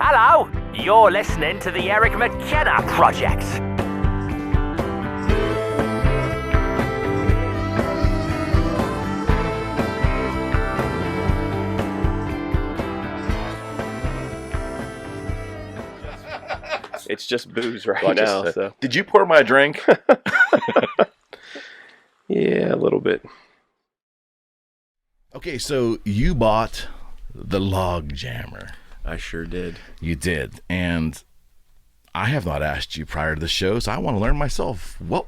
Hello, you're listening to the Eric McKenna Project. It's just booze right now. So. Did you pour my drink? Yeah, a little bit. Okay, so you bought the Log Jammer. I sure did. You did. And I have not asked you prior to the show, so I want to learn myself. Where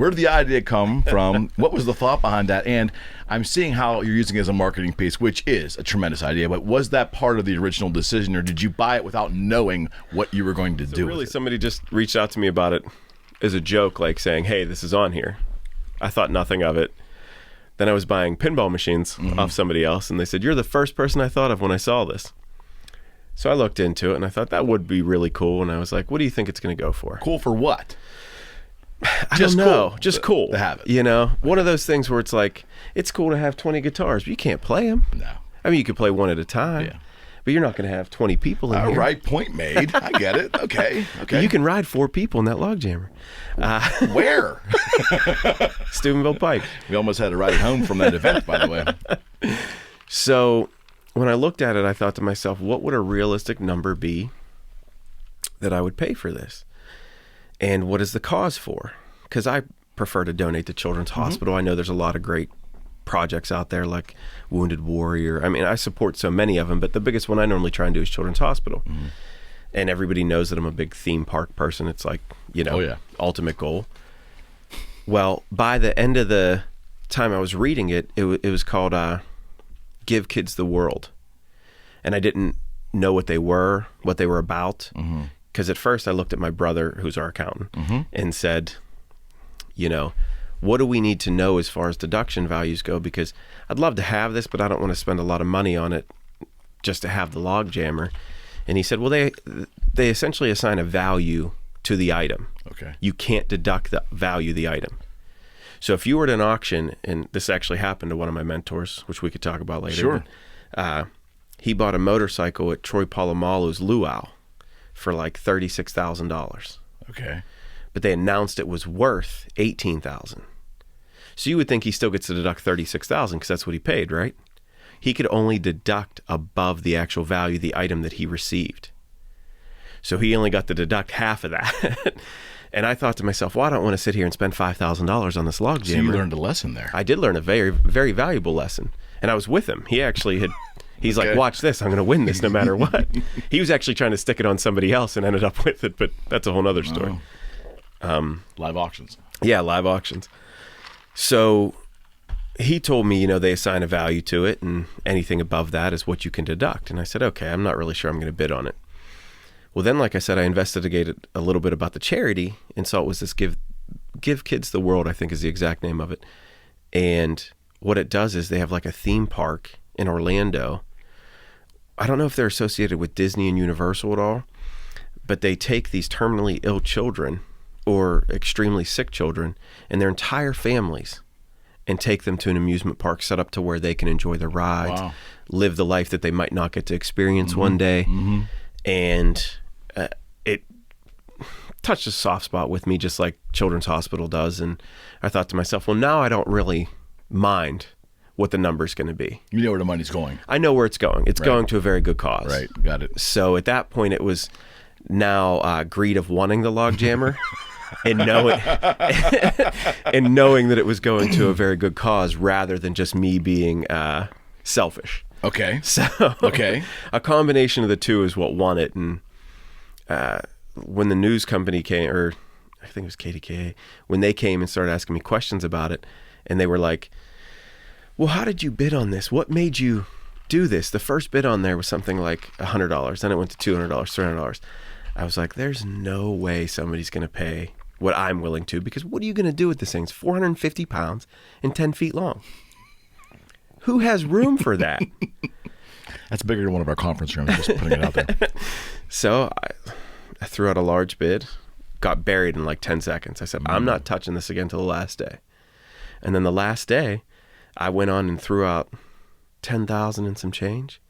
did the idea come from? What was the thought behind that? And I'm seeing how you're using it as a marketing piece, which is a tremendous idea, but was that part of the original decision, or did you buy it without knowing what you were going to do Really, with it? somebody just reached out to me about it as a joke, like saying, hey, this is on here. I thought nothing of it. Then I was buying pinball machines off somebody else, and they said, you're the first person I thought of when I saw this. So I looked into it, and I thought that would be really cool. And I was like, what do you think it's going to go for? Cool for what? I don't know. Cool just cool. To have it. You know, one of those things where it's like, it's cool to have 20 guitars, but you can't play them. No. I mean, you could play one at a time. Yeah. But you're not going to have 20 people in here. All right, point made. I get it. Okay. You can ride 4 people in that log jammer. Where? Steubenville Pike. We almost had to ride home from that event, by the way. So when I looked at it, I thought to myself, what would a realistic number be that I would pay for this? And what is the cause for? Because I prefer to donate to Children's Hospital. I know there's a lot of great projects out there like Wounded Warrior. I mean, I support so many of them, but the biggest one I normally try and do is Children's Hospital. And everybody knows that I'm a big theme park person. It's like, you know, ultimate goal. Well, by the end of the time I was reading it, it was called Give Kids the World. And I didn't know what they were about. Because at first I looked at my brother, who's our accountant, and said, you know, what do we need to know as far as deduction values go? Because I'd love to have this, but I don't want to spend a lot of money on it just to have the log jammer. And he said, well, they essentially assign a value to the item. Okay. You can't deduct the value of the item. So if you were at an auction, and this actually happened to one of my mentors, which we could talk about later. Sure. But, he bought a motorcycle at Troy Polamalu's luau for like $36,000. Okay. But they announced it was worth $18,000. So you would think he still gets to deduct $36,000 because that's what he paid, right? He could only deduct above the actual value of the item that he received. So he only got to deduct half of that. And I thought to myself, well, I don't want to sit here and spend $5,000 on this log jammer. So you learned a lesson there. I did learn a very, very valuable lesson. And I was with him. He actually had, he's like, watch this. I'm going to win this no matter what. He was actually trying to stick it on somebody else and ended up with it, but that's a whole other story. Live auctions. Yeah, live auctions. So he told me, you know, they assign a value to it, and anything above that is what you can deduct. And I said, okay, I'm not really sure I'm going to bid on it. Well, then, like I said, I investigated a little bit about the charity and saw it was this Give Kids the World, I think is the exact name of it. And what it does is they have like a theme park in Orlando. I don't know if they're associated with Disney and Universal at all, but they take these terminally ill children or extremely sick children and their entire families and take them to an amusement park set up to where they can enjoy the rides, live the life that they might not get to experience one day. And it touched a soft spot with me, just like Children's Hospital does. And I thought to myself, well, now I don't really mind what the number's going to be. You know where the money's going. I know where it's going. It's going to a very good cause. Right, got it. So at that point, it was now greed of wanting the log jammer and knowing that it was going to a very good cause rather than just me being selfish. Okay. So a combination of the two is what won it. And when the news company came, or I think it was KDKA, when they came and started asking me questions about it, and they were like, well, how did you bid on this? What made you do this? The first bid on there was something like $100. Then it went to $200, $300. I was like, there's no way somebody's going to pay what I'm willing to, because what are you going to do with this thing? It's 450 pounds and 10 feet long. Who has room for that? That's bigger than one of our conference rooms, just putting it out there. So I threw out a large bid, got buried in like 10 seconds. I said, I'm not touching this again till the last day. And then the last day, I went on and threw out $10,000 and some change.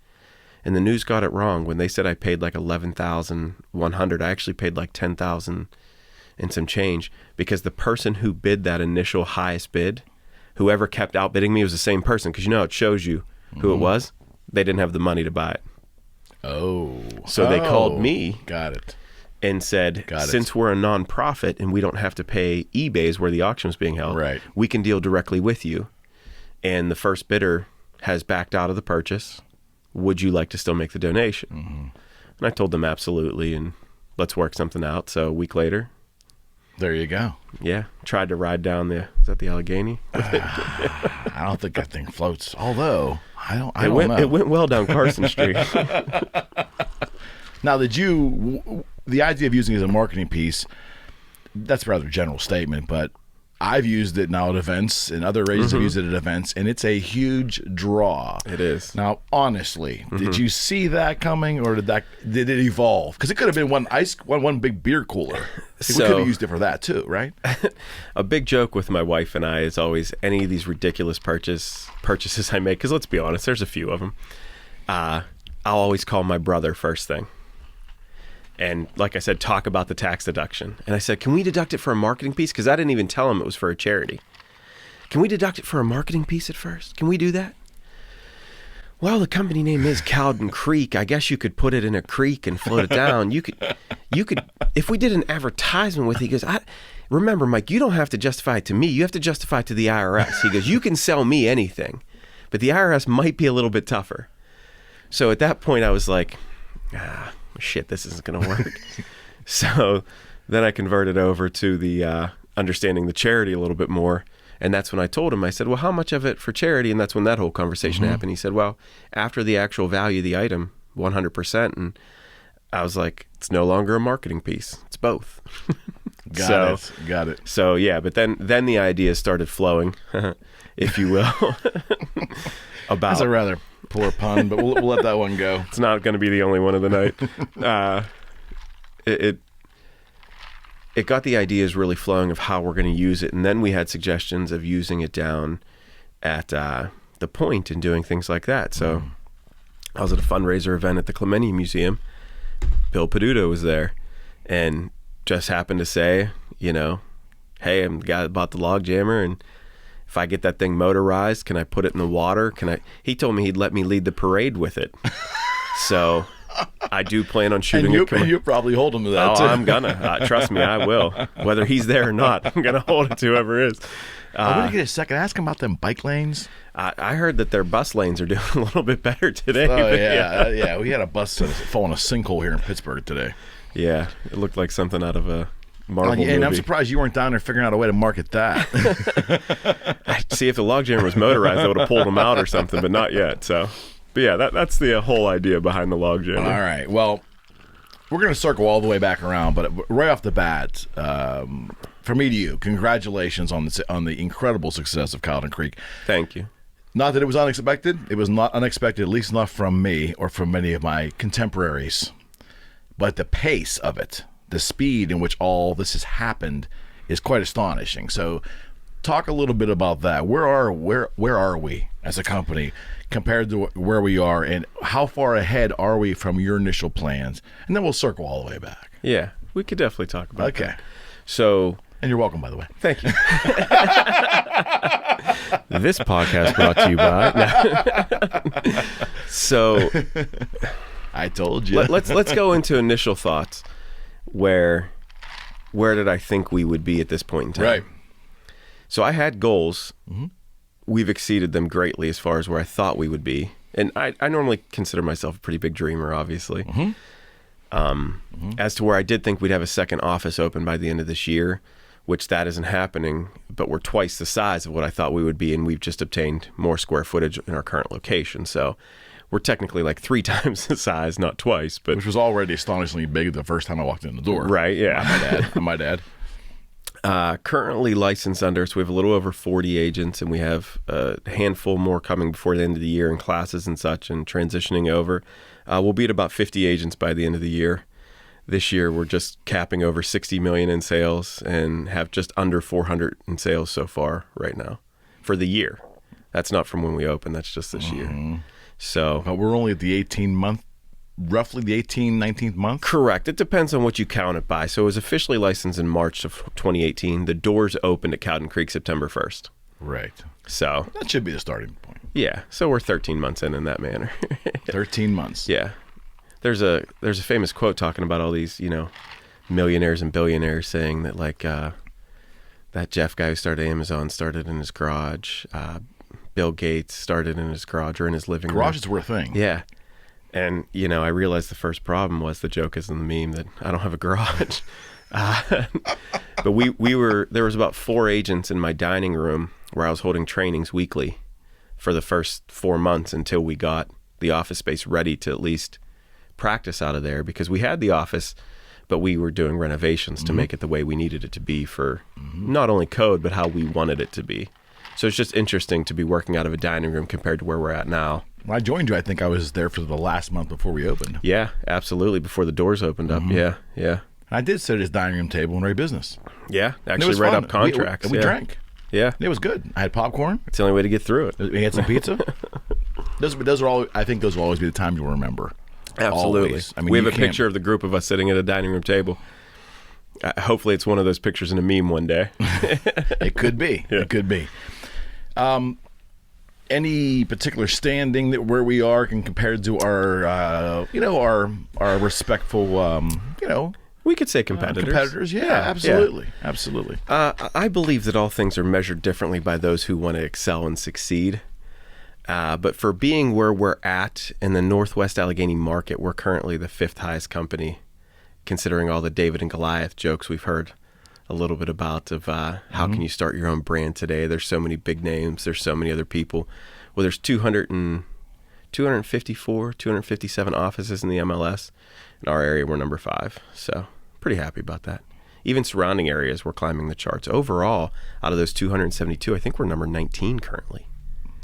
And the news got it wrong. When they said I paid like $11,100, I actually paid like $10,000 and some change, because the person who bid that initial highest bid, whoever kept outbidding me, was the same person. Because you know, it shows you who it was. They didn't have the money to buy it. So they called me. Got it. And said, since we're a nonprofit and we don't have to pay eBay's where the auction was being held, right, we can deal directly with you. And the first bidder has backed out of the purchase. Would you like to still make the donation? And I told them absolutely, and let's work something out. So a week later. There you go. Yeah. Tried to ride down is that the Allegheny? I don't think that thing floats. Although, I don't know. It went well down Carson Street. Now, the idea of using it as a marketing piece, that's a rather general statement, but I've used it now at events, and other agents have used it at events, and it's a huge draw. It is. Now, honestly, did you see that coming, or did it evolve? Because it could have been one big beer cooler. We could have used it for that too, right? A big joke with my wife and I is always any of these ridiculous purchases I make, because let's be honest, there's a few of them. I'll always call my brother first thing. And like I said, talk about the tax deduction. And I said, can we deduct it for a marketing piece? Because I didn't even tell him it was for a charity. Can we deduct it for a marketing piece at first? Can we do that? Well, the company name is Cowden Creek. I guess you could put it in a creek and float it down. You could, if we did an advertisement with it, he goes, remember, Mike, you don't have to justify it to me. You have to justify it to the IRS. He goes, you can sell me anything, but the IRS might be a little bit tougher. So at that point, I was like, shit, this isn't going to work. So then I converted over to the understanding the charity a little bit more. And that's when I told him, I said, well, how much of it for charity? And that's when that whole conversation happened. He said, well, after the actual value of the item, 100%. And I was like, it's no longer a marketing piece. It's both. Got it. So yeah, but then the ideas started flowing, if you will. That's a rather poor pun, but we'll let that one go. It's not going to be the only one of the night. It got the ideas really flowing of how we're going to use it, and then we had suggestions of using it down at the Point and doing things like that. So I was at a fundraiser event at the Clementi Museum. Bill Peduto was there, and just happened to say, hey, I'm the guy that bought the Log Jammer, and if I get that thing motorized, can I put it in the water? He told me he'd let me lead the parade with it. So I do plan on shooting it. And you'll probably hold him to that, too. I'm gonna. Trust me, I will. Whether he's there or not, I'm gonna hold it to whoever is. I want to get a second. Ask him about them bike lanes. I heard that their bus lanes are doing a little bit better today. Oh, yeah. We had a bus fall in a sinkhole here in Pittsburgh today. Yeah, it looked like something out of a Marvel movie. And I'm surprised you weren't down there figuring out a way to market that. See, if the Log Jammer was motorized, I would have pulled them out or something, but not yet. So, but yeah, that's the whole idea behind the Log Jammer. All right. Well, we're going to circle all the way back around, but right off the bat, from me to you, congratulations on the incredible success of Cowden Creek. Thank you. Not that it was unexpected. It was not unexpected, at least not from me or from many of my contemporaries. But the pace of it, the speed in which all this has happened, is quite astonishing. So talk a little bit about that. Where are we as a company compared to where we are, and how far ahead are we from your initial plans? And then we'll circle all the way back. Yeah, we could definitely talk about that. Okay. So, and you're welcome, by the way. Thank you. This podcast brought to you by. So, I told you. Let's go into initial thoughts. Where did I think we would be at this point in time? Right. So I had goals. We've exceeded them greatly as far as where I thought we would be. And I normally consider myself a pretty big dreamer, obviously. As to where I did think we'd have a second office open by the end of this year, which that isn't happening, but we're twice the size of what I thought we would be, and we've just obtained more square footage in our current location. So we're technically like 3 times the size, not twice. But which was already astonishingly big the first time I walked in the door. Right, yeah. I might add. Currently licensed under, so we have a little over 40 agents, and we have a handful more coming before the end of the year in classes and such, and transitioning over. We'll be at about 50 agents by the end of the year. This year, we're just capping over $60 million in sales and have just under 400 in sales so far right now for the year. That's not from when we opened. That's just this year. So But we're only at the 18-month, roughly the 19th month? correct. It depends on what you count it by. So it was officially licensed in March of 2018. The doors opened at Cowden Creek September 1st. Right. So That should be the starting point. yeah, so we're 13 months in that manner. 13 months. Yeah. There's a famous quote talking about all these, millionaires and billionaires saying that like that Jeff guy who started Amazon started in his garage. Bill Gates started in his garage or in his living room. Garages were a thing. Yeah. And, I realized the first problem was the joke is in the meme that I don't have a garage. But there was about 4 agents in my dining room where I was holding trainings weekly for the first 4 months until we got the office space ready to at least practice out of there, because we had the office, but we were doing renovations to make it the way we needed it to be for not only code, but how we wanted it to be. So it's just interesting to be working out of a dining room compared to where we're at now. When I joined you, I think I was there for the last month before we opened. Yeah, absolutely. Before the doors opened up. Yeah. And I did sit at his dining room table and write business. Yeah, And it actually was write fun. up contracts. We drank. Yeah. It was good. I had popcorn. It's the only way to get through it. We had some pizza. Those are all. I think those will always be the time you'll remember. Absolutely. Always. I mean, we have you a can't- picture of the group of us sitting at a dining room table. Hopefully it's one of those pictures in a meme one day. It could be. Yeah. It could be. Any particular standing that where we are compared to our, our respectful, We could say competitors. Yeah, absolutely. Absolutely. I believe that all things are measured differently by those who want to excel and succeed. But for being where we're at in the Northwest Allegheny market, we're currently the 5th highest company, considering all the David and Goliath jokes we've heard a little bit about of how can you start your own brand today. There's so many big names. There's so many other people. Well, there's 257 offices in the MLS. In our area, we're number 5. So pretty happy about that. Even surrounding areas, we're climbing the charts. Overall, out of those 272, I think we're number 19 currently.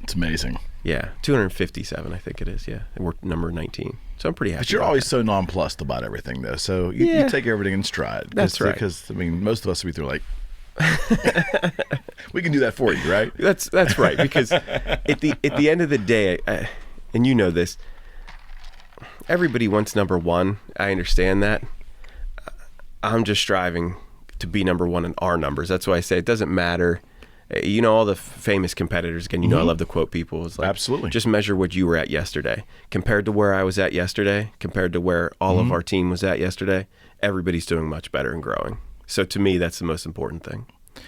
It's amazing. Yeah, 257, I think it is. Yeah, and we're number 19. So I'm pretty happy. But you're about always that. so nonplussed about everything, though. So you take everything in stride. That's right. Because, most of us would be through like, we can do that for you, right? That's right. Because at the end of the day, and you know this, everybody wants number 1. I understand that. I'm just striving to be number 1 in our numbers. That's why I say it doesn't matter. All the famous competitors, again, I love to quote people. It's like, Absolutely. Just measure what you were at yesterday. Compared to where I was at yesterday, compared to where all of our team was at yesterday, everybody's doing much better and growing. So to me, that's the most important thing. I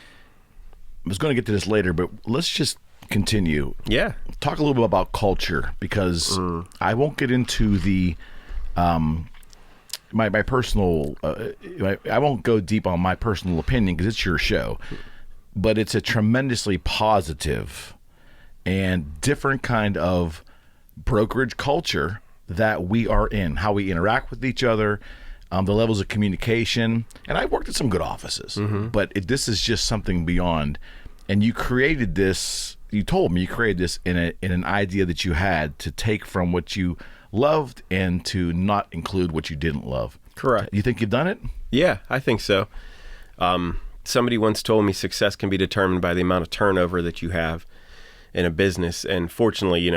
was going to get to this later, but let's just continue. Yeah. Talk a little bit about culture, because I won't get into the my personal. I won't go deep on my personal opinion because it's your show, but it's a tremendously positive and different kind of brokerage culture that we are in. How we interact with each other, the levels of communication, and I worked at some good offices, but this is just something beyond. And you created this. You told me you created this in an idea that you had to take from what you loved and to not include what you didn't love. Correct. You think you've done it? Yeah, I think so. Somebody once told me success can be determined by the amount of turnover that you have in a business. And fortunately,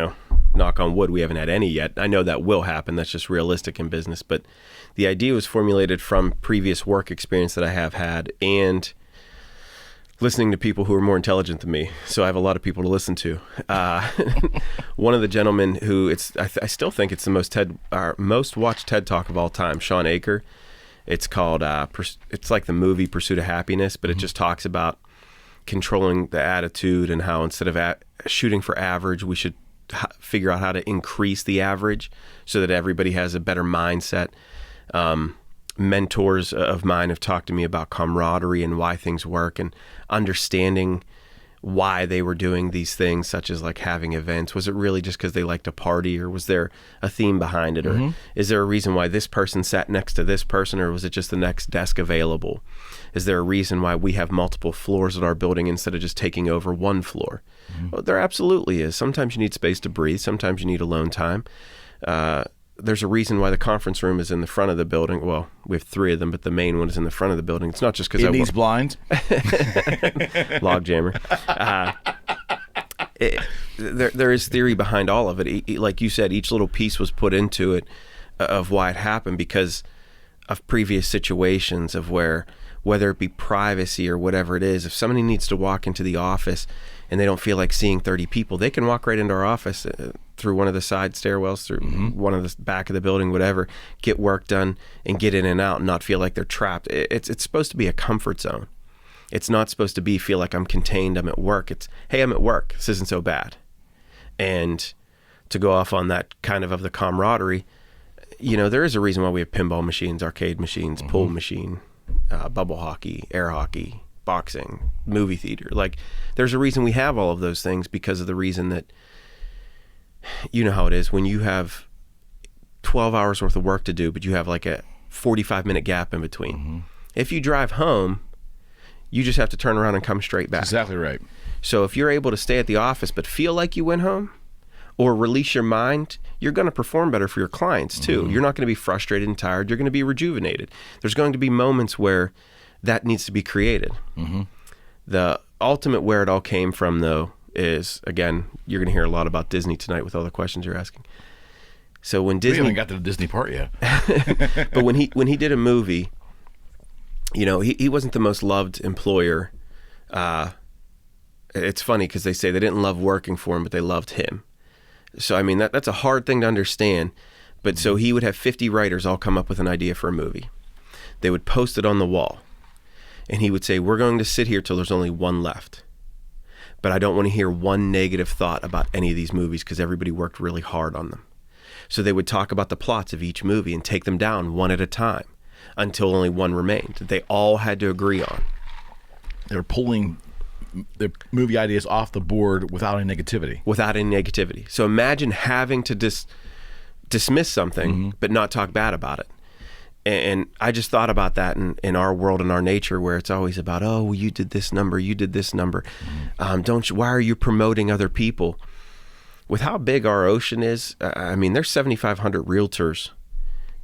knock on wood, we haven't had any yet. I know that will happen. That's just realistic in business. But the idea was formulated from previous work experience that I have had and listening to people who are more intelligent than me. So I have a lot of people to listen to. One of the gentlemen who I still think it's the most watched TED Talk of all time, Sean Aker. It's called, it's like the movie Pursuit of Happiness, but it just talks about controlling the attitude and how instead of shooting for average, we should figure out how to increase the average so that everybody has a better mindset. Mentors of mine have talked to me about camaraderie and why things work and understanding why they were doing these things, such as like having events. Was it really just because they like to party, or was there a theme behind it? Or is there a reason why this person sat next to this person, or was it just the next desk available? Is there a reason why we have multiple floors at our building instead of just taking over one floor? Well, there absolutely is. Sometimes you need space to breathe. Sometimes you need alone time. There's a reason why the conference room is in the front of the building. Well, we have 3 of them, but the main one is in the front of the building. It's not just because It needs blinds. Log Jammer. there is theory behind all of it. Like you said, each little piece was put into it of why it happened because of previous situations of whether it be privacy or whatever it is. If somebody needs to walk into the office and they don't feel like seeing 30 people, they can walk right into our office through one of the side stairwells, through one of the back of the building, whatever, get work done and get in and out and not feel like they're trapped. It's supposed to be a comfort zone. It's not supposed to be feel like I'm contained, I'm at work. It's, hey, I'm at work. This isn't so bad. And to go off on that kind of the camaraderie, there is a reason why we have pinball machines, arcade machines, pool machine, bubble hockey, air hockey, boxing, movie theater. Like, there's a reason we have all of those things because of the reason that, you know how it is when you have 12 hours worth of work to do, but you have like a 45-minute gap in between. If you drive home, you just have to turn around and come straight back. Exactly right. So if you're able to stay at the office but feel like you went home or release your mind, you're going to perform better for your clients too. You're not going to be frustrated and tired. You're going to be rejuvenated. There's going to be moments where that needs to be created. The ultimate where it all came from, though, is, again, you're going to hear a lot about Disney tonight with all the questions you're asking. So when Disney... We haven't got to the Disney part yet. But when he did a movie, he wasn't the most loved employer. It's funny because they say they didn't love working for him, but they loved him. So, I mean, that's a hard thing to understand. But so he would have 50 writers all come up with an idea for a movie. They would post it on the wall. And he would say, we're going to sit here till there's only one left. But I don't want to hear one negative thought about any of these movies because everybody worked really hard on them. So they would talk about the plots of each movie and take them down one at a time until only one remained that they all had to agree on. They were pulling the movie ideas off the board without any negativity. Without any negativity. So imagine having to dismiss something but not talk bad about it. And I just thought about that in our world and our nature where it's always about, oh, well, you did this number. Why are you promoting other people? With how big our ocean is, I mean, there's 7,500 realtors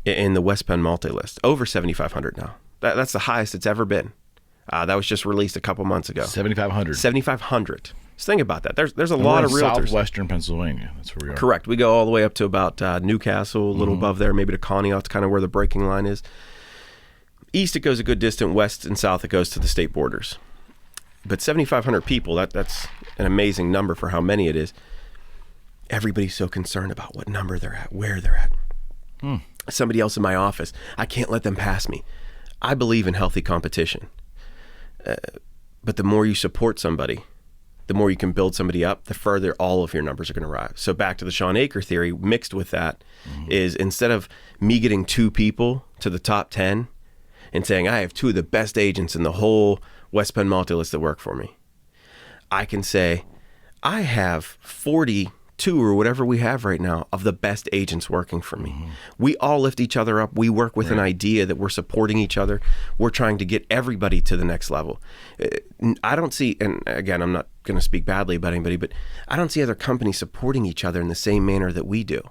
in the West Penn multi-list. Over 7,500 now. That's the highest it's ever been. That was just released a couple months ago. 7,500. 7,500. Just think about that. There's a lot of realtors. Southwestern Pennsylvania. That's where we are. Correct. We go all the way up to about Newcastle, a little above there, maybe to Conneaut. It's kind of where the breaking line is. East, it goes a good distance. West and south, it goes to the state borders. But 7,500 people, that's an amazing number for how many it is. Everybody's so concerned about what number they're at, where they're at. Somebody else in my office, I can't let them pass me. I believe in healthy competition. But the more you support somebody, the more you can build somebody up, the further all of your numbers are going to rise. So back to the Sean Aker theory, mixed with that is instead of me getting 2 people to the top 10 and saying, I have 2 of the best agents in the whole West Penn multi-list that work for me, I can say, I have 42 or whatever we have right now of the best agents working for me. We all lift each other up. We work with an idea that we're supporting each other. We're trying to get everybody to the next level. I don't see, and again, I'm not going to speak badly about anybody, but I don't see other companies supporting each other in the same manner that we do,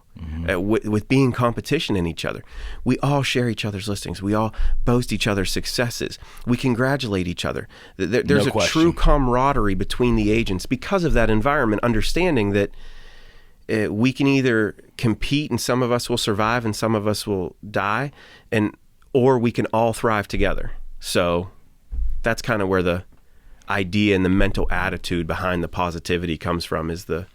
with being competition in each other. We all share each other's listings. We all boast each other's successes. We congratulate each other. There's a true camaraderie between the agents because of that environment, understanding that we can either compete and some of us will survive and some of us will die, or we can all thrive together. So that's kind of where the idea and the mental attitude behind the positivity comes from, is the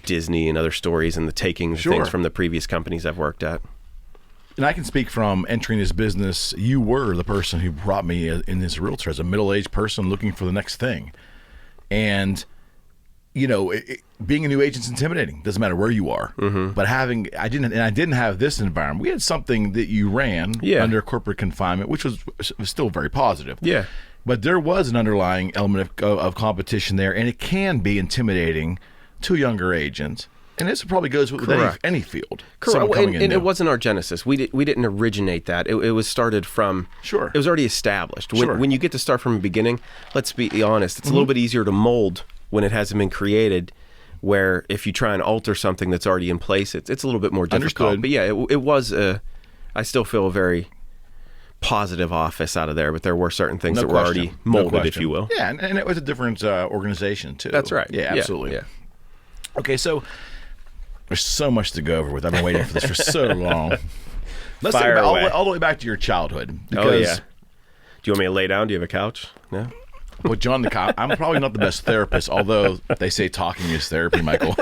Disney and other stories and the taking things from the previous companies I've worked at. And I can speak from entering this business. You were the person who brought me in this realtor as a middle-aged person looking for the next thing. And being a new agent's intimidating. Doesn't matter where you are. But I didn't have this environment. We had something that you ran under corporate confinement, which was still very positive. Yeah. But there was an underlying element of competition there, and it can be intimidating to younger agents. And this probably goes with any field. Correct. And it wasn't our genesis. We didn't originate that. It was started from. Sure. It was already established. When you get to start from the beginning, let's be honest, it's a little bit easier to mold when it hasn't been created, where if you try and alter something that's already in place, it's a little bit more difficult. Understood. But yeah, it was I still feel a very positive office out of there, but there were certain things that were already molded, if you will. Yeah, and it was a different organization too. That's right. Yeah, absolutely. Yeah. Okay, so there's so much to go over with. I've been waiting for this for so long. Let's Fire take it away. all the way back to your childhood. Oh, yeah. Do you want me to lay down? Do you have a couch? No? Well, John the Cop, I'm probably not the best therapist, although they say talking is therapy, Michael.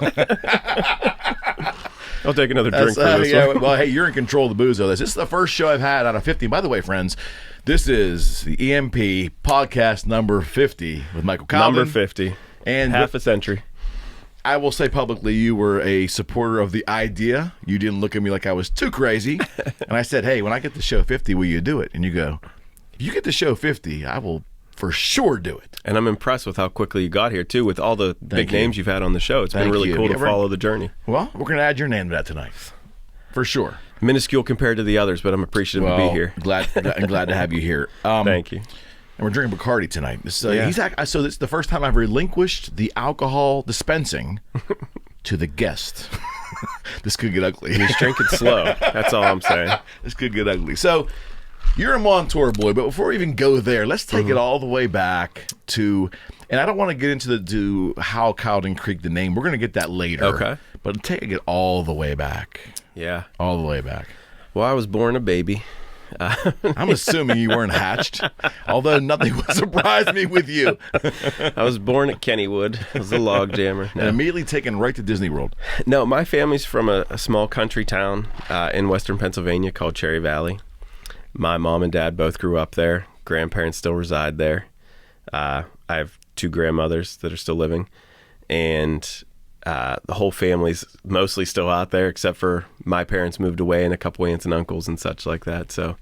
I'll take another drink for this one. Well, hey, you're in control of the booze of this. This is the first show I've had out of 50. By the way, friends, this is the EMP podcast number 50 with Michael Cowden. Number 50. And half a century. I will say publicly, you were a supporter of the idea. You didn't look at me like I was too crazy. And I said, hey, when I get to show 50, will you do it? And you go, if you get to show 50, I will for sure do it. And I'm impressed with how quickly you got here, too, with all the big names you've had on the show. It's been really cool to follow the journey. Well, we're going to add your name to that tonight. For sure. Minuscule compared to the others, but I'm appreciative to be here. I'm glad to have you here. Thank you. And we're drinking Bacardi tonight. So Yeah. so this is the first time I've relinquished the alcohol dispensing to the guest. This could get ugly. He's drinking slow. That's all I'm saying. This could get ugly. So you're a Montour boy, but before we even go there, let's take it all the way back to, and I don't want to get into how Cowden Creek, the name. We're going to get that later. Okay. But take it all the way back. Yeah. All the way back. Well, I was born a baby. I'm assuming you weren't hatched, although nothing would surprise me with you. I was born at Kennywood. I was a log jammer. And immediately taken right to Disney World. No, my family's from a small country town in western Pennsylvania called Cherry Valley. My mom and dad both grew up there. Grandparents still reside there. I have two grandmothers that are still living. And the whole family's mostly still out there, except for my parents moved away and a couple aunts and uncles and such like that. So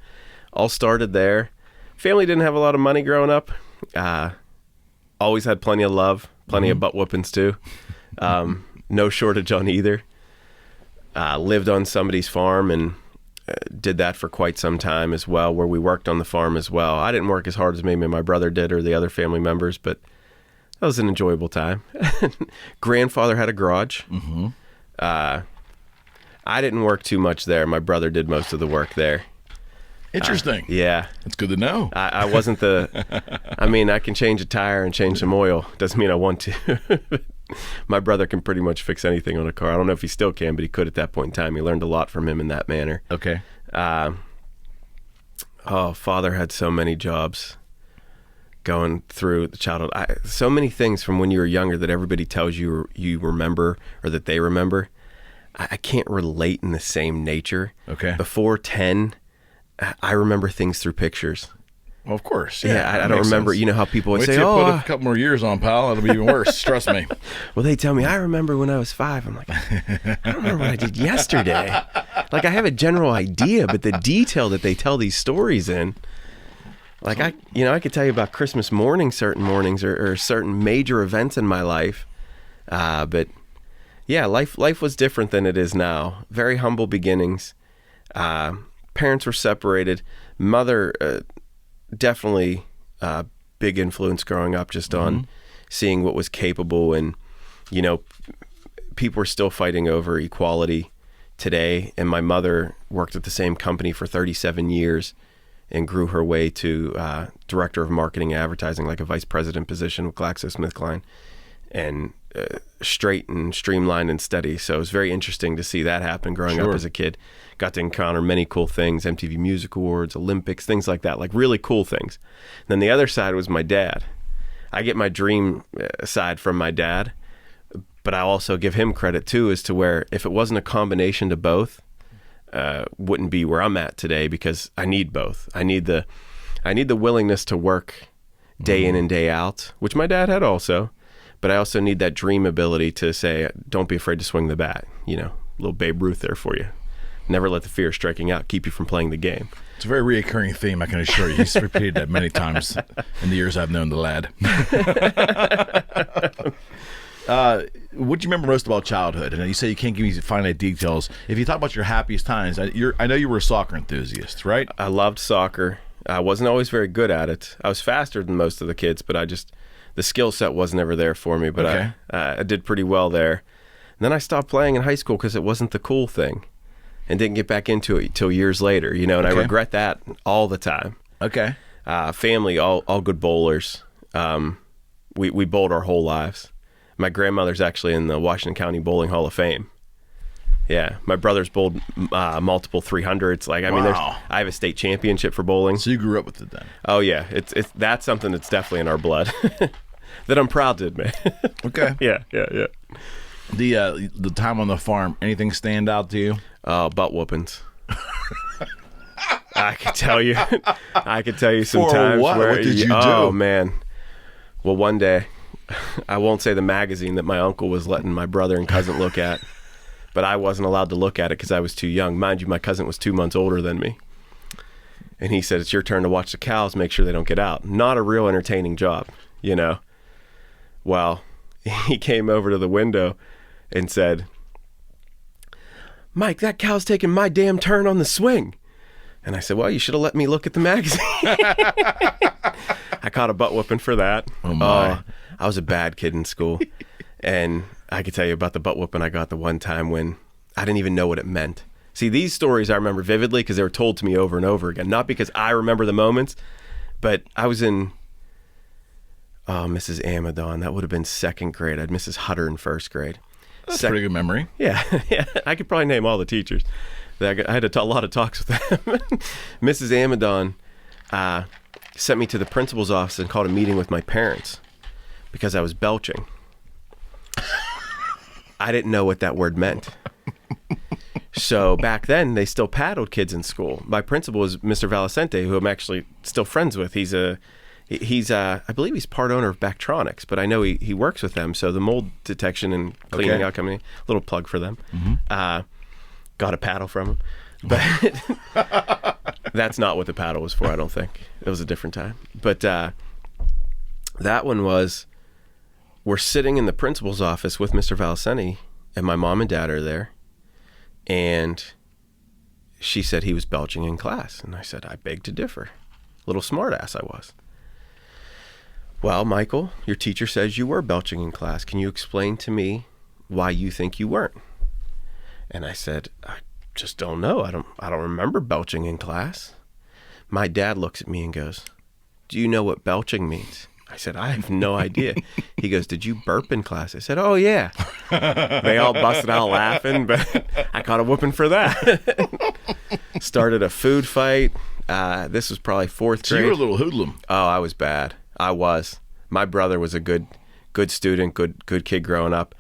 all started there. Family didn't have a lot of money growing up. Always had plenty of love, plenty of butt whoopings too. No shortage on either. Lived on somebody's farm and did that for quite some time as well, where we worked on the farm as well. I didn't work as hard as maybe my brother did or the other family members, but that was an enjoyable time. Grandfather had a garage. I didn't work too much there. My brother did most of the work there. Interesting. Yeah. That's good to know. I wasn't I mean, I can change a tire and change some oil. Doesn't mean I want to. My brother can pretty much fix anything on a car. I don't know if he still can, but he could at that point in time. He learned a lot from him in that manner. Okay. Father had so many jobs going through the childhood. So many things from when you were younger that everybody tells you remember or that they remember. I can't relate in the same nature. Okay. Before 10, I remember things through pictures. Well, of course. Yeah, I don't remember. Sense. You know how people would Wait say, till you put a couple more years on, pal. It'll be even worse. Trust me. Well, they tell me, I remember when I was 5. I'm like, I don't remember what I did yesterday. Like, I have a general idea, but the detail that they tell these stories in, like, I could tell you about Christmas morning, certain mornings, or certain major events in my life. But yeah, life was different than it is now. Very humble beginnings. Parents were separated. Mother, definitely big influence growing up just on seeing what was capable. And, people are still fighting over equality today. And my mother worked at the same company for 37 years and grew her way to director of marketing and advertising, like a vice president position with GlaxoSmithKline, and straight and streamlined and steady. So it was very interesting to see that happen growing up as a kid. Got to encounter many cool things, MTV Music Awards, Olympics, things like that, like really cool things. And then the other side was my dad. I get my dream side from my dad, but I also give him credit too, as to where if it wasn't a combination to both, wouldn't be where I'm at today, because I need both. I need the willingness to work day in and day out, which my dad had also, but I also need that dream ability to say, don't be afraid to swing the bat. Little Babe Ruth there for you. Never let the fear of striking out keep you from playing the game. It's a very reoccurring theme, I can assure you. He's repeated that many times in the years I've known the lad. What do you remember most about childhood? And you say you can't give me finite details. If you talk about your happiest times, I know you were a soccer enthusiast, right? I loved soccer. I wasn't always very good at it. I was faster than most of the kids, but the skill set wasn't ever there for me. But okay. I did pretty well there. And then I stopped playing in high school because it wasn't the cool thing, and didn't get back into it till years later. And I regret that all the time. Okay. Family, all good bowlers. We bowled our whole lives. My grandmother's actually in the Washington County Bowling Hall of Fame. Yeah, my brother's bowled multiple 300s. Like, I mean, I have a state championship for bowling. So you grew up with it then? Oh yeah, it's that's something that's definitely in our blood that I'm proud to admit. Okay. Yeah. The time on the farm, anything stand out to you? Butt whoopings. I could tell you some For times what? where What did you do? Oh man. Well, one day, I won't say the magazine that my uncle was letting my brother and cousin look at, but I wasn't allowed to look at it because I was too young. Mind you, my cousin was 2 months older than me. And he said, it's your turn to watch the cows, make sure they don't get out. Not a real entertaining job, you know. Well, he came over to the window and said, Mike, that cow's taking my damn turn on the swing. And I said, well, you should have let me look at the magazine. I caught a butt whooping for that. Oh, my. I was a bad kid in school. And I could tell you about the butt whooping I got the one time when I didn't even know what it meant. See, these stories I remember vividly because they were told to me over and over again. Not because I remember the moments, but I was in, Mrs. Amadon. That would have been second grade. I had Mrs. Hutter in first grade. That's a pretty good memory. Yeah. I could probably name all the teachers. I had a lot of talks with them. Mrs. Amadon sent me to the principal's office and called a meeting with my parents because I was belching. I didn't know what that word meant. So back then, they still paddled kids in school. My principal was Mr. Valicente, who I'm actually still friends with. He's I believe he's part owner of Bactronics, but I know he works with them. So the mold detection and cleaning out company, little plug for them. Mm-hmm. Got a paddle from him, but that's not what the paddle was for. I don't think it was a different time. But that one was, we're sitting in the principal's office with Mr. Valicente, and my mom and dad are there, and she said he was belching in class, and I said I beg to differ. Little smart ass I was. Well, Michael, your teacher says you were belching in class. Can you explain to me why you think you weren't? And I said, I just don't know. I don't remember belching in class. My dad looks at me and goes, do you know what belching means? I said, I have no idea. He goes, did you burp in class? I said, oh yeah. They all busted out laughing, but I caught a whooping for that. Started a food fight. This was probably fourth grade. So you were a little hoodlum. Oh, I was bad. I was. My brother was a good student, good kid growing up.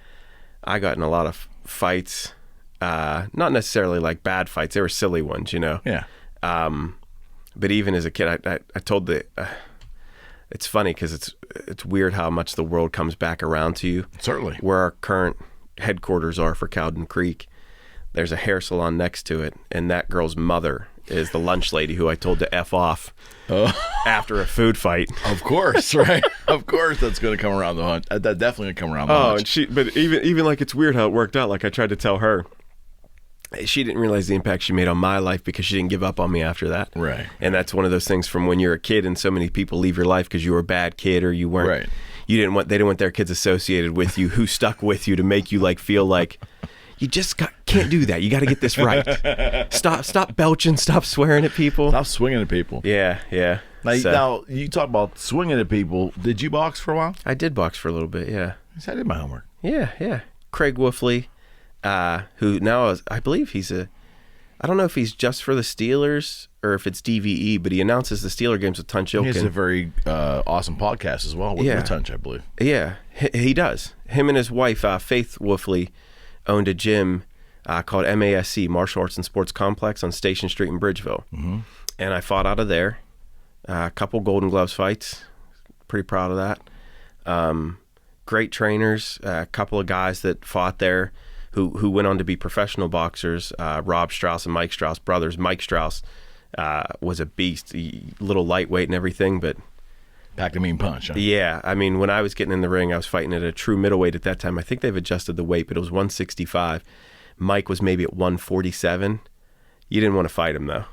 I got in a lot of fights. Not necessarily like bad fights. They were silly ones, you know? Yeah. But even as a kid, I told it's funny because it's weird how much the world comes back around to you. Certainly. Where our current headquarters are for Cowden Creek, there's a hair salon next to it, and that girl's mother is the lunch lady who I told to F off after a food fight. Of course, right? Of course that's going to come around the hunch. That definitely going to come around the hunch. But even like it's weird how it worked out. Like I tried to tell her, she didn't realize the impact she made on my life because she didn't give up on me after that. Right. And that's one of those things from when you're a kid and so many people leave your life because you were a bad kid or you weren't. Right. They didn't want their kids associated with you who stuck with you to make you like feel like you just can't do that. You got to get this right. Stop belching. Stop swearing at people. Stop swinging at people. Yeah. Now you talk about swinging at people. Did you box for a while? I did box for a little bit. Yeah. I did my homework. Yeah. Craig Wolfley. Who now is, I believe I don't know if he's just for the Steelers or if it's DVE, but he announces the Steeler games with Tunch Ilkin. He has a very awesome podcast as well with Tunch, I believe. Yeah, he does. Him and his wife, Faith Wolfley, owned a gym called MASC, Martial Arts and Sports Complex, on Station Street in Bridgeville. Mm-hmm. And I fought out of there. A couple Golden Gloves fights. Pretty proud of that. Great trainers. A couple of guys that fought there who went on to be professional boxers, Rob Strauss and Mike Strauss brothers. Mike Strauss was a beast, little lightweight and everything, but packed a mean punch. Huh? Yeah, I mean, when I was getting in the ring, I was fighting at a true middleweight at that time. I think they've adjusted the weight, but it was 165. Mike was maybe at 147. You didn't want to fight him though.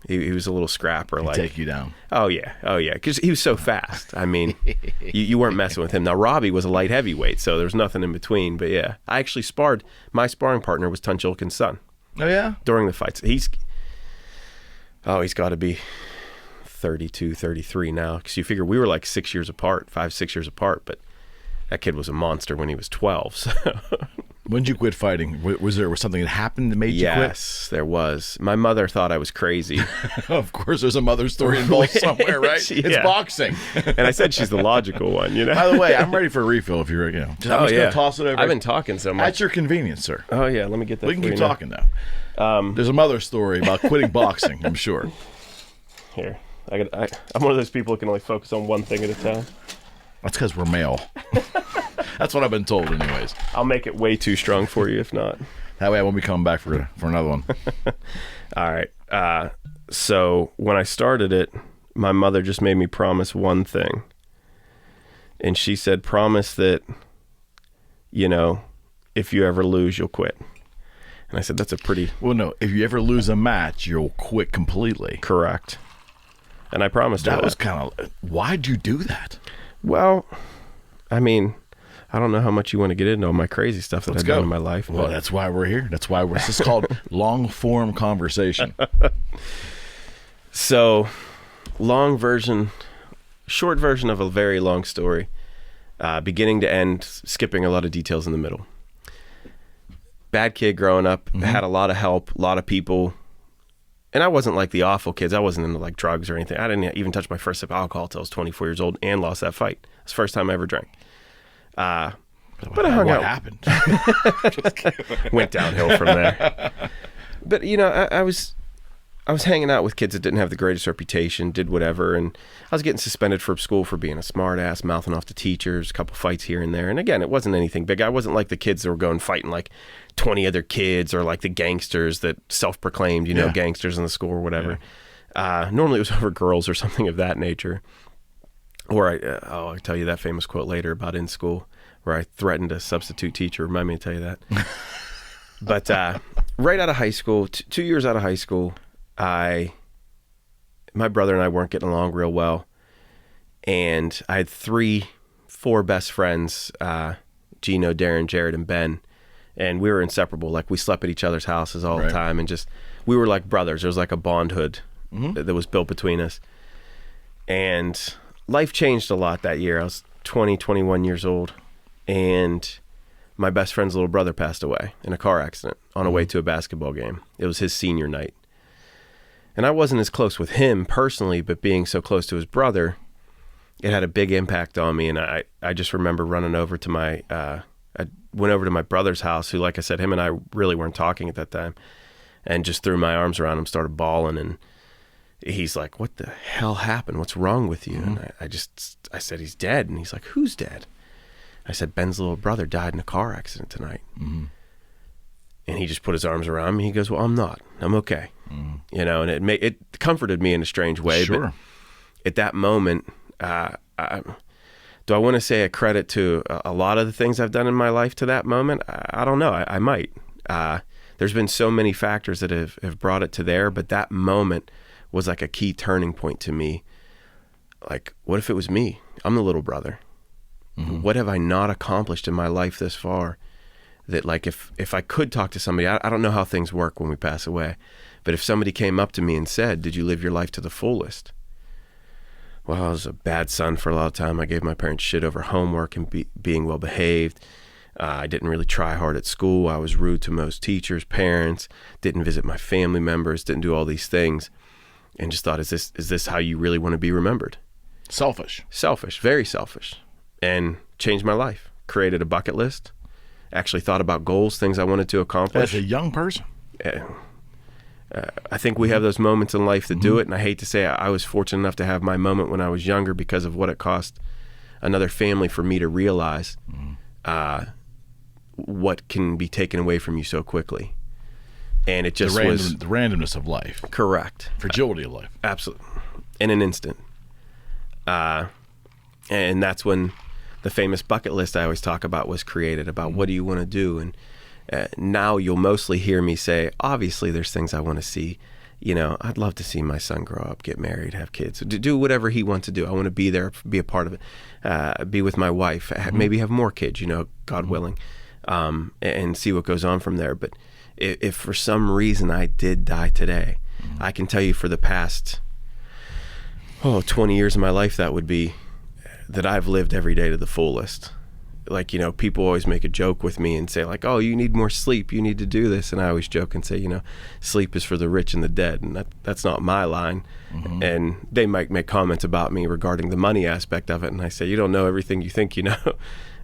He was a little scrapper. He'd take you down. Oh yeah, because he was so fast. I mean, you weren't messing with him. Now Robbie was a light heavyweight, so there was nothing in between. But yeah, I actually sparred. My sparring partner was Tunch Ilkin's son. Oh yeah. During the fights, he's got to be 32, 33 now. Because you figure we were like 6 years apart, 5, 6 years apart. But that kid was a monster when he was 12. So. When did you quit fighting? Was there something that happened that made you quit? Yes, there was. My mother thought I was crazy. Of course, there's a mother story involved somewhere, right? Yeah. It's boxing. And I said she's the logical one, you know? By the way, I'm ready for a refill if you're, I'm just going to toss it over. I've been talking so much. At your convenience, sir. Oh, yeah, let me get that. We can for keep you now. talking now. There's a mother story about quitting boxing, I'm sure. Here. I'm one of those people who can only focus on one thing at a time. That's because we're male. That's what I've been told anyways. I'll make it way too strong for you if not. That way I won't be coming back for another one. All right. So when I started it, my mother just made me promise one thing. And she said, promise that, if you ever lose, you'll quit. And I said, that's a pretty... Well, no. If you ever lose a match, you'll quit completely. Correct. And I promised her that. That was kind of... Why'd you do that? Well, I mean... I don't know how much you want to get into all my crazy stuff that I've done in my life. Well, that's why we're here. That's why this is called long-form conversation. So, short version of a very long story, beginning to end, skipping a lot of details in the middle. Bad kid growing up, had a lot of help, a lot of people, and I wasn't like the awful kids. I wasn't into like drugs or anything. I didn't even touch my first sip of alcohol until I was 24 years old and lost that fight. It's the first time I ever drank. But I hung out. What happened? Went downhill from there. But I was hanging out with kids that didn't have the greatest reputation, did whatever, and I was getting suspended from school for being a smart ass, mouthing off to teachers, a couple fights here and there. And again, it wasn't anything big. I wasn't like the kids that were going fighting like 20 other kids or like the gangsters that self-proclaimed, gangsters in the school or whatever. Yeah. Normally it was over girls or something of that nature. Or I'll tell you that famous quote later about in school where I threatened a substitute teacher. Remind me to tell you that. But right out of high school, 2 years out of high school, my brother and I weren't getting along real well. And I had 4 best friends, Gino, Darren, Jared, and Ben. And we were inseparable. Like we slept at each other's houses all the time. And we were like brothers. There was like a bondhood that was built between us. And life changed a lot that year. I was 21 years old, and my best friend's little brother passed away in a car accident on a way to a basketball game. It was his senior night. And I wasn't as close with him personally, but being so close to his brother, it had a big impact on me. And I just remember running over to I went over to my brother's house, who, like I said, him and I really weren't talking at that time, and just threw my arms around him, started bawling, and he's like, what the hell happened? What's wrong with you? And I said, he's dead. And he's like, who's dead? I said, Ben's little brother died in a car accident tonight. And he just put his arms around me. He goes, well, I'm not. I'm okay. And it comforted me in a strange way. Sure. But at that moment, do I want to say a credit to a lot of the things I've done in my life to that moment? I don't know. I might. There's been so many factors that have brought it to there, but that moment was like a key turning point to me. Like, what if it was me? I'm the little brother. What have I not accomplished in my life this far? That like, if I could talk to somebody, I don't know how things work when we pass away, but if somebody came up to me and said, did you live your life to the fullest? Well, I was a bad son for a lot of time. I gave my parents shit over homework and being well behaved. I didn't really try hard at school. I was rude to most teachers, parents, didn't visit my family members, didn't do all these things. And just thought, is this how you really want to be remembered? Selfish, very selfish. And changed my life. Created a bucket list. Actually thought about goals, things I wanted to accomplish. As a young person? I think we have those moments in life that do it. And I hate to say I was fortunate enough to have my moment when I was younger because of what it cost another family for me to realize what can be taken away from you so quickly. And it just was the randomness of life. Correct. Fragility of life. Absolutely. In an instant. And that's when the famous bucket list I always talk about was created, about what do you want to do? And now you'll mostly hear me say, obviously there's things I want to see. I'd love to see my son grow up, get married, have kids, do whatever he wants to do. I want to be there, be a part of it, be with my wife, maybe have more kids, God willing, and see what goes on from there. But if for some reason I did die today, I can tell you for the past 20 years of my life, that would be that I've lived every day to the fullest. like, you know, people always make a joke with me and say like, oh, you need more sleep, you need to do this. And I always joke and say, you know, sleep is for the rich and the dead. And that's not my line. And they might make comments about me regarding the money aspect of it. And I say, you don't know everything you think you know.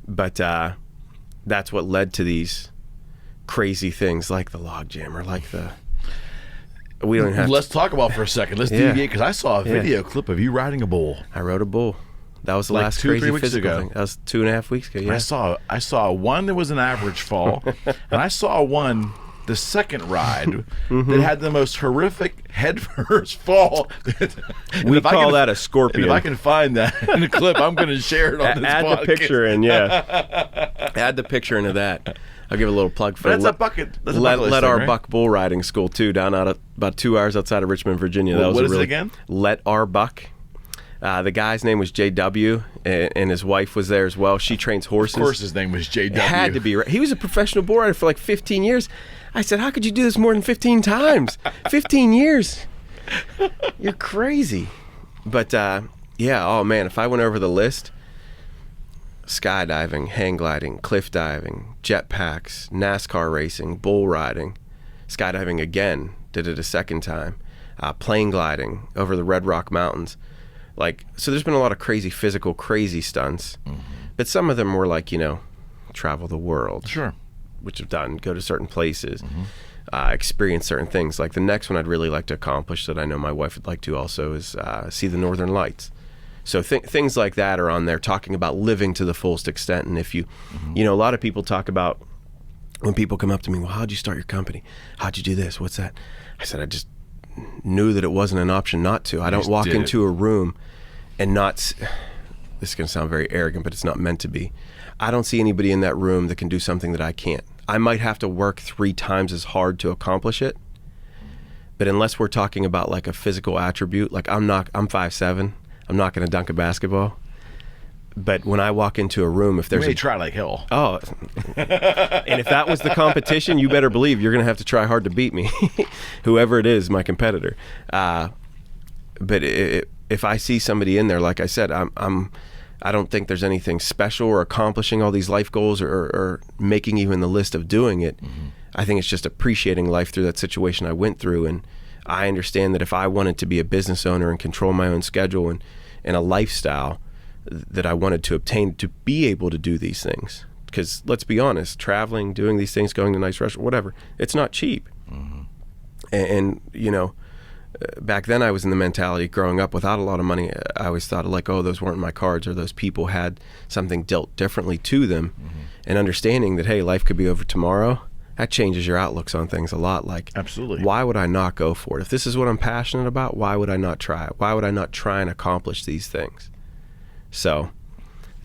But that's what led to these crazy things like the log jammer, like we don't even have Let's talk about for a second. Let's deviate, because I saw a video clip of you riding a bull. I rode a bull. That was the Like last 2 or 3 crazy weeks physical ago. thing. That was 2.5 weeks ago. Yeah. I saw one that was an average fall, and I saw one the second ride that had the most horrific head first fall. We call that a scorpion. And if I can find that in the clip, I'm going to share it on this Add podcast. the picture in, Add the picture into that. I'll give a little plug for That's a bucket. That's a bucket list Let thing, Our right? Buck bull riding school too, down out of about 2 hours outside of Richmond, Virginia. That was What a is it really, again? Let Our Buck. The guy's name was JW, and his wife was there as well. She trains horses. Of course, his name was JW. It had to be right. He was a professional bull rider for like 15 years. I said, how could you do this more than 15 times? 15 years. You're crazy. But yeah, oh man, if I went over the list, skydiving, hang gliding, cliff diving, jetpacks, NASCAR racing, bull riding, skydiving again, did it a second time, plane gliding over the Red Rock Mountains. Like, so there's been a lot of crazy stunts, but some of them were like, you know, travel the world. Sure. Which I've done, go to certain places, experience certain things. Like the next one I'd really like to accomplish that I know my wife would like to also is see the Northern Lights. So things like that are on there, talking about living to the fullest extent. And if you, you know, a lot of people talk about, when people come up to me, well, how'd you start your company? How'd you do this? What's that? I said, I just knew that it wasn't an option not to. I don't walk into a room and not, this is going to sound very arrogant, but it's not meant to be. I don't see anybody in that room that can do something that I can't. I might have to work 3 times as hard to accomplish it, but unless we're talking about like a physical attribute, like I'm 5'7", I'm not going to dunk a basketball. But when I walk into a room, if there's You may try like hell. Oh, and if that was the competition, you better believe you're going to have to try hard to beat me, whoever it is, my competitor. But if I see somebody in there, like I said, I don't think there's anything special or accomplishing all these life goals or making even the list of doing it. I think it's just appreciating life through that situation I went through. And I understand that if I wanted to be a business owner and control my own schedule and a lifestyle that I wanted to obtain, to be able to do these things. Because let's be honest, traveling, doing these things, going to nice restaurants, whatever, it's not cheap. And you know, back then I was in the mentality growing up without a lot of money, I always thought like, oh, those weren't my cards, or those people had something dealt differently to them. And understanding that, hey, life could be over tomorrow, that changes your outlooks on things a lot. Like, absolutely, why would I not go for it? If this is what I'm passionate about, why would I not try it? Why would I not try and accomplish these things? So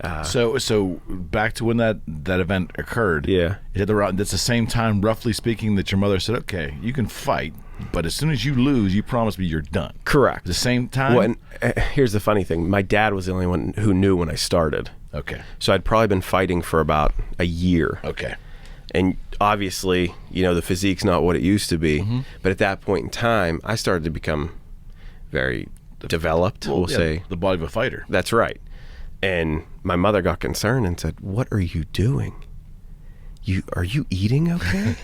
back to when that event occurred. Yeah, that's the same time, roughly speaking, that your mother said, okay, you can fight, but as soon as you lose, you promise me you're done. Correct. The same time. Well, and here's the funny thing, my dad was the only one who knew when I started. Okay. So I'd probably been fighting for about a year. Okay. And obviously, you know, the physique's not what it used to be, but at that point in time, I started to become very developed, we'll say. The body of a fighter. That's right. And my mother got concerned and said, what are you doing? Are you eating okay?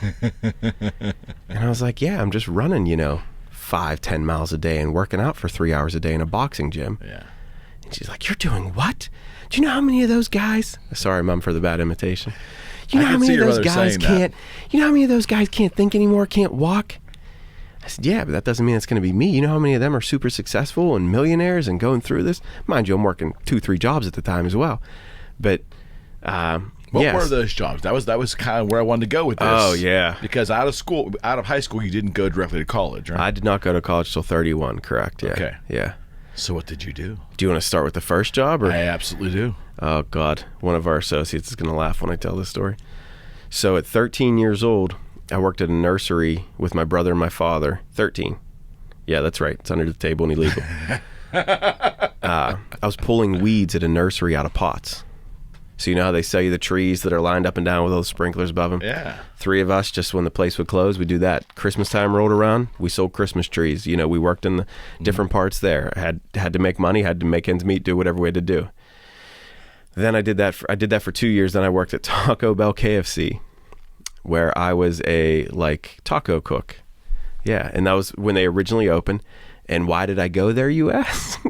And I was like, yeah, I'm just running, 5-10 miles a day and working out for 3 hours a day in a boxing gym. Yeah. And she's like, you're doing what? Do you know how many of those guys, sorry, Mom, for the bad imitation. You know how many of those guys can't think anymore, can't walk? I said, yeah, but that doesn't mean it's going to be me. You know how many of them are super successful and millionaires and going through this? Mind you, I'm working 2-3 jobs at the time as well. But what were those jobs? That was kind of where I wanted to go with this. Oh, yeah. Because out of high school, you didn't go directly to college, right? I did not go to college till 31, correct? Yeah. Okay. Yeah. So what did you do? Do you want to start with the first job? Or? I absolutely do. Oh, God. One of our associates is going to laugh when I tell this story. So at 13 years old, I worked at a nursery with my brother and my father. 13. Yeah, that's right. It's under the table and illegal. I was pulling weeds at a nursery out of pots. So you know how they sell you the trees that are lined up and down with all the sprinklers above them? Yeah. 3 of us, just when the place would close, we do that. Christmas time rolled around, we sold Christmas trees. We worked in the different parts there. Had to make money, had to make ends meet, do whatever we had to do. Then I did that for 2 years. Then I worked at Taco Bell KFC, where I was a taco cook. Yeah, and that was when they originally opened. And why did I go there, you ask?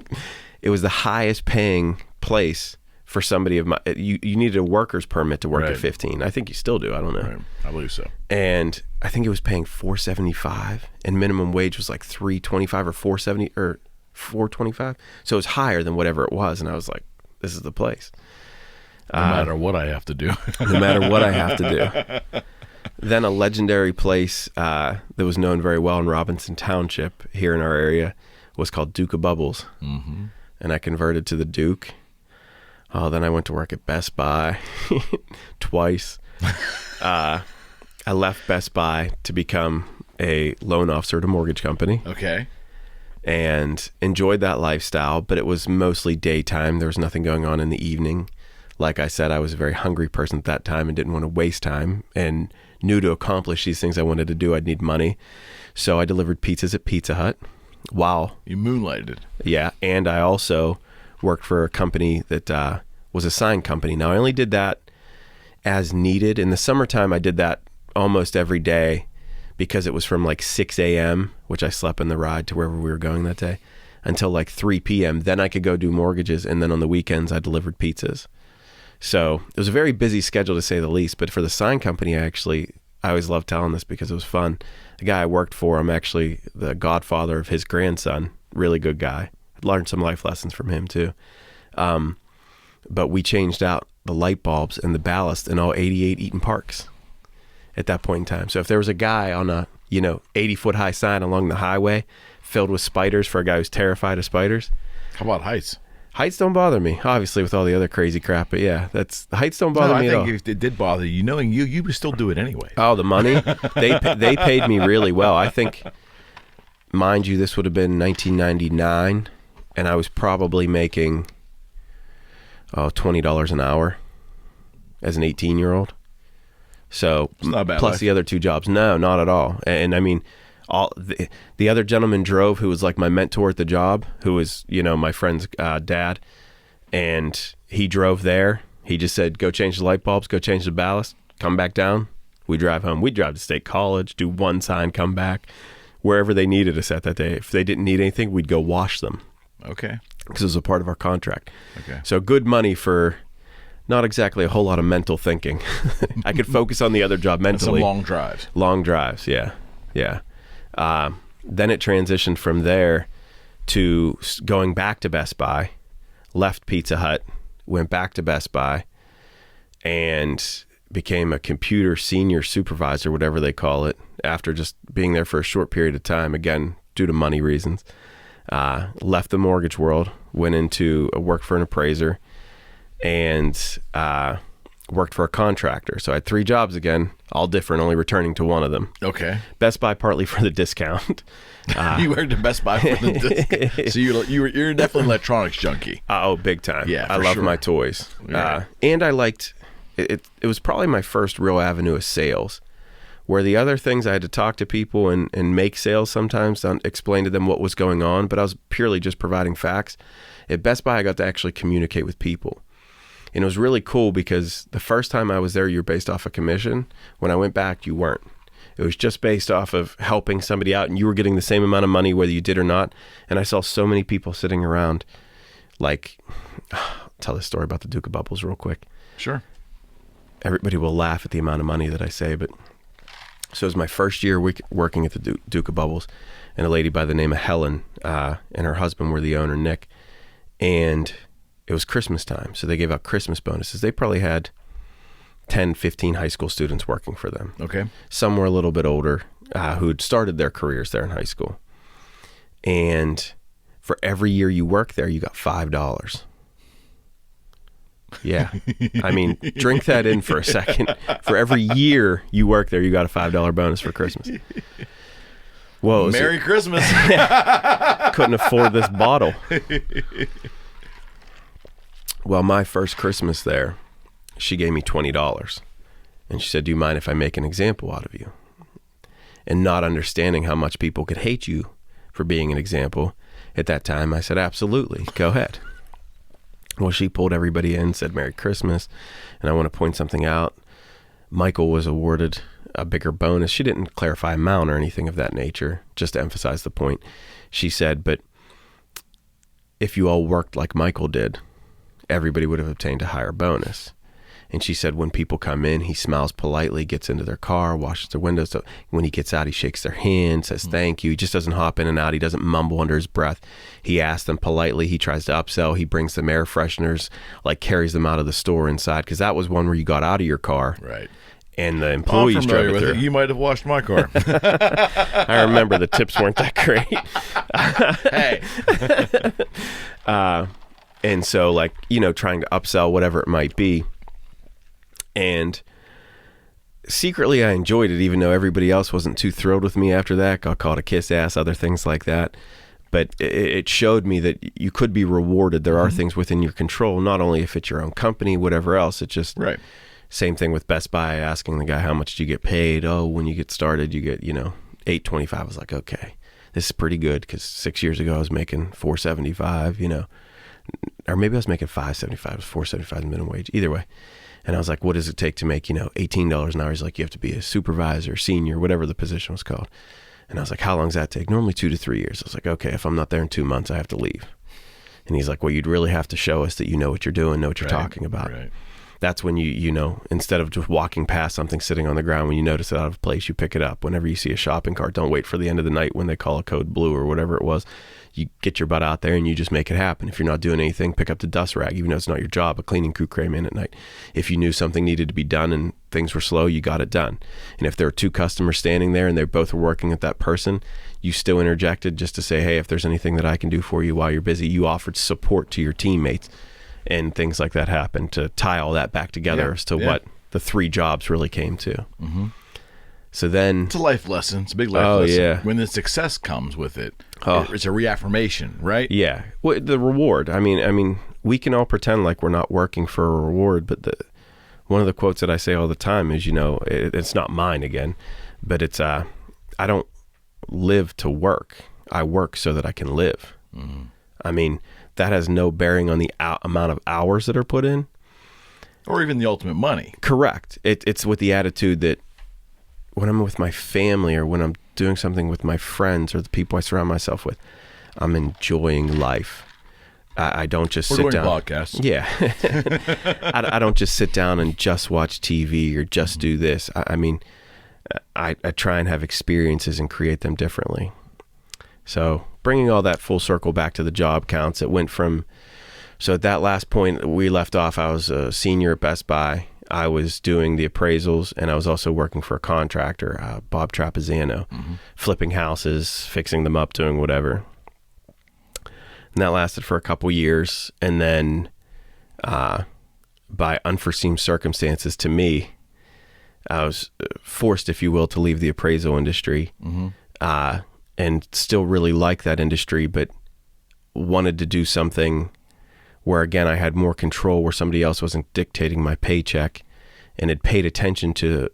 It was the highest paying place for somebody of my. You needed a worker's permit to work at 15. I think you still do. I don't know. Right. I believe so. And I think it was paying $4.75, and minimum wage was like $3.25 or $4.70 or $4.25. So it was higher than whatever it was, and I was like, "This is the place." No matter what I have to do. No matter what I have to do. Then a legendary place that was known very well in Robinson Township here in our area was called Duke of Bubbles. Mm-hmm. And I converted to the Duke. Oh, then I went to work at Best Buy twice. I left Best Buy to become a loan officer at a mortgage company. Okay. And enjoyed that lifestyle, but it was mostly daytime. There was nothing going on in the evening. Like I said, I was a very hungry person at that time and didn't want to waste time, and knew to accomplish these things I wanted to do, I'd need money. So I delivered pizzas at Pizza Hut. Wow. You moonlighted. Yeah. And I also worked for a company that was a sign company. Now, I only did that as needed. In the summertime, I did that almost every day because it was from 6 a.m., which I slept in the ride to wherever we were going that day, until 3 p.m. Then I could go do mortgages. And then on the weekends, I delivered pizzas. So it was a very busy schedule, to say the least. But for the sign company, I always loved telling this because it was fun. The guy I worked for, I'm actually the godfather of his grandson. Really good guy. I learned some life lessons from him too. But we changed out the light bulbs and the ballast in all 88 Eaton Parks at that point in time. So if there was a guy on a 80-foot high sign along the highway filled with spiders for a guy who's terrified of spiders. How about heights? Heights don't bother me, obviously, with all the other crazy crap. But yeah, the heights don't bother me at all. I think if it did bother you, knowing you would still do it anyway. Oh, the money? They paid me really well. I think, mind you, this would have been 1999, and I was probably making $20 an hour as an 18-year-old. So it's not bad. Plus life. The other two jobs, no, not at all. And I mean, the other gentleman drove, who was like my mentor at the job, who was my friend's dad, and he drove there. He just said, "Go change the light bulbs, go change the ballast, come back down." We drive home. We drive to State College, do one sign, come back, wherever they needed us at that day. If they didn't need anything, we'd go wash them. Okay. Because it was a part of our contract. Okay. So good money for not exactly a whole lot of mental thinking. I could focus on the other job mentally. Some long drives. Long drives, yeah. Then it transitioned from there to going back to Best Buy, left Pizza Hut, went back to Best Buy, and became a computer senior supervisor, whatever they call it, after just being there for a short period of time, again, due to money reasons. Left the mortgage world, went into work for an appraiser, and worked for a contractor. So I had 3 jobs again, all different, only returning to one of them. Okay. Best Buy partly for the discount. You worked at Best Buy for the discount. So you're definitely an electronics junkie. Oh, big time. Yeah, I love my toys. Yeah. And I liked it. It was probably my first real avenue of sales, where the other things I had to talk to people and make sales sometimes, explain to them what was going on, but I was purely just providing facts. At Best Buy, I got to actually communicate with people. And it was really cool because the first time I was there, you were based off a commission. When I went back, you weren't. It was just based off of helping somebody out, and you were getting the same amount of money whether you did or not. And I saw so many people sitting around, I'll tell this story about the Duke of Bubbles real quick. Sure. Everybody will laugh at the amount of money that I say, but so it was my first year working at the Duke of Bubbles, and a lady by the name of Helen and her husband were the owner, Nick, and it was Christmas time, so they gave out Christmas bonuses. They probably had 10, 15 high school students working for them. Okay. Some were a little bit older who'd started their careers there in high school. And for every year you worked there, you got $5. Yeah. I mean, drink that in for a second. For every year you worked there, you got a $5 bonus for Christmas. Whoa. Merry Christmas. Couldn't afford this bottle. Well, my first Christmas there, she gave me $20. And she said, "Do you mind if I make an example out of you?" And not understanding how much people could hate you for being an example at that time, I said, "Absolutely, go ahead." Well, she pulled everybody in, said Merry Christmas, and I want to point something out. Michael was awarded a bigger bonus. She didn't clarify amount or anything of that nature, just to emphasize the point. She said, but if you all worked like Michael did, everybody would have obtained a higher bonus. And she said, when people come in, he smiles politely, gets into their car, washes their windows. So when he gets out, he shakes their hand, says thank you. He just doesn't hop in and out. He doesn't mumble under his breath. He asks them politely. He tries to upsell. He brings them air fresheners, like carries them out of the store inside. Because that was one where you got out of your car. Right. And the employees drove it through. You might have washed my car. I remember the tips weren't that great. Hey. And so, like, you know, trying to upsell whatever it might be. And secretly I enjoyed it, even though everybody else wasn't too thrilled with me after that. Got called a kiss ass, other things like that. But it showed me that you could be rewarded. There are things within your control, not only if it's your own company, whatever else. It's just Right. Same thing with Best Buy, asking the guy, how much do you get paid? Oh, when you get started, you get, you know, $8.25. I was like, okay, this is pretty good, because 6 years ago I was making $4.75, you know, or maybe I was making $5.75. It was $4.75 minimum wage. Either way. And I was like, what does it take to make, you know, $18 an hour? He's like, you have to be a supervisor, senior, whatever the position was called. And I was like, how long does that take? Normally 2 to 3 years. I was like, okay, if I'm not there in 2 months, I have to leave. And he's like, well, you'd really have to show us that you know what you're doing, know what you're talking about. Right. That's when you know, instead of just walking past something sitting on the ground, when you notice it out of place, you pick it up. Whenever you see a shopping cart, don't wait for the end of the night when they call a code blue or whatever it was. You get your butt out there and you just make it happen. If you're not doing anything, pick up the dust rag, even though it's not your job. A cleaning crew came in at night. If you knew something needed to be done and things were slow, you got it done. And if there were 2 customers standing there and they both were working at that person, you still interjected just to say, hey, if there's anything that I can do for you while you're busy. You offered support to your teammates. And things like that happened to tie all that back together as to what the 3 jobs really came to. Mm-hmm. So then... It's a life lesson. It's a big life lesson. Yeah. When the success comes with it, it's a reaffirmation, right? Yeah. Well, the reward. I mean, we can all pretend like we're not working for a reward, but one of the quotes that I say all the time is, you know, it's not mine again, but it's, I don't live to work. I work so that I can live. Mm-hmm. I mean... That has no bearing on the amount of hours that are put in. Or even the ultimate money. Correct. It's with the attitude that when I'm with my family or when I'm doing something with my friends or the people I surround myself with, I'm enjoying life. I don't just sit down. We're doing podcasts. Yeah. I don't just sit down and just watch TV or just do this. I mean, I try and have experiences and create them differently. So bringing all that full circle back to the job counts, it went from, so at that last point we left off, I was a senior at Best Buy. I was doing the appraisals, and I was also working for a contractor, Bob Trapezzano, flipping houses, fixing them up, doing whatever. And that lasted for a couple years. And then by unforeseen circumstances to me, I was forced, if you will, to leave the appraisal industry. And still really like that industry, but wanted to do something where, again, I had more control, where somebody else wasn't dictating my paycheck, and had paid attention to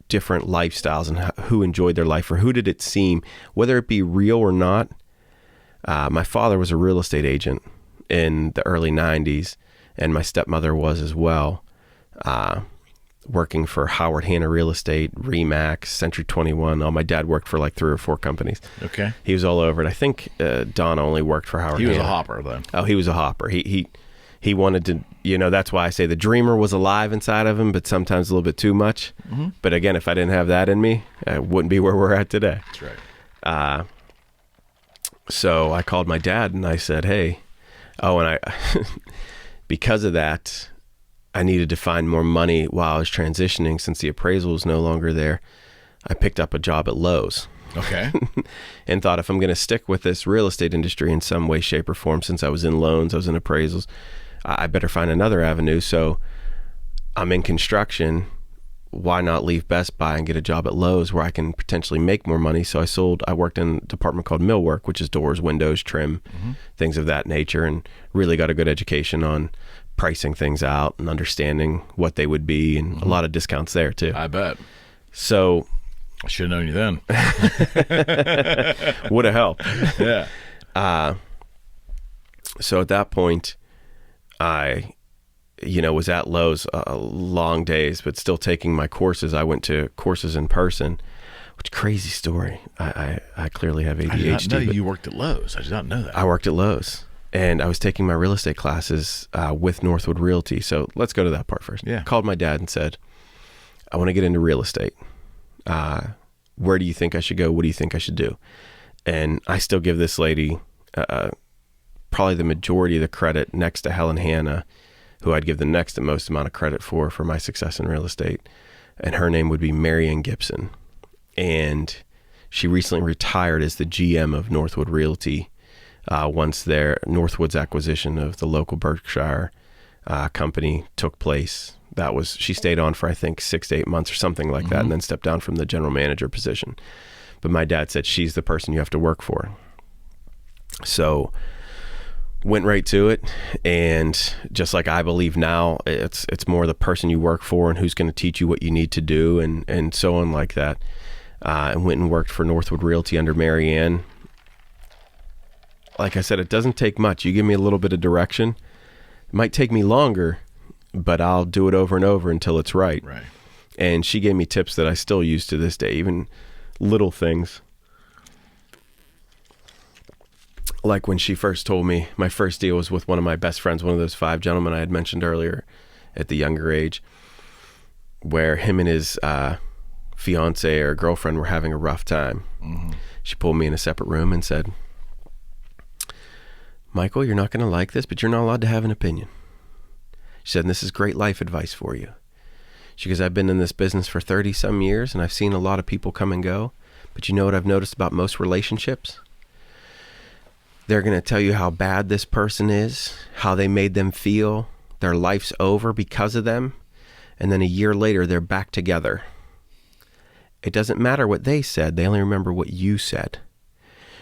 different lifestyles and who enjoyed their life, or who did it seem, whether it be real or not. My father was a real estate agent in the early 90s, and my stepmother was as well. Working for Howard Hanna Real Estate, Remax, Century 21. Oh, my dad worked for like 3 or 4 companies. Okay. He was all over it. I think Don only worked for Howard Hanna. He was a hopper then. Oh, he was a hopper. He wanted to, you know, that's why I say the dreamer was alive inside of him, but sometimes a little bit too much. Mm-hmm. But again, if I didn't have that in me, I wouldn't be where we're at today. That's right. So I called my dad and I said, hey, because of that, I needed to find more money while I was transitioning, since the appraisal was no longer there. I picked up a job at Lowe's. Okay. And thought, if I'm going to stick with this real estate industry in some way, shape, or form, since I was in loans, I was in appraisals, I better find another avenue. So I'm in construction. Why not leave Best Buy and get a job at Lowe's where I can potentially make more money? So I worked in a department called millwork, which is doors, windows, trim, things of that nature, and really got a good education on pricing things out and understanding what they would be, and a lot of discounts there too. I bet. So I should have known you then. Would have helped. Yeah. So at that point, I, was at Lowe's long days, but still taking my courses. I went to courses in person, which crazy story. I clearly have ADHD. I did not know you worked at Lowe's. I did not know that. I worked at Lowe's, and I was taking my real estate classes with Northwood Realty. So let's go to that part first. Yeah. Called my dad and said, I want to get into real estate. Where do you think I should go? What do you think I should do? And I still give this lady probably the majority of the credit next to Helen Hanna, who I'd give the next to most amount of credit for my success in real estate. And her name would be Marianne Gibson. And she recently retired as the GM of Northwood Realty once Northwood's acquisition of the local Berkshire company took place. She stayed on for I think 6 to 8 months or something like that, and then stepped down from the general manager position. But my dad said, she's the person you have to work for. So went right to it, and just like I believe now, it's more the person you work for and who's going to teach you what you need to do, and so on like that. And went and worked for Northwood Realty under Marianne. Like I said, it doesn't take much. You give me a little bit of direction. It might take me longer, but I'll do it over and over until it's right. Right. And she gave me tips that I still use to this day, even little things. Like when she first told me, my first deal was with one of my best friends, one of those 5 gentlemen I had mentioned earlier at the younger age, where him and his fiance or girlfriend were having a rough time. Mm-hmm. She pulled me in a separate room and said, Michael, you're not going to like this, but you're not allowed to have an opinion. She said, and this is great life advice for you. She goes, I've been in this business for 30 some years, and I've seen a lot of people come and go, but you know what I've noticed about most relationships? They're going to tell you how bad this person is, how they made them feel, their life's over because of them, and then a year later, they're back together. It doesn't matter what they said, they only remember what you said.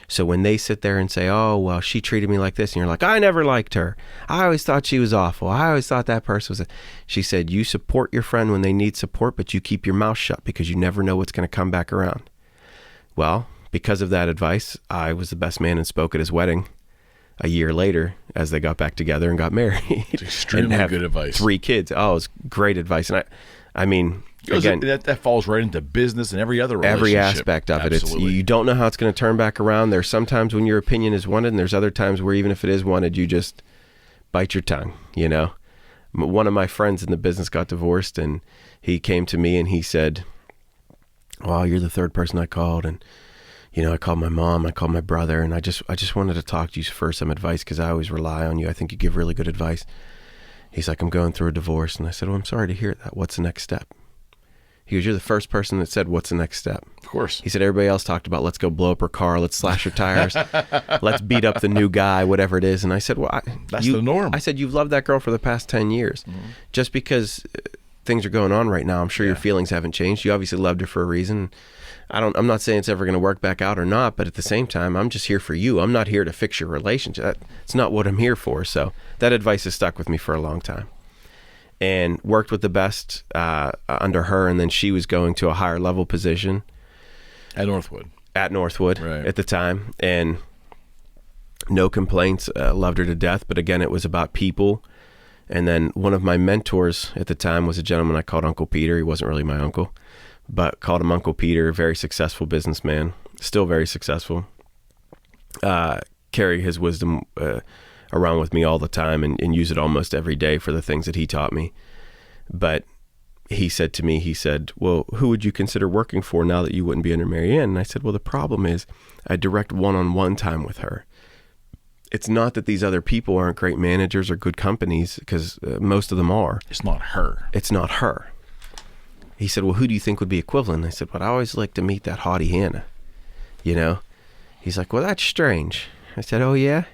So when they sit there and say, oh, well, she treated me like this, and you're like, I never liked her. I always thought she was awful. I always thought that person was... She said, you support your friend when they need support, but you keep your mouth shut because you never know what's going to come back around. Well, because of that advice, I was the best man and spoke at his wedding a year later as they got back together and got married. It's extremely good advice. 3 kids. Oh, it was great advice. And I mean... Again, that falls right into business and every other relationship. Every aspect of it. You don't know how it's going to turn back around. There's sometimes when your opinion is wanted, and there's other times where even if it is wanted, you just bite your tongue, One of my friends in the business got divorced, and he came to me and he said, well, you're the 3rd person I called, and I called my mom, I called my brother, and I just wanted to talk to you for some advice because I always rely on you. I think you give really good advice. He's like, I'm going through a divorce. And I said, well, I'm sorry to hear that. What's the next step? He goes, you're the first person that said, what's the next step? Of course. He said, everybody else talked about, let's go blow up her car, let's slash her tires, let's beat up the new guy, whatever it is. And I said, well, that's the norm. I said, you've loved that girl for the past 10 years. Mm-hmm. Just because things are going on right now, I'm sure your feelings haven't changed. You obviously loved her for a reason. I'm not saying it's ever going to work back out or not, but at the same time, I'm just here for you. I'm not here to fix your relationship. That's not what I'm here for. So that advice has stuck with me for a long time. And worked with the best under her, and then she was going to a higher level position at Northwood right. At the time, and no complaints. Loved her to death, but again, it was about people. And then one of my mentors at the time was a gentleman I called Uncle Peter. He wasn't really my uncle, but called him Uncle Peter. Very successful businessman, still very successful. Carry his wisdom around with me all the time and use it almost every day for the things that he taught me. But he said to me, well, who would you consider working for now that you wouldn't be under Marianne? And I said, well, the problem is I direct one-on-one time with her. It's not that these other people aren't great managers or good companies, because most of them are. It's not her. It's not her. He said, well, who do you think would be equivalent? And I said, well, I always like to meet that haughty Hannah, He's like, well, that's strange. I said, oh, yeah?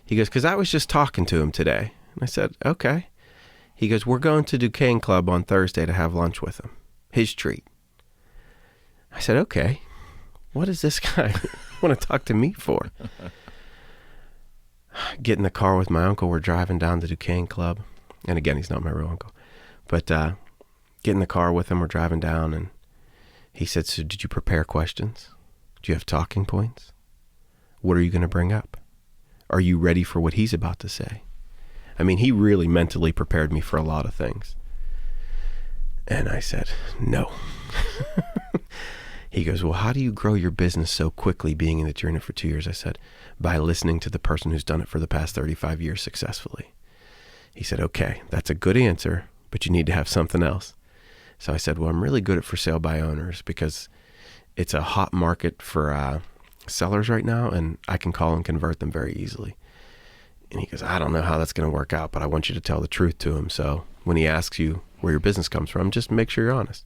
He goes, because I was just talking to him today. And I said, okay. He goes, we're going to Duquesne Club on Thursday to have lunch with him. His treat. I said, okay. What does this guy want to talk to me for? Get in the car with my uncle. We're driving down to Duquesne Club. And again, he's not my real uncle. But get in the car with him. We're driving down. And he said, so did you prepare questions? Do you have talking points? What are you going to bring up? Are you ready for what he's about to say? I mean, he really mentally prepared me for a lot of things. And I said, no. He goes, well, how do you grow your business so quickly being that you're in it for 2 years? I said, by listening to the person who's done it for the past 35 years successfully. He said, okay, that's a good answer, but you need to have something else. So I said, well, I'm really good at for sale by owners because it's a hot market for sellers right now, and I can call and convert them very easily. And he goes, I don't know how that's going to work out, but I want you to tell the truth to him. So when he asks you where your business comes from, just make sure you're honest.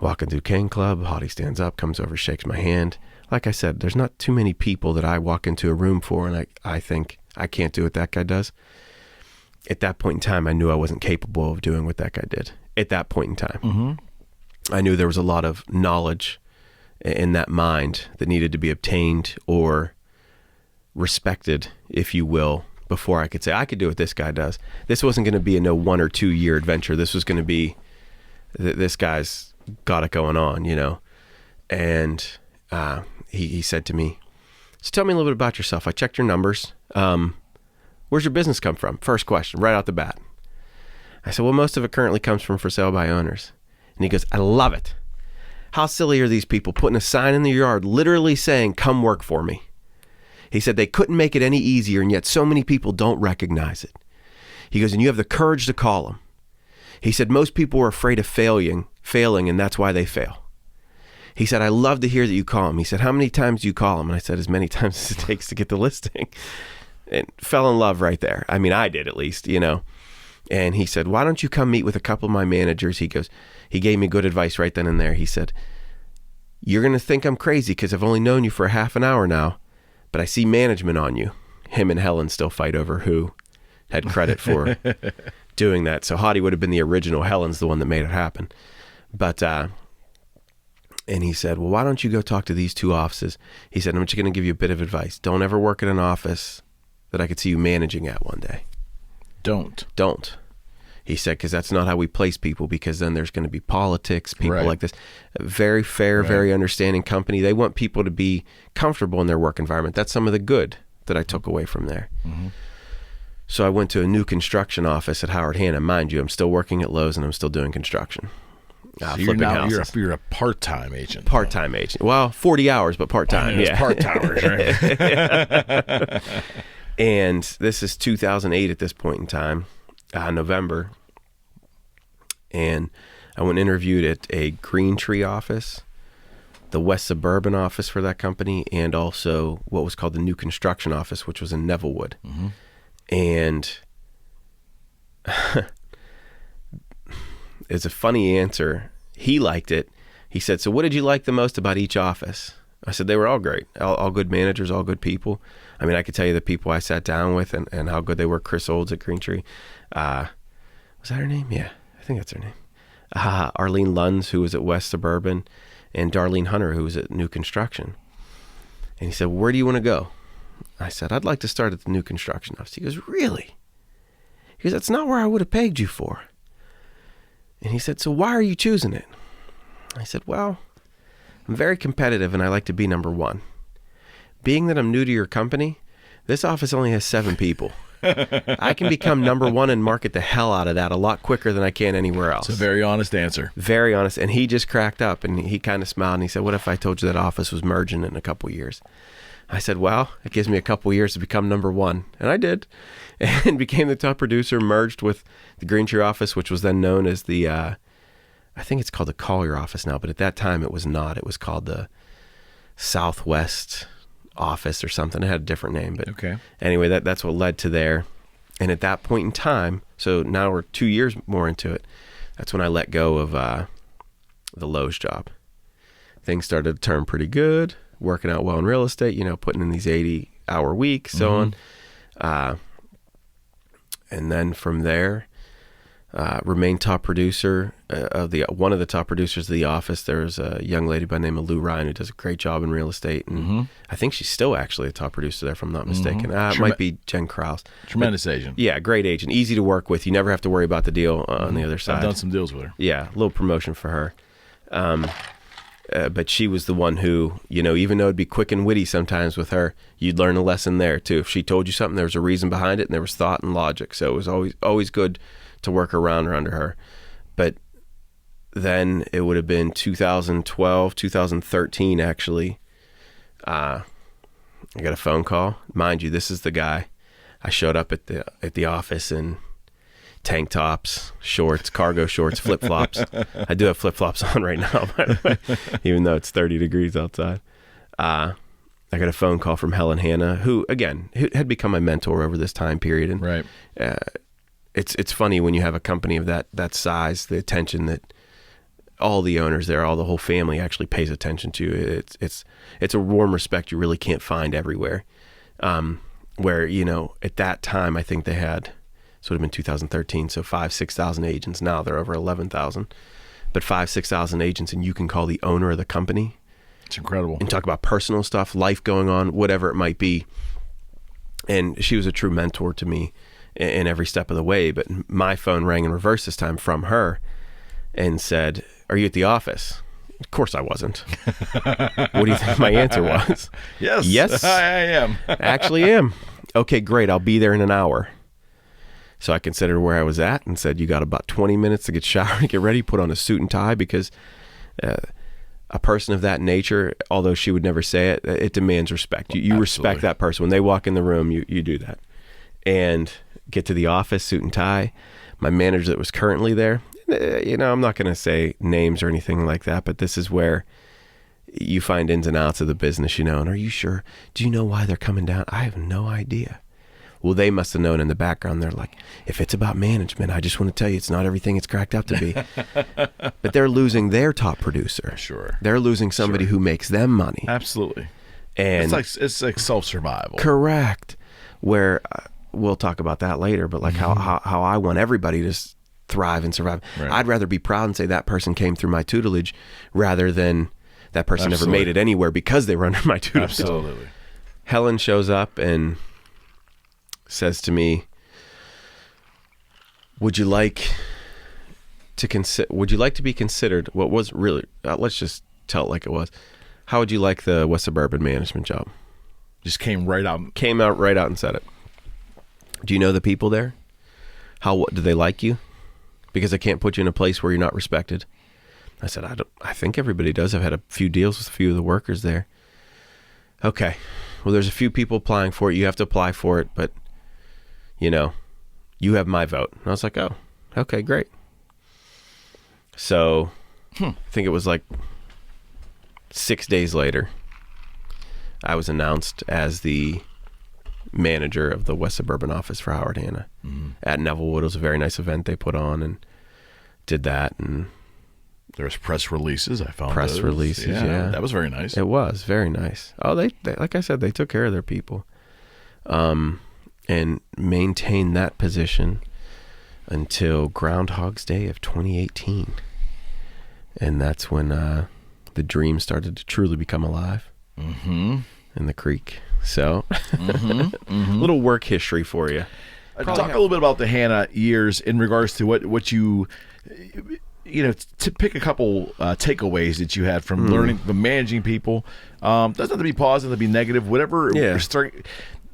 Walking through King Club, Hottie stands up, comes over, shakes my hand. Like I said, there's not too many people that I walk into a room for and I think I can't do what that guy does. At that point in time, I knew I wasn't capable of doing what that guy did. At that point in time. Mm-hmm. I knew there was a lot of knowledge in that mind that needed to be obtained or respected, if you will, before I could say, I could do what this guy does. This wasn't going to be a no 1 or 2 year adventure. This was going to be, this guy's got it going on, you know. And he said to me, so tell me a little bit about yourself. I checked your numbers. Where's your business come from? First question, right out the bat. I said, well, most of it currently comes from for sale by owners. And he goes, I love it. How silly are these people putting a sign in the yard literally saying, come work for me? He said they couldn't make it any easier, and yet so many people don't recognize it. He goes, and you have the courage to call them. He said most people are afraid of failing, and that's why they fail. He said, I love to hear that you call them. He said, how many times do you call them? And I said, as many times as it takes to get the listing. And fell in love right there. I mean, I did at least, you know. And he said, why don't you come meet with a couple of my managers? He goes, he gave me good advice right then and there. He said, you're going to think I'm crazy because I've only known you for a half an hour now, but I see management on you. Him and Helen still fight over who had credit for doing that. So Hottie would have been the original. Helen's the one that made it happen. But, and he said, well, why don't you go talk to these 2 offices? He said, I'm just going to give you a bit of advice. Don't ever work at an office that I could see you managing at one day. Don't. He said, because that's not how we place people, because then there's going to be politics, people like this. A very fair, very understanding company. They want people to be comfortable in their work environment. That's some of the good that I took away from there. Mm-hmm. So I went to a new construction office at Howard Hanna. Mind you, I'm still working at Lowe's and I'm still doing construction. So you're a part-time agent. Part-time agent. Well, 40 hours, but part-time. Yeah. Part-timers, right? And this is 2008 at this point in time, November. And I went and interviewed at a Green Tree office, the West Suburban office for that company, and also what was called the New Construction office, which was in Nevillewood. Mm-hmm. And it's a funny answer. He liked it. He said, so what did you like the most about each office? I said, they were all great. All good managers, all good people. I mean, I could tell you the people I sat down with and how good they were. Chris Olds at Green Tree. Was that her name? Yeah, I think that's her name. Arlene Lunds, who was at West Suburban, and Darlene Hunter, who was at New Construction. And he said, where do you want to go? I said, I'd like to start at the New Construction office. He goes, really? He goes, that's not where I would have pegged you for. And he said, so why are you choosing it? I said, well, I'm very competitive and I like to be number 1. Being that I'm new to your company, this office only has 7 people. I can become number 1 and market the hell out of that a lot quicker than I can anywhere else. It's a very honest answer. Very honest. And he just cracked up and he kind of smiled and he said, what if I told you that office was merging in a couple years? I said, well, it gives me a couple years to become number 1. And I did. And became the top producer, merged with the Green Tree office, which was then known as the, I think it's called the Collier office now, but at that time it was not. It was called the Southwest office or something. It had a different name, but okay. Anyway, that's what led to there. And at that point in time, so now we're 2 years more into it, that's when I let go of the Lowe's job. Things started to turn pretty good, working out well in real estate, you know, putting in these 80-hour weeks, so on. And then from there, remained top producer of one of the top producers of The Office. There's a young lady by the name of Lou Ryan who does a great job in real estate, and I think she's still actually a top producer there, if I'm not mistaken. It might be Jen Krause. Tremendous agent. Yeah, great agent, easy to work with. You never have to worry about the deal on the other side. I've done some deals with her. Yeah, a little promotion for her. but she was the one who, even though it'd be quick and witty sometimes with her, you'd learn a lesson there too. If she told you something, there was a reason behind it, and there was thought and logic. So it was always good to work around or under her. But then it would have been 2012, 2013 actually. I got a phone call. Mind you, this is the guy. I showed up at the office in tank tops, shorts, cargo shorts, flip-flops. I do have flip-flops on right now, by the way, even though it's 30 degrees outside. I got a phone call from Helen Hanna, who had become my mentor over this time period. And right. It's funny when you have a company of that size, the attention that all the owners there, the whole family actually pays attention to. It's a warm respect you really can't find everywhere. Where, at that time, I think they had, so it would have been 2013, so 5,000-6,000 agents. Now they're over 11,000. But 5,000-6,000 agents, and you can call the owner of the company. It's incredible. And talk about personal stuff, life going on, whatever it might be. And she was a true mentor to me in every step of the way. But my phone rang in reverse this time from her and said, "Are you at the office?" Of course I wasn't. What do you think my answer was? Yes, I am. Actually am. Okay, great. I'll be there in an hour. So I considered where I was at and said, you got about 20 minutes to get showered and get ready, put on a suit and tie, because a person of that nature, although she would never say it, it demands respect. You respect that person. When they walk in the room, you do that. And get to the office, suit and tie. My manager that was currently there, I'm not going to say names or anything like that, but this is where you find ins and outs of the business, and are you sure? Do you know why they're coming down? I have no idea. Well, they must have known in the background. They're like, if it's about management, I just want to tell you, it's not everything it's cracked up to be. But they're losing their top producer. Sure. They're losing somebody who makes them money. Absolutely. And it's like self-survival. Correct. Where we'll talk about that later, but like how I want everybody to thrive and survive. Right. I'd rather be proud and say that person came through my tutelage rather than that person never made it anywhere because they were under my tutelage. Absolutely. Helen shows up and says to me, would you like to be considered what was really, let's just tell it like it was. How would you like the West Suburban management job? Just came right out. Came out right out and said it. Do you know the people there? Do they like you? Because I can't put you in a place where you're not respected. I said, I think everybody does. I've had a few deals with a few of the workers there. Okay. Well, there's a few people applying for it. You have to apply for it, but you have my vote. And I was like, oh, okay, great. So I think it was like 6 days later, I was announced as the manager of the West Suburban office for Howard Hanna at Nevillewood. It was a very nice event they put on and did that. And there was press releases. I found press releases. Yeah, that was very nice. It was very nice. Oh, they like I said, they took care of their people, and maintained that position until Groundhog's Day of 2018, and that's when the dream started to truly become alive in the creek. So, little work history for you. Talk a little bit about the Hanna years in regards to what you to pick a couple takeaways that you had from learning, from managing people. Doesn't have to be positive, to be negative, whatever. Yeah.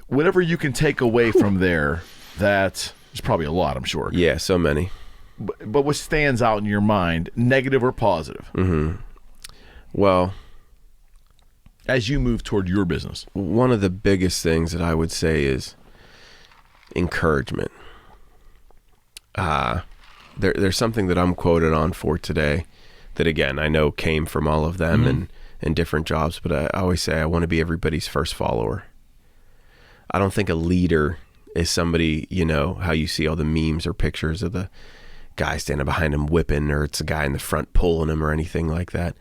Whatever you can take away from there. That there's probably a lot, I'm sure. Yeah, so many. But what stands out in your mind, negative or positive? Well, as you move toward your business, one of the biggest things that I would say is encouragement. There's something that I'm quoted on for today that, again, I know came from all of them and different jobs, but I always say I want to be everybody's first follower. I don't think a leader is somebody, how you see all the memes or pictures of the guy standing behind him whipping, or it's a guy in the front pulling him or anything like that.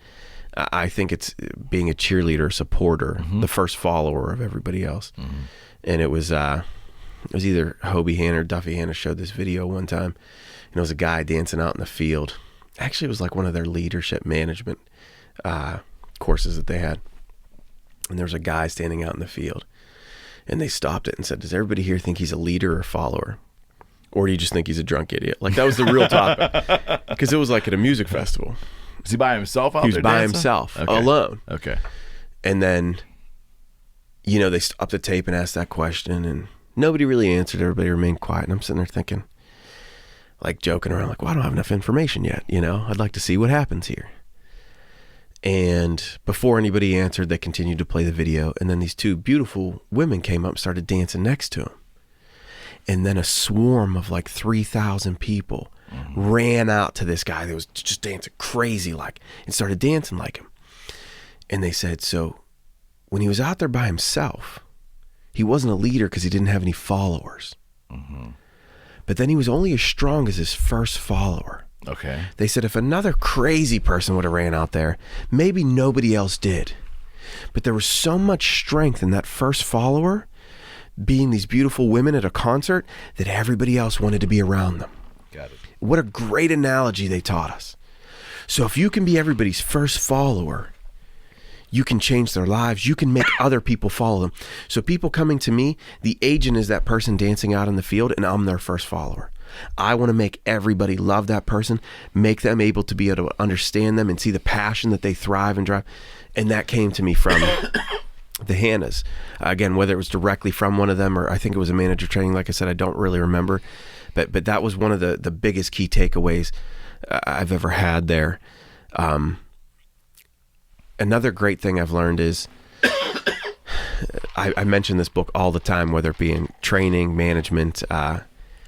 I think it's being a cheerleader, supporter, the first follower of everybody else. And it was either Hobie Hanna or Duffy Hanna showed this video one time. And it was a guy dancing out in the field. Actually, it was like one of their leadership management courses that they had. And there was a guy standing out in the field. And they stopped it and said, does everybody here think he's a leader or follower? Or do you just think he's a drunk idiot? Like, that was the real topic. Because it was like at a music festival. Was he by himself out He was there by dancing? himself, Okay. alone. Okay. And then, they stopped the tape and asked that question, and nobody really answered. Everybody remained quiet. And I'm sitting there thinking, like joking around, like, well, I don't have enough information yet. I'd like to see what happens here. And before anybody answered, they continued to play the video. And then these two beautiful women came up and started dancing next to him. And then a swarm of like 3,000 people ran out to this guy that was just dancing crazy and started dancing like him. And they said, so when he was out there by himself, he wasn't a leader because he didn't have any followers. But then he was only as strong as his first follower. Okay. They said if another crazy person would have ran out there, maybe nobody else did. But there was so much strength in that first follower being these beautiful women at a concert that everybody else wanted to be around them. Got it. What a great analogy they taught us. So if you can be everybody's first follower, you can change their lives. You can make other people follow them. So people coming to me, the agent is that person dancing out in the field, and I'm their first follower. I want to make everybody love that person, make them able to be able to understand them and see the passion that they thrive and drive. And that came to me from the Hannahs. Again, whether it was directly from one of them or I think it was a manager training, like I said, I don't really remember. But that was one of the biggest key takeaways I've ever had there. Another great thing I've learned is I mention this book all the time, whether it be in training, management,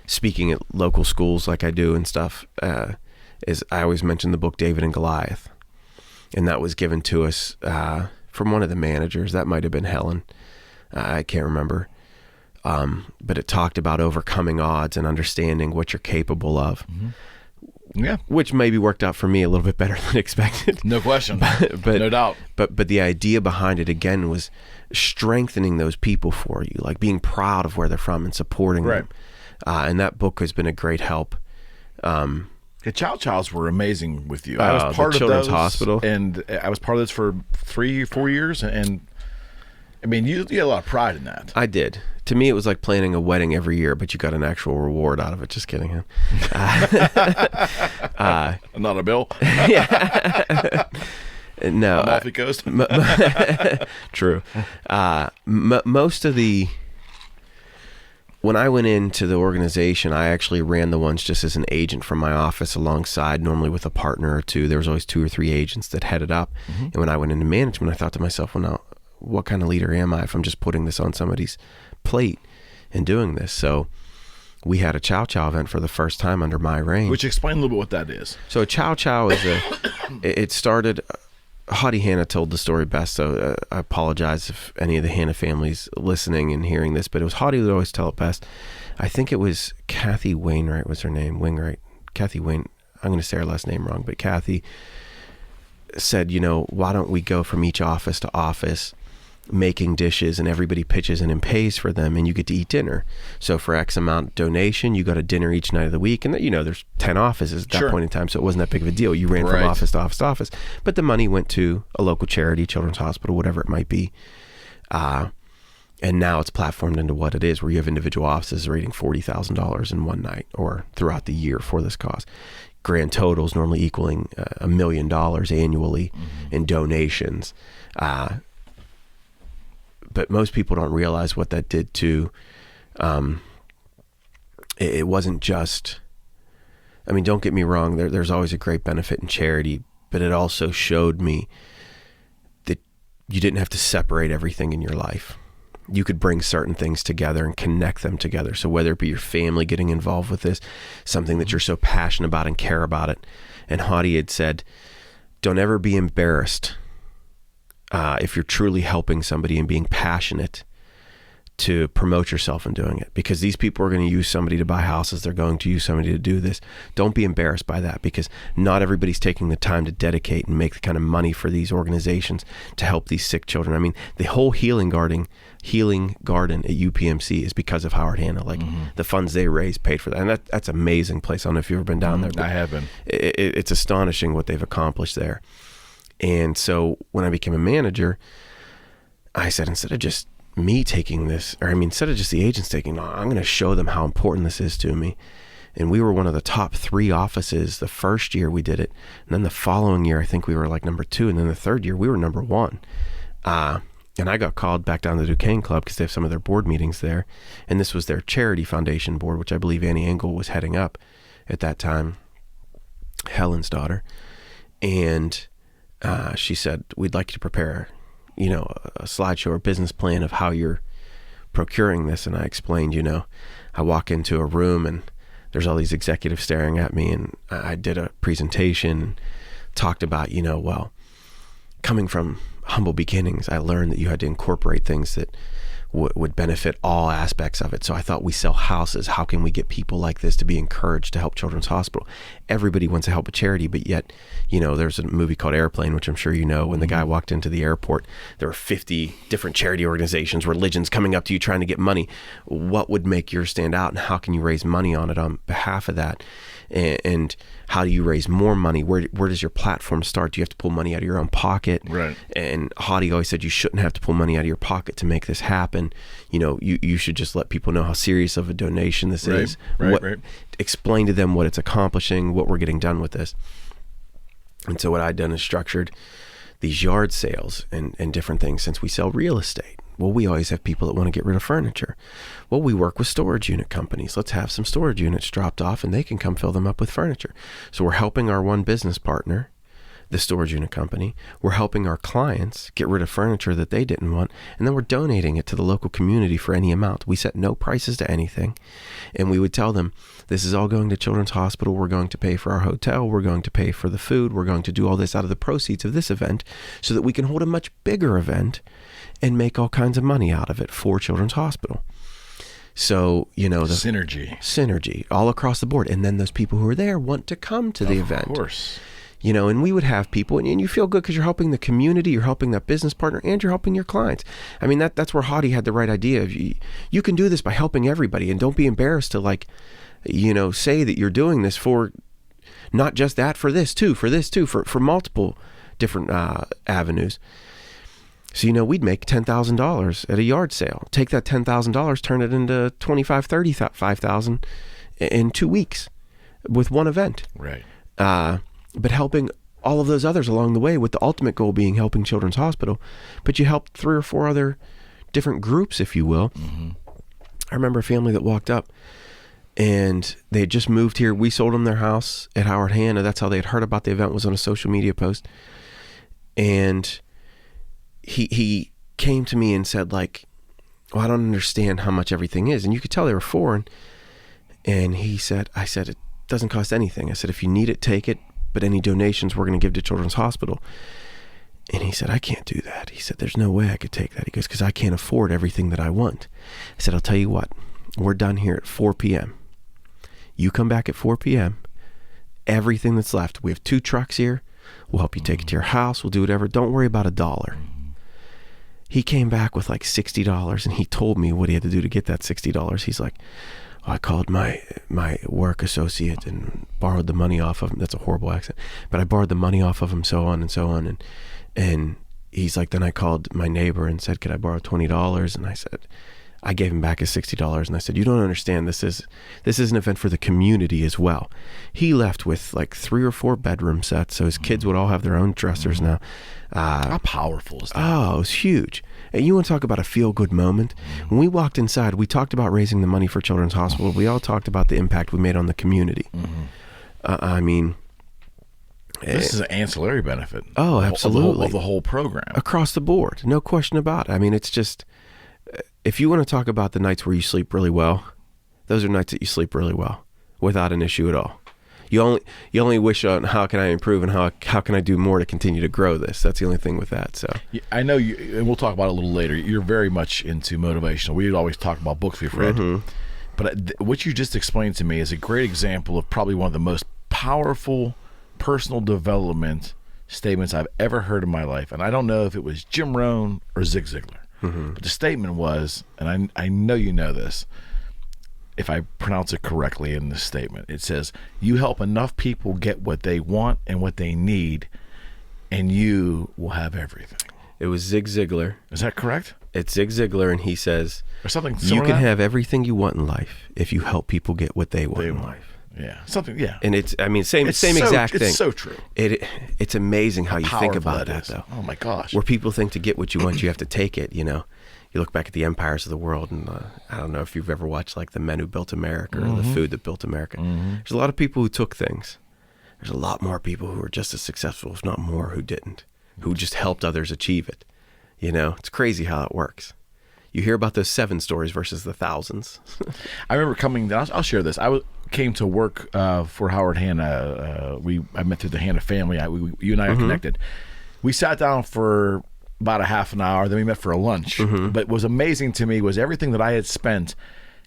speaking at local schools like I do and stuff, is I always mention the book David and Goliath. And that was given to us from one of the managers. That might have been Helen. I can't remember. But it talked about overcoming odds and understanding what you're capable of. Yeah. Which maybe worked out for me a little bit better than expected. No question. but no doubt. But the idea behind it, again, was strengthening those people for you, like being proud of where they're from and supporting them. And that book has been a great help. The Chows were amazing with you. I was part the of Children's those, Hospital. and I was part of this for 3-4 years. And I mean, you had a lot of pride in that. I did. To me, it was like planning a wedding every year, but you got an actual reward out of it. Just kidding. Not a bill. Yeah. No. Amalfi Coast. True. Most of when I went into the organization, I actually ran the ones just as an agent from my office alongside, normally with a partner or two. There was always 2 or 3 agents that headed up. And when I went into management, I thought to myself, well, now, what kind of leader am I if I'm just putting this on somebody's plate and doing this? So we had a Chow Chow event for the first time under my reign. Which explain a little bit what that is. So a Chow Chow is it started, Hottie Hannah told the story best, so I apologize if any of the Hannah families listening and hearing this, but it was Hottie who would always tell it best. I think it was Kathy Wainwright was her name, Kathy Wain, I'm going to say her last name wrong, but Kathy said, why don't we go from each office to office making dishes, and everybody pitches in and pays for them, and you get to eat dinner. So for X amount donation, you got a dinner each night of the week, and there's 10 offices at that point in time, so it wasn't that big of a deal. You ran from office to office to office, but the money went to a local charity, Children's Hospital, whatever it might be. And now it's platformed into what it is, where you have individual offices rating $40,000 in one night or throughout the year for this cause. Grand totals normally equaling $1 million annually in donations. But most people don't realize what that did to, it wasn't just, don't get me wrong, there's always a great benefit in charity, but it also showed me that you didn't have to separate everything in your life. You could bring certain things together and connect them together. So whether it be your family getting involved with this, something that you're so passionate about and care about it. And Hottie had said, don't ever be embarrassed if you're truly helping somebody and being passionate to promote yourself in doing it, because these people are going to use somebody to buy houses. They're going to use somebody to do this. Don't be embarrassed by that, because not everybody's taking the time to dedicate and make the kind of money for these organizations to help these sick children. The whole healing garden at UPMC is because of Howard Hanna. The funds they raised paid for that. And that's an amazing place. I don't know if you've ever been down there. But I have been. It's astonishing what they've accomplished there. And so when I became a manager, I said, instead of just me taking this, instead of just the agents taking it, I'm going to show them how important this is to me. And we were one of the top 3 offices the first year we did it. And then the following year, I think we were like number 2. And then the third year, we were number 1. And I got called back down to the Duquesne Club because they have some of their board meetings there. And this was their charity foundation board, which I believe Annie Engel was heading up at that time, Helen's daughter. And she said, we'd like you to prepare, a slideshow or business plan of how you're procuring this. And I explained, I walk into a room and there's all these executives staring at me, and I did a presentation and talked about, coming from humble beginnings, I learned that you had to incorporate things that would benefit all aspects of it. So I thought, we sell houses. How can we get people like this to be encouraged to help Children's Hospital? Everybody wants to help a charity, but yet, there's a movie called Airplane, which I'm sure you know. When the guy walked into the airport, there were 50 different charity organizations, religions coming up to you trying to get money. What would make yours stand out, and how can you raise money on it on behalf of that? And how do you raise more money? Where does your platform start? Do you have to pull money out of your own pocket? Right. And Hadi always said you shouldn't have to pull money out of your pocket to make this happen. You should just let people know how serious of a donation this is. Right. Explain to them what it's accomplishing, what we're getting done with this. And so what I've done is structured these yard sales and different things. Since we sell real estate, well, we always have people that want to get rid of furniture. Well, we work with storage unit companies. Let's have some storage units dropped off and they can come fill them up with furniture. So we're helping our one business partner, the storage unit company. We're helping our clients get rid of furniture that they didn't want, and then we're donating it to the local community for any amount. We set no prices to anything, and we would tell them, this is all going to Children's Hospital. We're going to pay for our hotel. We're going to pay for the food. We're going to do all this out of the proceeds of this event so that we can hold a much bigger event and make all kinds of money out of it for Children's Hospital. So, the synergy all across the board. And then those people who are there want to come to the event. Of course. And we would have people, and you feel good because you're helping the community, you're helping that business partner, and you're helping your clients. I mean, that's where Hadi had the right idea of you can do this by helping everybody, and don't be embarrassed to say that you're doing this for not just that, for this too, for multiple different avenues. So, we'd make $10,000 at a yard sale. Take that $10,000, turn it into $25,000, $35,000 in 2 weeks with one event. Right. But helping all of those others along the way, with the ultimate goal being helping Children's Hospital. But you helped 3 or 4 other different groups, if you will. Mm-hmm. I remember a family that walked up, and they had just moved here. We sold them their house at Howard Hanna. That's how they had heard about the event, was on a social media post. And he came to me and said, well, I don't understand how much everything is. And you could tell they were foreign. And I said, it doesn't cost anything. I said, if you need it, take it. But any donations we're going to give to Children's Hospital. And he said, I can't do that. He said, there's no way I could take that. He goes, because I can't afford everything that I want. I said, I'll tell you what, we're done here at 4 p.m. You come back at 4 p.m. Everything that's left, we have 2 trucks here. We'll help you take it to your house. We'll do whatever. Don't worry about $1. He came back with like $60, and he told me what he had to do to get that $60. He's like, I called my work associate and borrowed the money off of him. That's a horrible accent, but I borrowed the money off of him, so on and so on. And he's like, then I called my neighbor and said, could I borrow $20? And I said, I gave him back his $60. And I said, you don't understand. This is an event for the community as well. He left with like 3 or 4 bedroom sets. So his kids would all have their own dressers now. How powerful is that? Oh, it was huge. And you want to talk about a feel-good moment? When we walked inside, we talked about raising the money for Children's Hospital. We all talked about the impact we made on the community. This is an ancillary benefit. Oh, absolutely. Of the whole program. Across the board. No question about it. I mean, it's just, if you want to talk about the nights where you sleep really well, those are nights that you sleep really well without an issue at all. You only wish on how can I improve and how can I do more to continue to grow this. That's the only thing with that. So I know you, and we'll talk about it a little later. You're very much into motivational. We always talk about books we've read, but what you just explained to me is a great example of probably one of the most powerful personal development statements I've ever heard in my life. And I don't know if it was Jim Rohn or Zig Ziglar, but the statement was, and I know you know this, if I pronounce it correctly in this statement, it says, you help enough people get what they want and what they need, and you will have everything. It was Zig Ziglar. Is that correct? It's Zig Ziglar, and he says, or something you can have everything you want in life if you help people get what they want in life. Yeah. Something. Yeah. And same It's exact thing. It's so true. It's amazing how you think about that, though. Oh my gosh. Where people think to get what you want, you have to take it. You look back at the empires of the world, and I don't know if you've ever watched like The Men Who Built America or The Food That Built America. There's a lot of people who took things. There's a lot more people who were just as successful, if not more, who didn't, who just helped others achieve it. It's crazy how it works. You hear about those 7 stories versus the thousands. I remember coming. I'll share this. Came to work for Howard Hanna. I met through the Hanna family. You and I are connected. We sat down for about a half an hour. Then we met for a lunch. But what was amazing to me was everything that I had spent,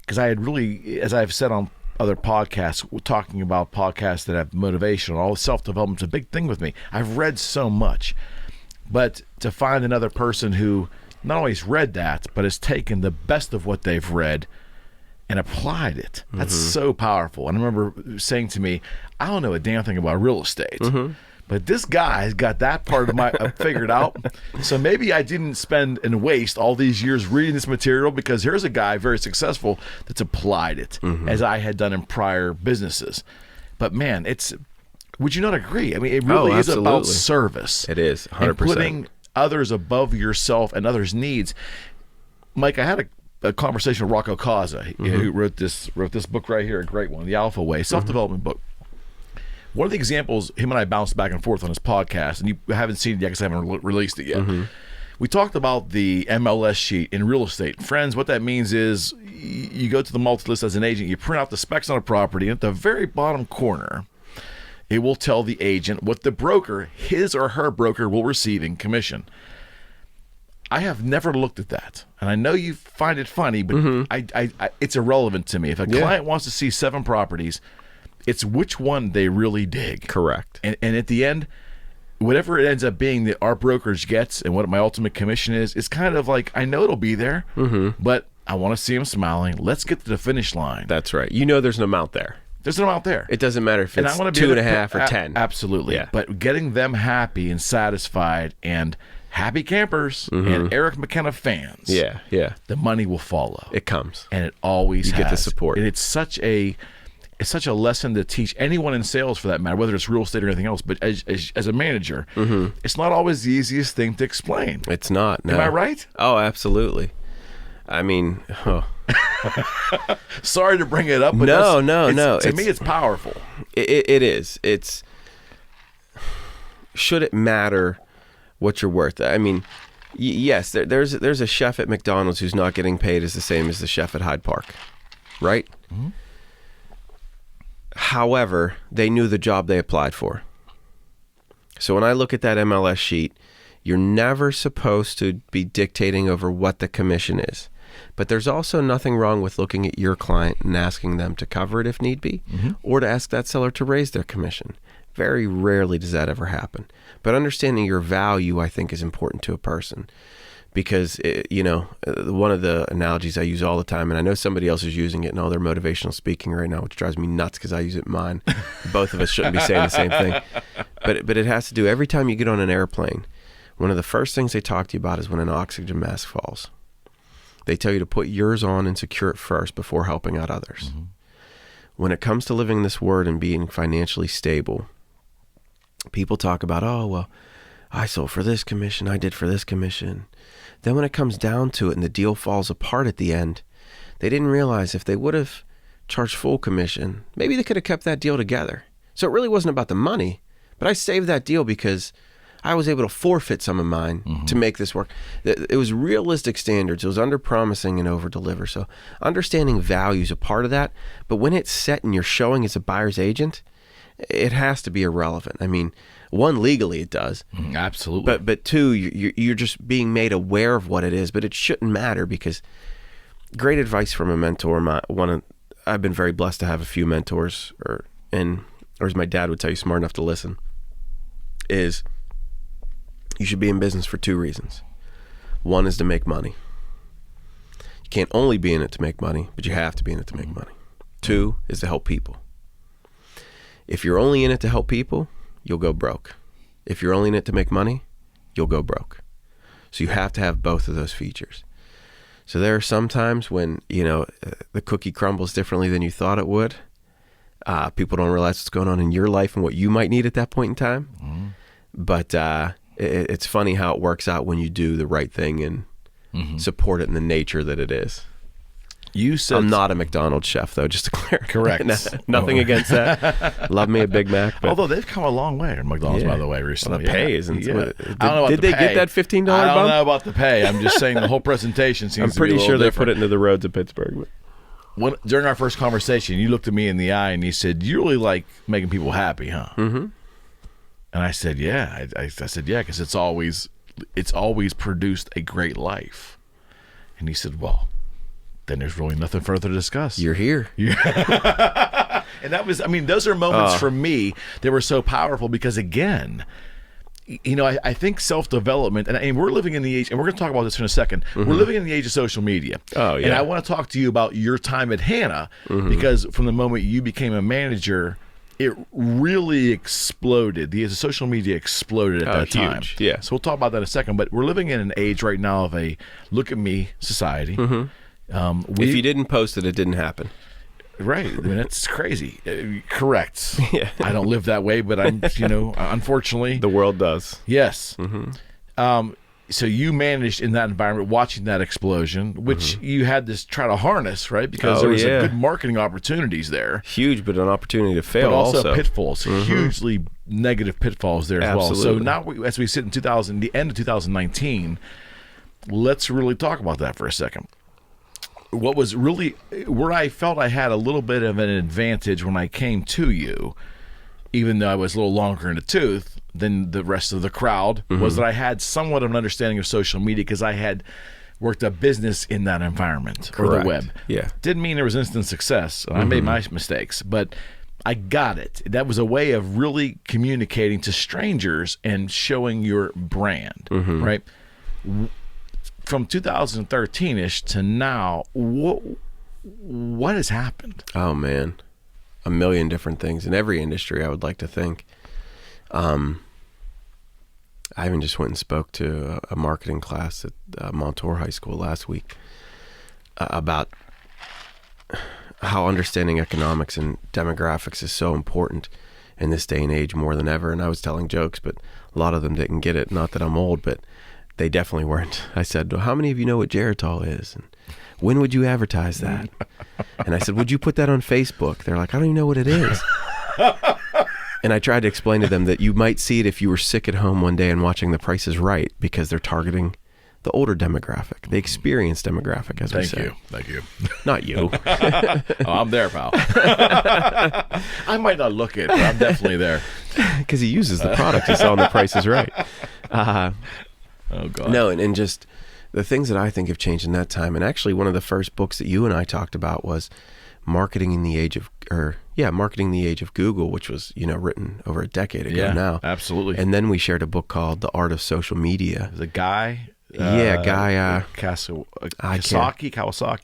because I had really, as I've said on other podcasts, talking about podcasts that have motivation, all self-development's a big thing with me. I've read so much, but to find another person who not only has read that, but has taken the best of what they've read and applied it. That's so powerful. And I remember saying to me, I don't know a damn thing about real estate, but this guy's got that part of my figured out. So maybe I didn't spend and waste all these years reading this material, because here's a guy very successful that's applied it as I had done in prior businesses. But man, would you not agree? I mean, it really is about service. It is 100%. And putting others above yourself and others' needs. Mike, I had a conversation with Rocco Kaza, who wrote this book right here, a great one, The Alpha Way, self-development book. One of the examples, him and I bounced back and forth on his podcast, and you haven't seen it yet because I haven't released it yet. We talked about the MLS sheet in real estate. Friends, what that means is you go to the multi-list as an agent, you print out the specs on a property, and at the very bottom corner, it will tell the agent what the broker, his or her broker, will receive in commission. I have never looked at that, and I know you find it funny, but it's irrelevant to me. If a client wants to see 7 properties, it's which one they really dig. Correct. And at the end, whatever it ends up being that our brokerage gets and what my ultimate commission is, it's kind of like, I know it'll be there, but I want to see them smiling. Let's get to the finish line. That's right. There's an amount there. There's an amount there. It doesn't matter if it's 2.5 or 10. Absolutely. Yeah. But getting them happy and satisfied and happy campers and Eric McKenna fans. Yeah. The money will follow. It comes. And it always has. You get the support. And it's such a lesson to teach anyone in sales, for that matter, whether it's real estate or anything else. But as a manager, it's not always the easiest thing to explain. It's not. No. Am I right? Oh, absolutely. I mean, sorry to bring it up, but no. To me, it's powerful. It is. It's, should it matter what you're worth? I mean, yes, there's a chef at McDonald's who's not getting paid as the same as the chef at Hyde Park, right? However, they knew the job they applied for. So when I look at that MLS sheet, you're never supposed to be dictating over what the commission is. But there's also nothing wrong with looking at your client and asking them to cover it if need be, or to ask that seller to raise their commission. Very rarely does that ever happen. But understanding your value, I think, is important to a person. Because, one of the analogies I use all the time, and I know somebody else is using it in all their motivational speaking right now, which drives me nuts because I use it in mine. Both of us shouldn't be saying the same thing. But it has to do, every time you get on an airplane, one of the first things they talk to you about is when an oxygen mask falls. They tell you to put yours on and secure it first before helping out others. When it comes to living this word and being financially stable, people talk about, oh, well, I sold for this commission, I did for this commission. Then when it comes down to it and the deal falls apart at the end, they didn't realize if they would have charged full commission, maybe they could have kept that deal together. So it really wasn't about the money, but I saved that deal because I was able to forfeit some of mine to make this work. It was realistic standards. It was under-promising and over-deliver. So understanding value is a part of that. But when it's set and you're showing as a buyer's agent, it has to be irrelevant. I mean, one, legally it does. Absolutely. But two, you're just being made aware of what it is. But it shouldn't matter, because great advice from a mentor. I've been very blessed to have a few mentors, or as my dad would tell you, smart enough to listen, is you should be in business for 2 reasons. One is to make money. You can't only be in it to make money, but you have to be in it to make money. 2 is to help people. If you're only in it to help people, you'll go broke. If you're only in it to make money, you'll go broke. So you have to have both of those features. So there are some times when, the cookie crumbles differently than you thought it would. People don't realize what's going on in your life and what you might need at that point in time. But it's funny how it works out when you do the right thing and support it in the nature that it is. You said I'm not a McDonald's chef, though, just to clarify. Correct. Nothing against that. Love me a Big Mac. But although they've come a long way at McDonald's, by the way, recently. Well, the pay isn't. Yeah. I don't know did they get that $15 bump? I don't know about the pay. I'm just saying the whole presentation seems I'm to be pretty a little sure they different. put it into the roads of Pittsburgh. During our first conversation, you looked at me in the eye and you said, "You really like making people happy, huh?" Mm-hmm. And I said, "Yeah." I said, "Yeah," because it's always produced a great life. And he said, "Well, then there's really nothing further to discuss." You're here. And that was, I mean, those are moments for me that were so powerful because, again, you know, I think self-development, and we're living in the age, and we're going to talk about this in a second, we're living in the age of social media. Oh, yeah. And I want to talk to you about your time at Hannah, because from the moment you became a manager, it really exploded. The social media exploded at that time. Huge. Yeah. So we'll talk about that in a second, but we're living in an age right now of a look at me society. If you didn't post it, it didn't happen. Right. I mean, that's crazy. Correct. Yeah. I don't live that way, but I'm, unfortunately. The world does. Yes. So you managed in that environment, watching that explosion, which you had to try to harness, right? Because there was a good marketing opportunities there. Huge, but an opportunity to fail but also pitfalls, hugely negative pitfalls there as well. So now, as we sit in the end of 2019, let's really talk about that for a second. What was really where I felt I had a little bit of an advantage when I came to you, even though I was a little longer in the tooth than the rest of the crowd, was that I had somewhat of an understanding of social media because I had worked a business in that environment or the web. Yeah. Didn't mean there was instant success. I made my mistakes, but I got it. That was a way of really communicating to strangers and showing your brand, right? From 2013-ish to now, what has happened? Oh, man. A million different things in every industry, I would like to think. I even just went and spoke to a marketing class at Montour High School last week about how understanding economics and demographics is so important in this day and age more than ever. And I was telling jokes, but a lot of them didn't get it. Not that I'm old, but they definitely weren't. I said, well, how many of you know what Geritol is? And when would you advertise that? And I said, would you put that on Facebook? They're like, I don't even know what it is. And I tried to explain to them that you might see it if you were sick at home one day and watching The Price is Right, because they're targeting the older demographic, the experienced demographic, as we say. Thank you. Not you. I'm there, pal. I might not look it, but I'm definitely there. Because he uses the product he saw on The Price is Right. Oh, God. No, and just the things that I think have changed in that time. And actually, one of the first books that you and I talked about was Marketing in the Age of Google, which was, written over a decade ago now. Absolutely. And then we shared a book called The Art of Social Media. The guy? Kawasaki.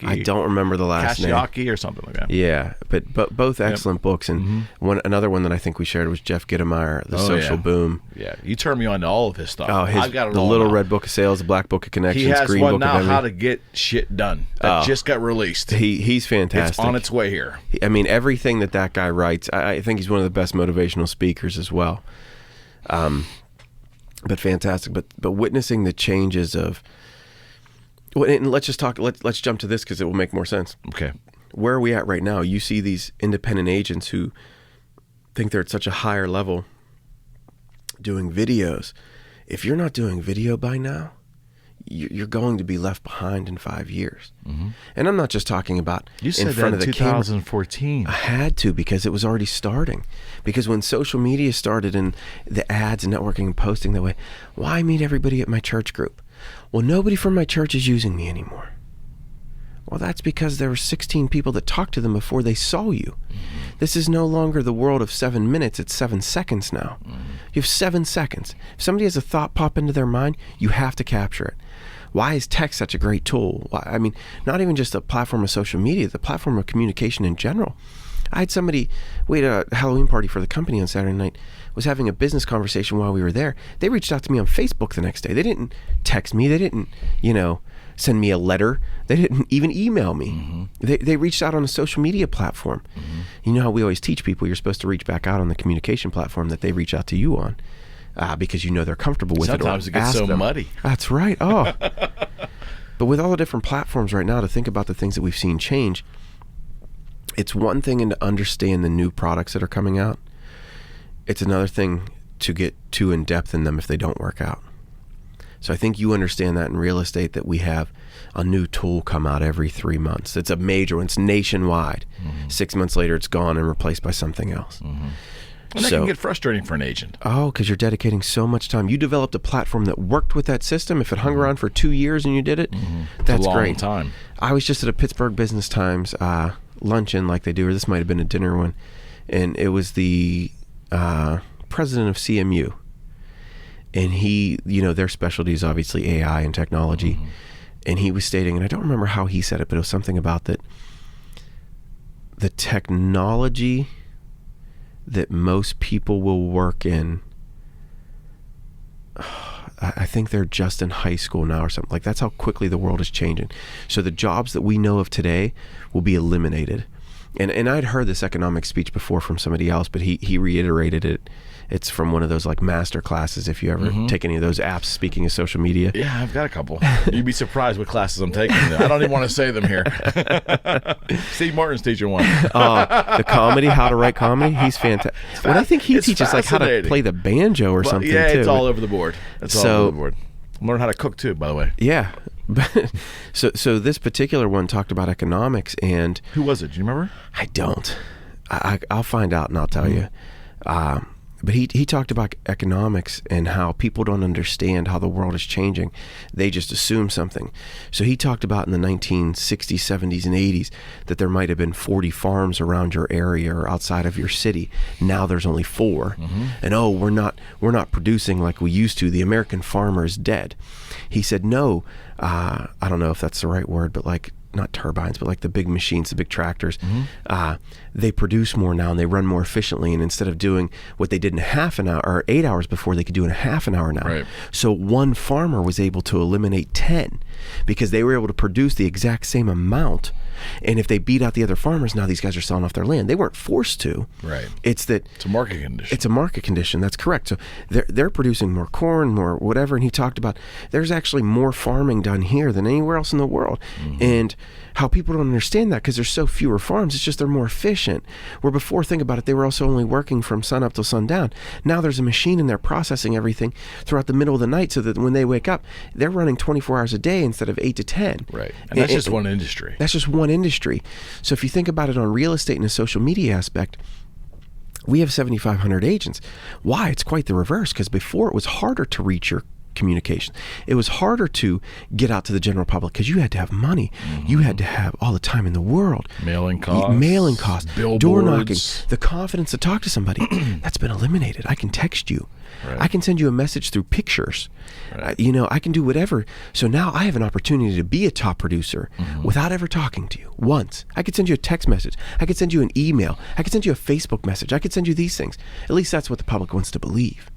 I don't remember the last name. Kashiaki or something like that. Yeah, but both excellent books. And another one that I think we shared was Jeff Gittemeyer, The Social Boom. Yeah, you turned me on to all of his stuff. Oh, I've got it the all Little now. Red Book of Sales, The Black Book of Connections, He has Green one Book now, of How to Get Shit Done. That just got released. He's fantastic. It's on its way here. I mean, everything that guy writes, I think he's one of the best motivational speakers as well. But fantastic. But witnessing the changes of, and let's just talk. Let's jump to this because it will make more sense. Okay. Where are we at right now? You see these independent agents who think they're at such a higher level doing videos. If you're not doing video by now, you're going to be left behind in 5 years. And I'm not just talking about You said in front that of in the camera. 2014. I had to, because it was already starting. Because when social media started and the ads and networking and posting that way, why meet everybody at my church group? Well, nobody from my church is using me anymore. Well, that's because there were 16 people that talked to them before they saw you. This is no longer the world of 7 minutes, it's 7 seconds now. You have 7 seconds. If somebody has a thought pop into their mind, you have to capture it. Why is text such a great tool? I mean, not even just a platform of social media, the platform of communication in general. I had somebody, we had a Halloween party for the company on Saturday night, was having a business conversation while we were there. They reached out to me on Facebook the next day. They didn't text me. They didn't, send me a letter. They didn't even email me. They reached out on a social media platform. You know how we always teach people you're supposed to reach back out on the communication platform that they reach out to you on, because you know they're comfortable with it. Sometimes it gets so muddy. That's right. Oh. But with all the different platforms right now, to think about the things that we've seen change, it's one thing to understand the new products that are coming out. It's another thing to get too in depth in them if they don't work out. So I think you understand that in real estate, that we have a new tool come out every 3 months. It's a major one. It's nationwide. 6 months later, it's gone and replaced by something else. And that can get frustrating for an agent. Oh, because you're dedicating so much time. You developed a platform that worked with that system. If it hung around for 2 years and you did it, that's a long great. Time. I was just at a Pittsburgh Business Times luncheon, like they do, or this might have been a dinner one, and it was the president of CMU. And he, you know, their specialty is obviously AI and technology. And he was stating, and I don't remember how he said it, but it was something about that the technology that most people will work in, I think they're just in high school now or something. Like, that's how quickly the world is changing. So the jobs that we know of today will be eliminated. And I'd heard this economic speech before from somebody else, but he reiterated it. It's from one of those like master classes, if you ever take any of those apps, speaking of social media. Yeah, I've got a couple. You'd be surprised what classes I'm taking. I don't even want to say them here. Steve Martin's teaching one. The comedy, how to write comedy. He's fantastic. Well, I think he teaches like how to play the banjo or something, yeah, too. it's all over the board. It's all over the board. Learn how to cook too, by the way. Yeah. So this particular one talked about economics, and who was it? Do you remember? I don't. I'll find out and I'll tell you. But he talked about economics and how people don't understand how the world is changing. They just assume something. So he talked about in the 1960s, 70s, and 80s that there might have been 40 farms around your area or outside of your city. Now there's only 4. And we're not producing like we used to. The American farmer is dead. He said, no, I don't know if that's the right word, but like, not turbines, but like the big machines, the big tractors, they produce more now and they run more efficiently. And instead of doing what they did in half an hour or 8 hours before, they could do in a half an hour now. Right. So one farmer was able to eliminate 10 because they were able to produce the exact same amount. And if they beat out the other farmers, now these guys are selling off their land. They weren't forced to. Right. It's a market condition. It's a market condition. That's correct. So they're producing more corn, more whatever. And he talked about there's actually more farming done here than anywhere else in the world. And how people don't understand that because there's so fewer farms. It's just they're more efficient. Where before, think about it, they were also only working from sun up till sundown. Now there's a machine in there processing everything throughout the middle of the night, so that when they wake up, they're running 24 hours a day instead of 8 to 10. Right. And that's just one industry. That's just one industry. So if you think about it on real estate and a social media aspect, we have 7,500 agents. Why? It's quite the reverse, because before it was harder to reach your communication. It was harder to get out to the general public because you had to have money. You had to have all the time in the world. Mailing costs. Billboards. Door knocking. The confidence to talk to somebody. That's been eliminated. I can text you. Right. I can send you a message through pictures. Right. I can do whatever. So now I have an opportunity to be a top producer without ever talking to you once. I could send you a text message. I could send you an email. I could send you a Facebook message. I could send you these things. At least that's what the public wants to believe.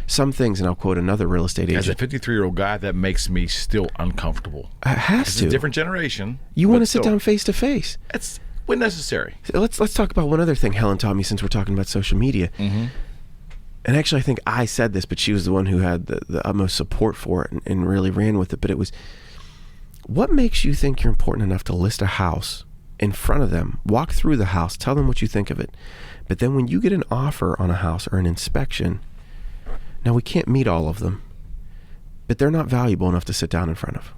Some things, and I'll quote another real estate agent. As a 53-year-old guy, that makes me still uncomfortable. It has it's to. a different generation. You want to sit down face to face. It's when necessary. So let's talk about one other thing Helen taught me, since we're talking about social media. And actually, I think I said this, but she was the one who had the utmost support for it and really ran with it. But it was, what makes you think you're important enough to list a house in front of them, walk through the house, tell them what you think of it, but then when you get an offer on a house or an inspection, now we can't meet all of them, but they're not valuable enough to sit down in front of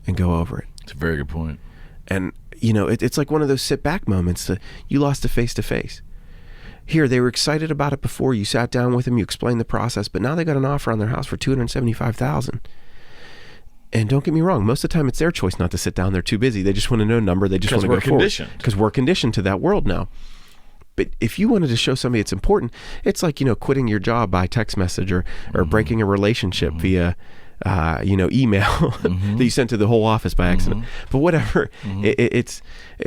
and go over it. It's a very good point. And, it's like one of those sit back moments that you lost a face-to-face. Here, they were excited about it before. You sat down with them, you explained the process, but now they got an offer on their house for $275,000. And don't get me wrong, most of the time it's their choice not to sit down. They're too busy. They just want to know a number. They just want to go forward. Because we're conditioned to that world now. But if you wanted to show somebody it's important, it's like, quitting your job by text message or breaking a relationship via, email that you sent to the whole office by accident. But whatever, it's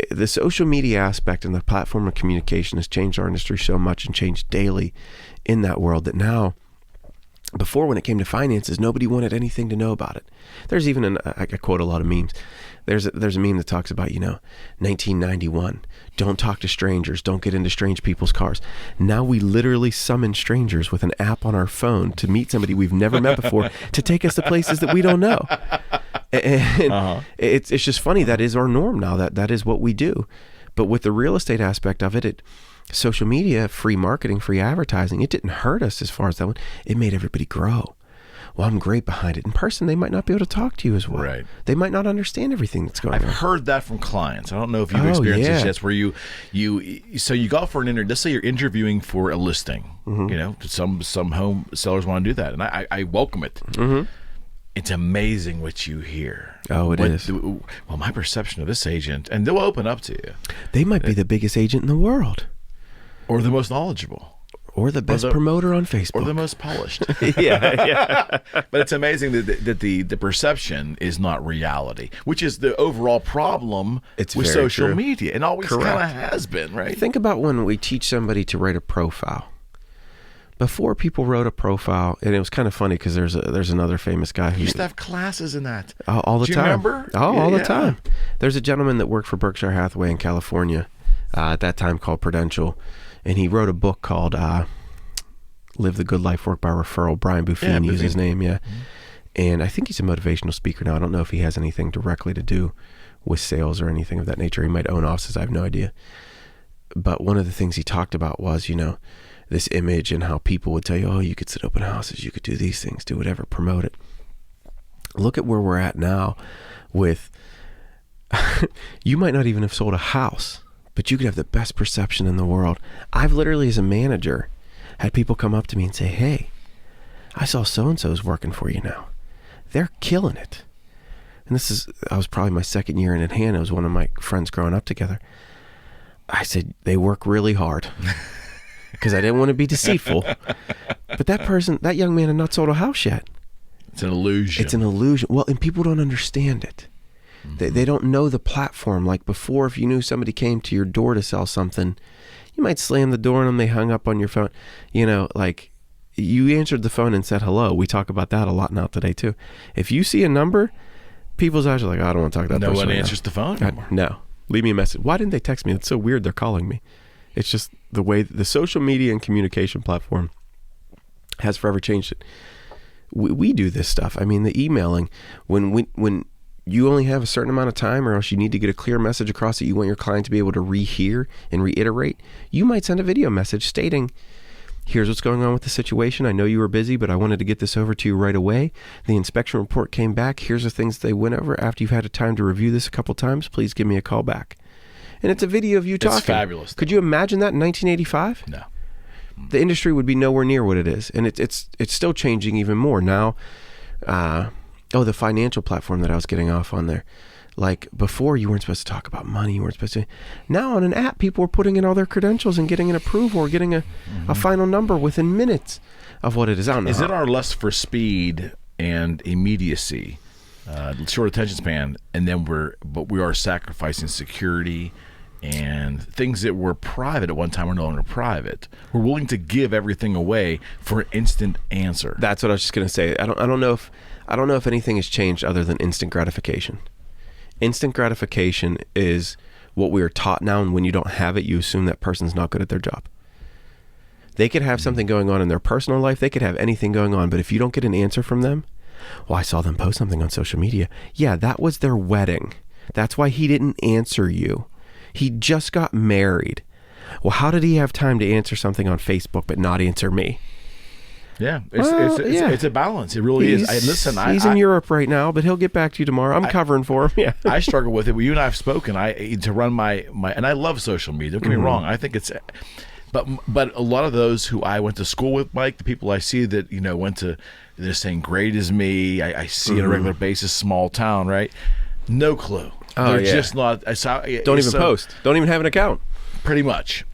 the social media aspect and the platform of communication has changed our industry so much and changed daily in that world that now Before, when it came to finances, nobody wanted anything to know about it. There's even I quote a lot of memes. There's a meme that talks about, 1991. Don't talk to strangers. Don't get into strange people's cars. Now we literally summon strangers with an app on our phone to meet somebody we've never met before to take us to places that we don't know. And it's just funny. That is our norm now. That is what we do. But with the real estate aspect of it, social media, free marketing, free advertising, it didn't hurt us as far as that one. It made everybody grow. Well, I'm great behind it. In person, they might not be able to talk to you as well. Right. They might not understand everything that's going on. I've heard that from clients. I don't know if you've experienced this yet, where you go for an interview. Let's say you're interviewing for a listing. Some home sellers want to do that, and I welcome it. It's amazing what you hear. Oh, it is. Well, my perception of this agent, and they'll open up to you. They might be the biggest agent in the world. Or the most knowledgeable. Or the best promoter on Facebook. Or the most polished. yeah. But it's amazing that the perception is not reality, which is the overall problem with social media. And always kind of has been, right? Think about when we teach somebody to write a profile. Before, people wrote a profile, and it was kind of funny because there's another famous guy who used to have classes in that all the time. Do you remember? All the time. There's a gentleman that worked for Berkshire Hathaway in California at that time called Prudential, and he wrote a book called "Live the Good Life, Work by Referral." Brian Buffini is his name, and I think he's a motivational speaker now. I don't know if he has anything directly to do with sales or anything of that nature. He might own offices. I have no idea. But one of the things he talked about was, this image and how people would tell you, oh, you could sit open houses, you could do these things, do whatever, promote it. Look at where we're at now with, you might not even have sold a house, but you could have the best perception in the world. I've literally, as a manager, had people come up to me and say, hey, I saw so-and-so's working for you now. They're killing it. And I was probably my second year in Atlanta. It was one of my friends growing up together. I said, they work really hard. Because I didn't want to be deceitful. But that young man had not sold a house yet. It's an illusion. It's an illusion. Well, and people don't understand it. They don't know the platform. Like before, if you knew somebody came to your door to sell something, you might slam the door on them, they hung up on your phone. Like you answered the phone and said hello. We talk about that a lot now today too. If you see a number, people's eyes are like, I don't want to talk to that person. No one right answers now. the phone anymore. No. Leave me a message. Why didn't they text me? It's so weird they're calling me. It's just the way the social media and communication platform has forever changed it. We do this stuff. I mean, the emailing, when you only have a certain amount of time or else you need to get a clear message across that you want your client to be able to rehear and reiterate, you might send a video message stating, here's what's going on with the situation. I know you were busy, but I wanted to get this over to you right away. The inspection report came back. Here's the things they went over. After you've had a time to review this a couple times, please give me a call back. And it's a video of you talking. It's fabulous. Could you imagine that in 1985? No. The industry would be nowhere near what it is. And it's still changing even more. Now, the financial platform that I was getting off on there. Like before, you weren't supposed to talk about money. You weren't supposed to. Now on an app, people are putting in all their credentials and getting an approval or getting a final number within minutes of what it is. I don't know. Is it our lust for speed and immediacy, short attention span, and then we are sacrificing security and things that were private at one time are no longer private. We're willing to give everything away for an instant answer. That's what I was just going to say. I don't know if anything has changed other than instant gratification. Instant gratification is what we are taught now, and when you don't have it, you assume that person's not good at their job. They could have something going on in their personal life. They could have anything going on, but if you don't get an answer from them, well, I saw them post something on social media. Yeah, that was their wedding. That's why he didn't answer you. He just got married. Well, how did he have time to answer something on Facebook but not answer me? Yeah, it's a balance. It really is. He's in Europe right now, but he'll get back to you tomorrow. I'm covering for him. Yeah, I struggle with it. You and I have spoken. To run my and I love social media. Don't get me wrong. I think it's, but a lot of those who I went to school with, Mike, the people I see that went to, they're saying great as me. I see on a regular basis, small town, right? No clue. They're just not. Don't even post. Don't even have an account. Pretty much.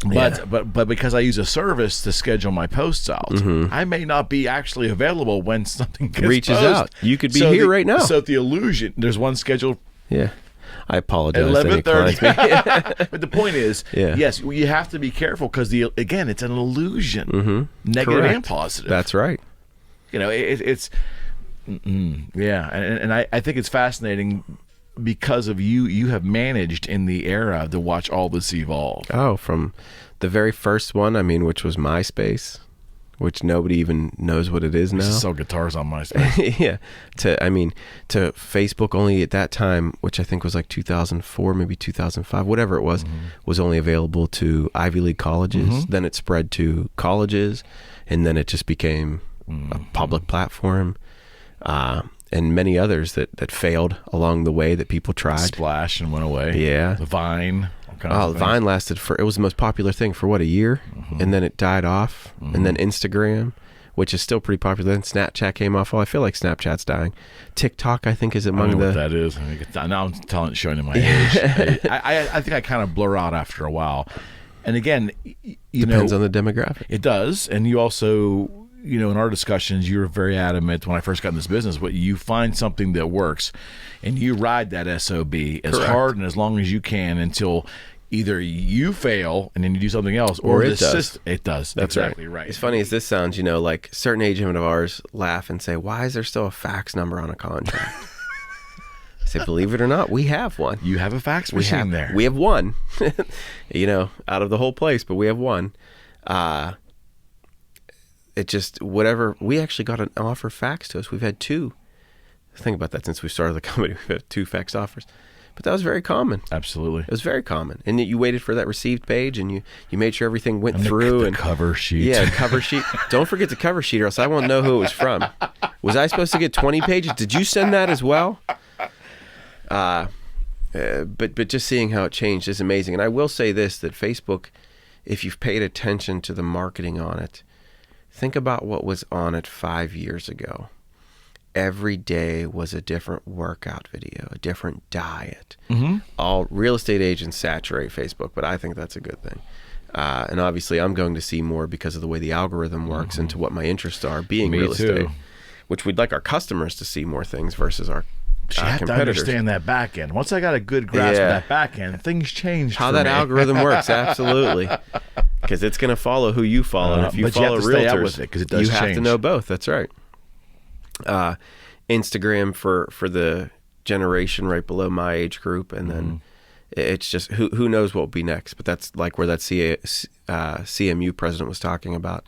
But because I use a service to schedule my posts out, I may not be actually available when something gets reaches posted. out. You could be here right now. So the illusion, there's one scheduled. Yeah, I apologize. 11:30. But the point is, yes, you have to be careful because again, it's an illusion, negative and positive. That's right. it's yeah, and I think it's fascinating because of you have managed in the era to watch all this evolve. Oh, from the very first one, which was MySpace, which nobody even knows what it is now. I used to sell guitars on MySpace. Yeah. To Facebook only at that time, which I think was like 2004, maybe 2005, whatever it was only available to Ivy League colleges. Then it spread to colleges, and then it just became a public platform. And many others that failed along the way that people tried. Splash and went away. Yeah. The Vine. Vine lasted it was the most popular thing for a year, and then it died off, and then Instagram, which is still pretty popular. Then Snapchat came off. I feel like Snapchat's dying. TikTok, I think, is among what that is. Now I'm showing my age. I think I kind of blur out after a while. And again, depends on the demographic. It does, and you also, in our discussions, you were very adamant when I first got in this business. But you find something that works, and you ride that SOB as Correct. hard and as long as you can until either you fail and then you do something else, or it does. It does. That's exactly right. As funny as this sounds, like certain agent of ours laugh and say, "Why is there still a fax number on a contract?" I say, "Believe it or not, we have one. You have a fax machine there. We have one. Out of the whole place, but we have one." It just, whatever, we actually got an offer faxed to us. We've had two. Think about that since we started the company. We've had 2 fax offers. But that was very common. Absolutely. It was very common. And you waited for that received page, and you made sure everything went through. The cover sheet. Yeah, cover sheet. Don't forget the cover sheet, or else I won't know who it was from. Was I supposed to get 20 pages? Did you send that as well? But just seeing how it changed is amazing. And I will say this, that Facebook, if you've paid attention to the marketing on it, think about what was on it 5 years ago. Every day was a different workout video, a different diet. All real estate agents saturate Facebook, but I think that's a good thing. And obviously, I'm going to see more because of the way the algorithm works and to what my interests are, being real estate, which we'd like our customers to see more things versus our you have to understand that back end. Once I got a good grasp of that back end, things changed. How that algorithm works, absolutely. Because it's going to follow who you follow. And if you follow have to realtors, stay out with it, 'cause it does you have change. to know both. That's right. Instagram for the generation right below my age group, and then it's just who knows what will be next. But that's like where that CMU president was talking about.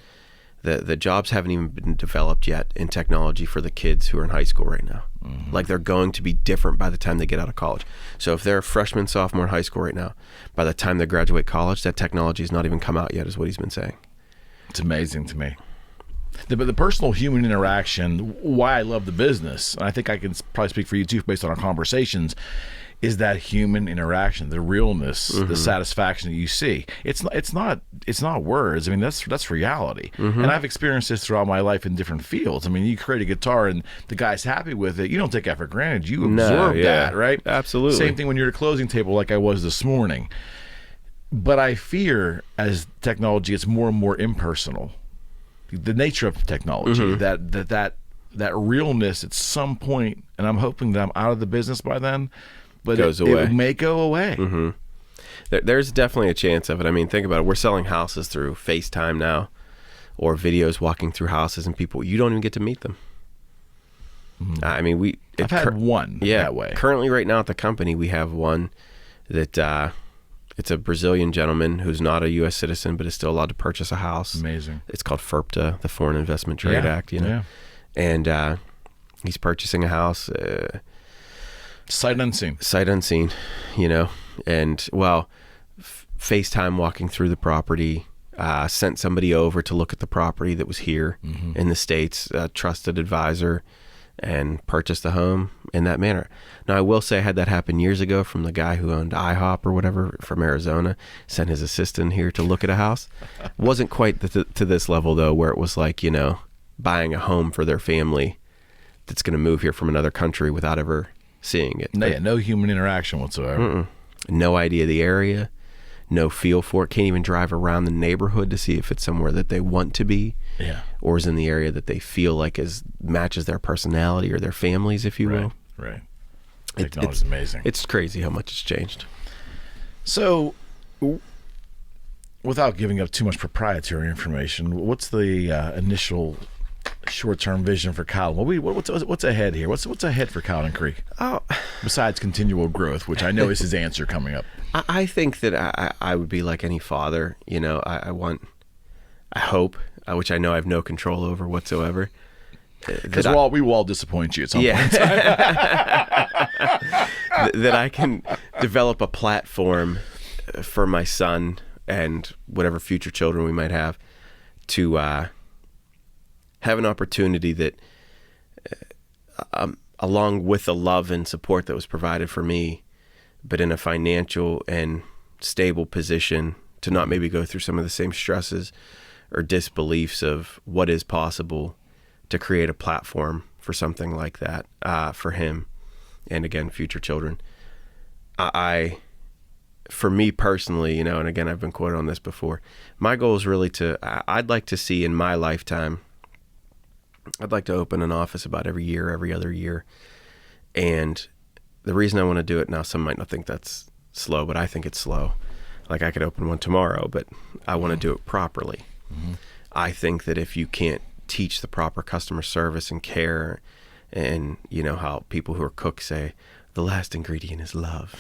The jobs haven't even been developed yet in technology for the kids who are in high school right now. Like they're going to be different by the time they get out of college. So if they're a freshman, sophomore in high school right now, by the time they graduate college, that technology has not even come out yet, is what he's been saying. It's amazing to me. But the personal human interaction, why I love the business, and I think I can probably speak for you too based on our conversations, is that human interaction, the realness, the satisfaction that you see. It's not words. I mean, that's reality. And I've experienced this throughout my life in different fields. I mean, you create a guitar and the guy's happy with it. You don't take that for granted. You absorb that, right? Absolutely. Same thing when you're at a closing table like I was this morning. But I fear as technology gets more and more impersonal, the nature of technology, that realness at some point, and I'm hoping that I'm out of the business by then, but it may go away. There's definitely a chance of it. I mean, think about it. We're selling houses through FaceTime now, or videos walking through houses, and people, you don't even get to meet them. I mean, I've had one that way. Currently, right now at the company, we have one that it's a Brazilian gentleman who's not a U.S. citizen, but is still allowed to purchase a house. Amazing. It's called FIRPTA, the Foreign Investment Trade Act. And he's purchasing a house. Sight unseen, and FaceTime walking through the property, sent somebody over to look at the property that was here in the States, a trusted advisor, and purchased the home in that manner. Now, I will say I had that happen years ago from the guy who owned IHOP or whatever from Arizona, sent his assistant here to look at a house. Wasn't quite to this level, though, where it was like, buying a home for their family that's going to move here from another country without ever seeing it. No human interaction whatsoever. No idea the area, no feel for it. Can't even drive around the neighborhood to see if it's somewhere that they want to be, or is in the area that they feel like matches their personality or their families, if you will. Right. Technology's amazing. It's crazy how much it's changed. So, without giving up too much proprietary information, what's the initial short-term vision for Cowden? What's ahead here? What's ahead for Cowden Creek? Oh, Besides continual growth, which I know is his answer coming up. I think that I would be like any father. I hope, which I know I have no control over whatsoever. Because we will all disappoint you at some point in time. That I can develop a platform for my son and whatever future children we might have to have an opportunity that, along with the love and support that was provided for me, but in a financial and stable position, to not maybe go through some of the same stresses or disbeliefs of what is possible, to create a platform for something like that for him and, again, future children. For me personally, and again, I've been quoted on this before, my goal is really I'd like to see in my lifetime, I'd like to open an office about every other year. And the reason I want to do it now, some might not think that's slow, but I think it's slow. Like, I could open one tomorrow, but I want to do it properly. Mm-hmm. I think that if you can't teach the proper customer service and care, and how people who are cooks say the last ingredient is love.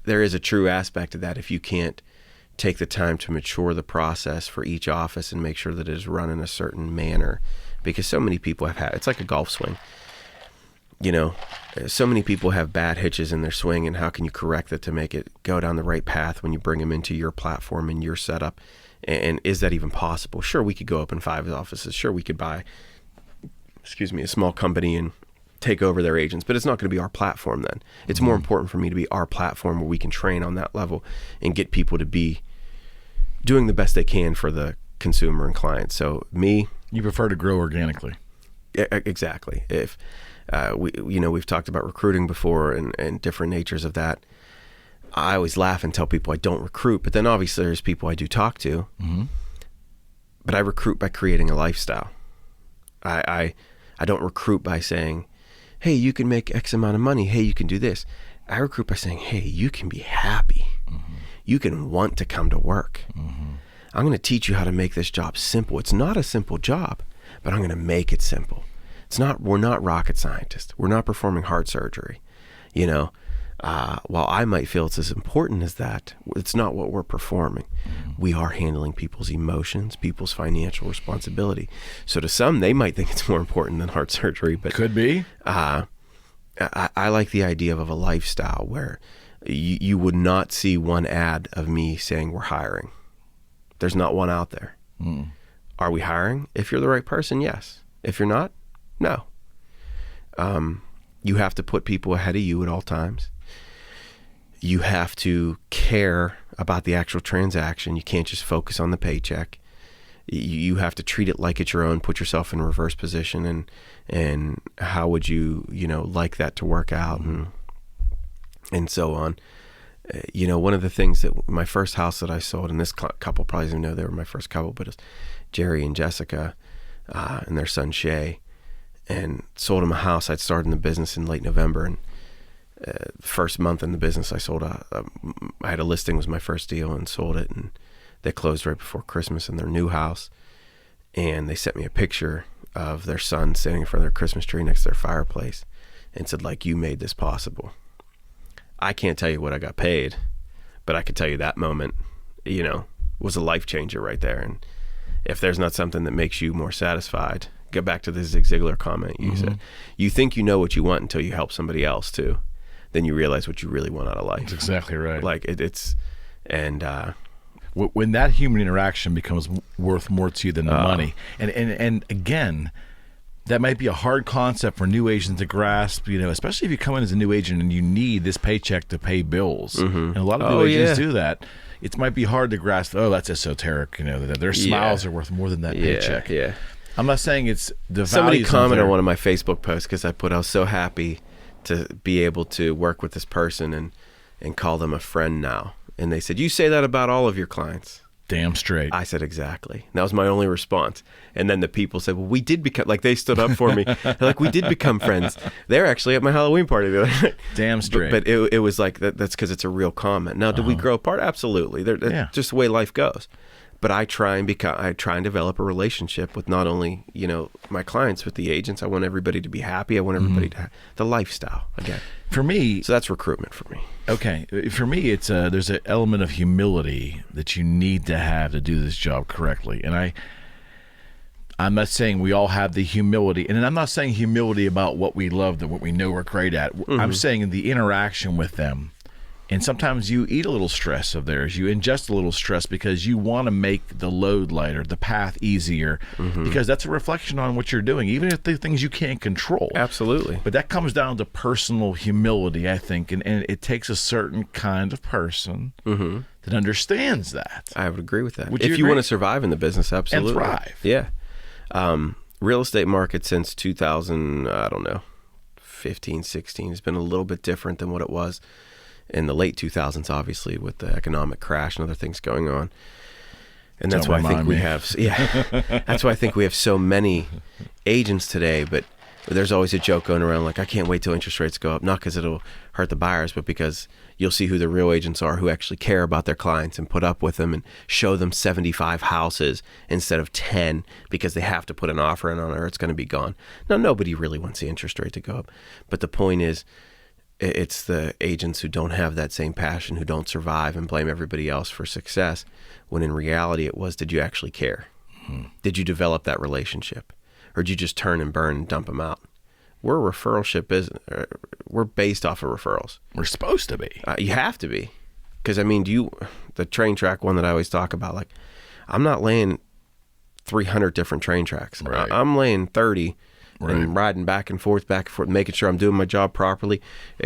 There is a true aspect to that if you can't take the time to mature the process for each office and make sure that it is run in a certain manner, because so many people it's like a golf swing. So many people have bad hitches in their swing, and how can you correct it to make it go down the right path when you bring them into your platform and your setup? And is that even possible? Sure, we could go open 5 offices. Sure, we could buy, a small company and take over their agents, but it's not going to be our platform then. It's more important for me to be our platform where we can train on that level and get people to be doing the best they can for the consumer and client. So me... You prefer to grow organically. Exactly. If we've talked about recruiting before and different natures of that. I always laugh and tell people I don't recruit, but then obviously there's people I do talk to. Mm-hmm. But I recruit by creating a lifestyle. I don't recruit by saying, hey, you can make X amount of money. Hey, you can do this. I recruit by saying, hey, you can be happy. Mm-hmm. You can want to come to work. Mm-hmm. I'm going to teach you how to make this job simple. It's not a simple job, but I'm going to make it simple. We're not rocket scientists. We're not performing heart surgery. While I might feel it's as important as that, it's not what we're performing. Mm-hmm. We are handling people's emotions, people's financial responsibility. So to some, they might think it's more important than heart surgery. But could be. I like the idea of a lifestyle where you would not see one ad of me saying we're hiring. There's not one out there. Mm. Are we hiring? If you're the right person, yes. If you're not, no. You have to put people ahead of you at all times. You have to care about the actual transaction. You can't just focus on the paycheck. You have to treat it like it's your own, put yourself in a reverse position, and how would you like that to work out, and so on. One of the things that my first house that I sold, and this couple probably doesn't know they were my first couple, but it's Jerry and Jessica and their son Shay, and sold them a house. I'd started in the business in late November, and first month in the business, I sold I had a listing, was my first deal, and sold it, and they closed right before Christmas in their new house, and they sent me a picture of their son standing in front of their Christmas tree next to their fireplace and said, like, you made this possible. I can't tell you what I got paid, but I could tell you that moment, was a life changer right there. And if there's not something that makes you more satisfied, go back to the Zig Ziglar comment you said. You think you know what you want until you help somebody else too. Then you realize what you really want out of life. That's exactly right. Like when that human interaction becomes worth more to you than the money, and again, that might be a hard concept for new agents to grasp, especially if you come in as a new agent and you need this paycheck to pay bills. Mm-hmm. And a lot of new agents do that. It might be hard to grasp, that's esoteric, that their smiles are worth more than that paycheck. Yeah. I'm not saying it's the Somebody commented on one of my Facebook posts because I was so happy to be able to work with this person and call them a friend now. And they said, you say that about all of your clients. Damn straight. I said, exactly. And that was my only response. And then the people said, well, we did become, like, they stood up for me. They're like, we did become friends. They're actually at my Halloween party the other night. Damn straight. But it was like, that's because it's a real comment. Now, did we grow apart? Absolutely. Just the way life goes. But I try and develop a relationship with not only, my clients, with the agents. I want everybody to be happy. I want everybody to have the lifestyle again. For me, so that's recruitment for me. Okay, for me, it's there's an element of humility that you need to have to do this job correctly, and I'm not saying we all have the humility, and I'm not saying humility about what we love and what we know we're great at. I'm saying the interaction with them. And sometimes you eat a little stress of theirs. You ingest a little stress because you want to make the load lighter, the path easier, because that's a reflection on what you're doing, even if they're things you can't control. Absolutely. But that comes down to personal humility, I think, and it takes a certain kind of person that understands that. I would agree with that. If you want to survive in the business, absolutely. And thrive. Yeah. Real estate market since 2000, 15, 16 has been a little bit different than what it was in the late 2000s, obviously, with the economic crash and other things going on. And that's why I think we have, that's why I think we have so many agents today. But there's always a joke going around like, I can't wait till interest rates go up, not because it'll hurt the buyers, but because you'll see who the real agents are, who actually care about their clients and put up with them and show them 75 houses instead of 10 because they have to put an offer in on it or it's going to be gone. Now, nobody really wants the interest rate to go up. But the point is, it's the agents who don't have that same passion, who don't survive and blame everybody else for success, when in reality it was, did you actually care? Did you develop that relationship? Or did you just turn and burn and dump them out? We're a referralship business. We're based off of referrals. We're supposed to be. You have to be. Because, the train track one that I always talk about, like, I'm not laying 300 different train tracks. Right. I'm laying 30 and riding back and forth, making sure I'm doing my job properly,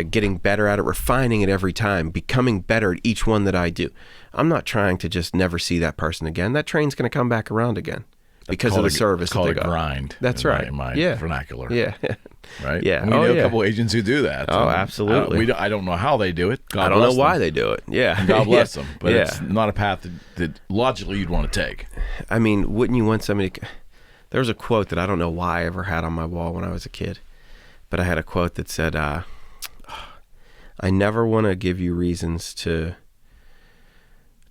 getting better at it, refining it every time, becoming better at each one that I do. I'm not trying to just never see that person again. That train's going to come back around again because of the service. It's called a grind. That's right. In my vernacular. Yeah. Right? Yeah. We know a couple agents who do that. Oh, absolutely. I don't know how they do it. I don't know why they do it. Yeah. And God bless them. But it's not a path that logically you'd want to take. Wouldn't you want somebody to... There was a quote that I don't know why I ever had on my wall when I was a kid, but I had a quote that said, I never want to give you reasons to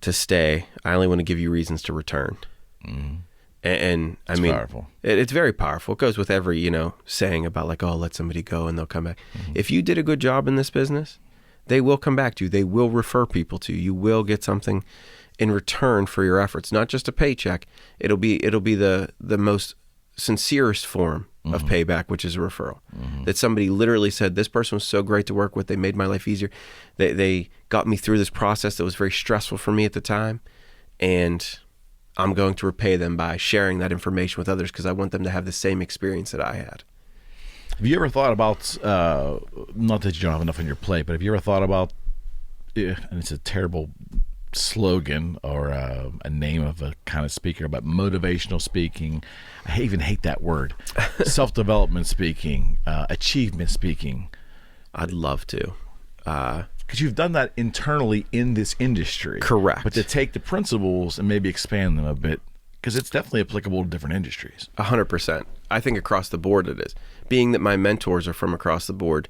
stay. I only want to give you reasons to return. And it's powerful. It's very powerful. It goes with every, saying about like, oh, let somebody go and they'll come back. If you did a good job in this business, they will come back to you. They will refer people to you. You will get something in return for your efforts, not just a paycheck. It'll be the most sincerest form of payback, which is a referral. That somebody literally said, this person was so great to work with. They made my life easier. They got me through this process that was very stressful for me at the time. And I'm going to repay them by sharing that information with others because I want them to have the same experience that I had. Have you ever thought about, not that you don't have enough on your plate, but have you ever thought about, and it's a terrible slogan or a name of a kind of speaker, but motivational speaking, I even hate that word, self-development speaking, achievement speaking? I'd love to. Because you've done that internally in this industry. Correct. But to take the principles and maybe expand them a bit, because it's definitely applicable to different industries. 100%. I think across the board it is. Being that my mentors are from across the board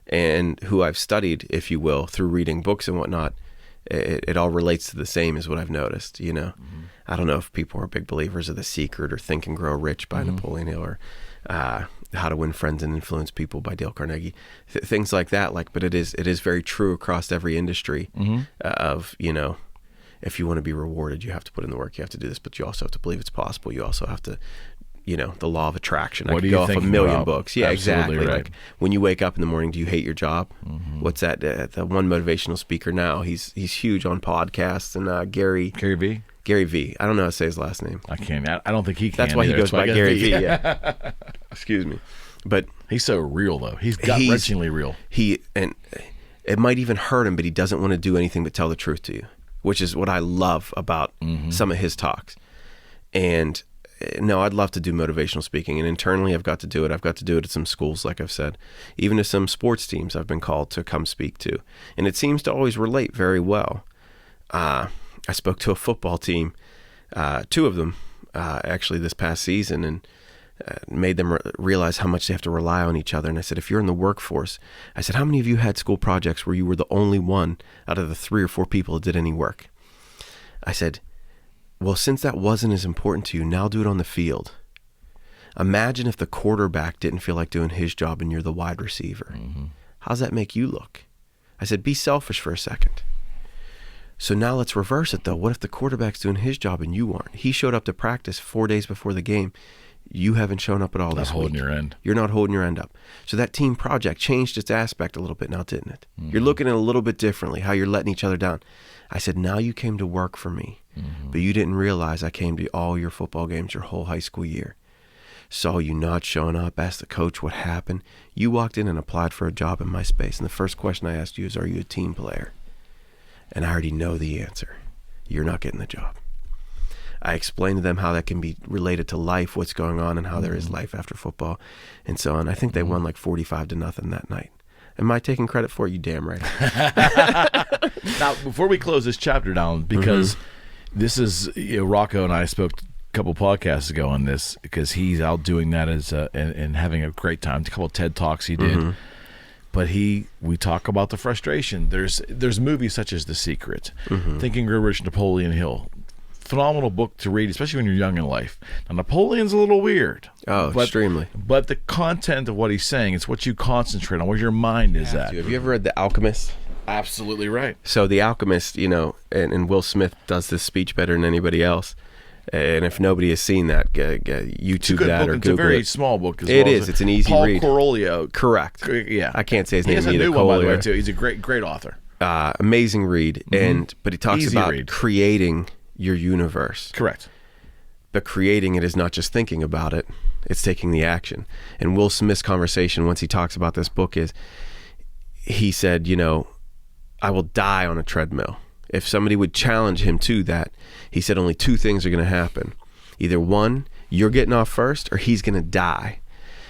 and who I've studied, if you will, through reading books and whatnot, it all relates to the same is what I've noticed, I don't know if people are big believers of The Secret or Think and Grow Rich by Napoleon Hill or How to Win Friends and Influence People by Dale Carnegie, things like that. But it is very true across every industry of, if you want to be rewarded, you have to put in the work, you have to do this, but you also have to believe it's possible. You also have to, the law of attraction. What I could go off a million books. Yeah, exactly. Right. Like when you wake up in the morning, do you hate your job? What's that? The one motivational speaker now, he's huge on podcasts and Gary V. Gary V. I don't know how to say his last name. I can't. I don't think he can. That's why either. he goes by Gary V. Yeah. Excuse me. But he's so real though. He's gut-wrenchingly real. And it might even hurt him, but he doesn't want to do anything but tell the truth to you, which is what I love about some of his talks. And no, I'd love to do motivational speaking, and internally I've got to do it. I've got to do it at some schools, like I've said, even to some sports teams I've been called to come speak to, and it seems to always relate very well. I spoke to a football team, two of them actually this past season, and made them realize how much they have to rely on each other. And I said, if you're in the workforce, I said, how many of you had school projects where you were the only one out of the 3 or 4 people that did any work? I said, well, since that wasn't as important to you, now do it on the field. Imagine if the quarterback didn't feel like doing his job and you're the wide receiver. How's that make you look? I said, be selfish for a second. So now let's reverse it, though. What if the quarterback's doing his job and you aren't? He showed up to practice 4 days before the game. You haven't shown up at all this week. Not holding your end. You're not holding your end up. So that team project changed its aspect a little bit now, didn't it? You're looking at it a little bit differently, how you're letting each other down. I said, now you came to work for me, but you didn't realize I came to all your football games your whole high school year. Saw you not showing up, asked the coach what happened. You walked in and applied for a job in my space, and the first question I asked you is, are you a team player? And I already know the answer. You're not getting the job. I explained to them how that can be related to life, what's going on, and how there is life after football, and so on. I think they won like 45-0 that night. Am I taking credit for it? You damn right. Now, before we close this chapter down, because this is, Rocco and I spoke a couple podcasts ago on this, because he's out doing that as and having a great time. A couple of TED Talks he did. But we talk about the frustration. There's movies such as The Secret, Thinking Rich, Napoleon Hill. Phenomenal book to read, especially when you're young in life. Now, Napoleon's a little weird. Oh, extremely. But the content of what he's saying, it's what you concentrate on, where your mind is at. Have you ever read The Alchemist? Absolutely right. So The Alchemist, and Will Smith does this speech better than anybody else. And if nobody has seen that, YouTube that or Google it. It's a very small book as well. It is. It's an easy read. Paul Corolio. Correct. Yeah. I can't say his name either. He has a new one, by the way, too. He's a great author. Amazing read. But he talks about creating your universe. Correct. But creating it is not just thinking about it. It's taking the action. And Will Smith's conversation, once he talks about this book, is he said, I will die on a treadmill. If somebody would challenge him to that, he said only two things are going to happen. Either one, you're getting off first, or he's going to die.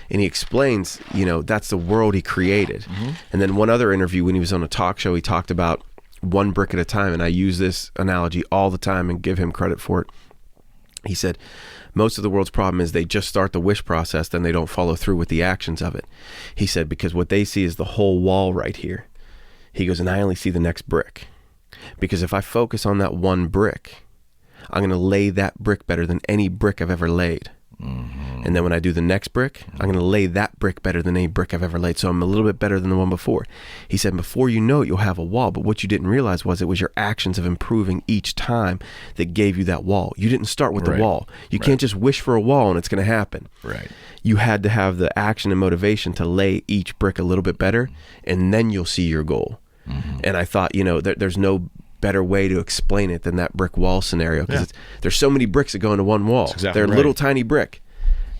And he explains, that's the world he created. And then one other interview, when he was on a talk show, he talked about one brick at a time. And I use this analogy all the time and give him credit for it. He said, most of the world's problem is they just start the wish process, then they don't follow through with the actions of it. He said, because what they see is the whole wall right here. He goes, and I only see the next brick. Because if I focus on that one brick, I'm going to lay that brick better than any brick I've ever laid. And then when I do the next brick, I'm going to lay that brick better than any brick I've ever laid. So I'm a little bit better than the one before. He said, before you know it, you'll have a wall. But what you didn't realize was it was your actions of improving each time that gave you that wall. You didn't start with the wall. You can't just wish for a wall and it's going to happen. Right. You had to have the action and motivation to lay each brick a little bit better, and then you'll see your goal. And I thought, there's no better way to explain it than that brick wall scenario, because there's so many bricks that go into one wall. Exactly They're a little tiny brick.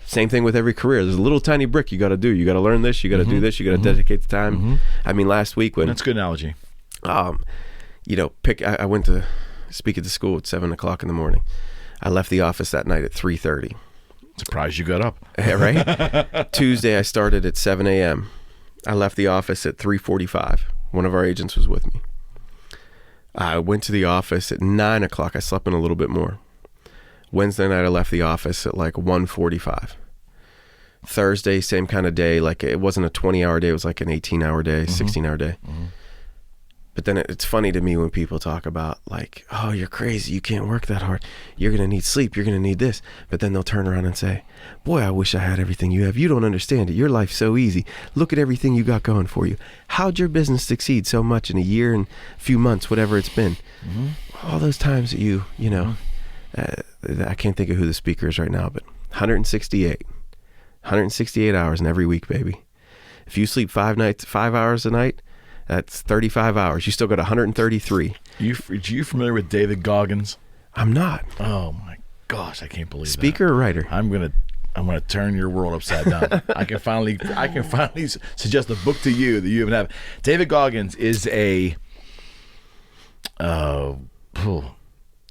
Same thing with every career. There's a little tiny brick you got to do. You got to learn this. You got to do this. You got to dedicate the time. I mean, last week when that's a good analogy. I went to speak at the school at 7:00 in the morning. I left the office that night at 3:30. Surprised you got up. Right. Tuesday I started at 7 a.m. I left the office at 3:45. One of our agents was with me. I went to the office at 9:00. I slept in a little bit more. Wednesday night I left the office at like 1:45. Thursday, same kind of day. Like it wasn't a 20-hour day. It was like an 18-hour day, 16-hour day. But then it's funny to me when people talk about like, oh, you're crazy. You can't work that hard. You're going to need sleep. You're going to need this. But then they'll turn around and say, boy, I wish I had everything you have. You don't understand it. Your life's so easy. Look at everything you got going for you. How'd your business succeed so much in a year and a few months, whatever it's been? All those times that I can't think of who the speaker is right now, but 168 hours in every week, baby. If you sleep 5 hours a night, that's 35 hours. You still got 133. Are you familiar with David Goggins? I'm not. Oh my gosh, I can't believe Speaker that. or writer? I'm gonna turn your world upside down. I can finally suggest a book to you that you haven't had. David Goggins is a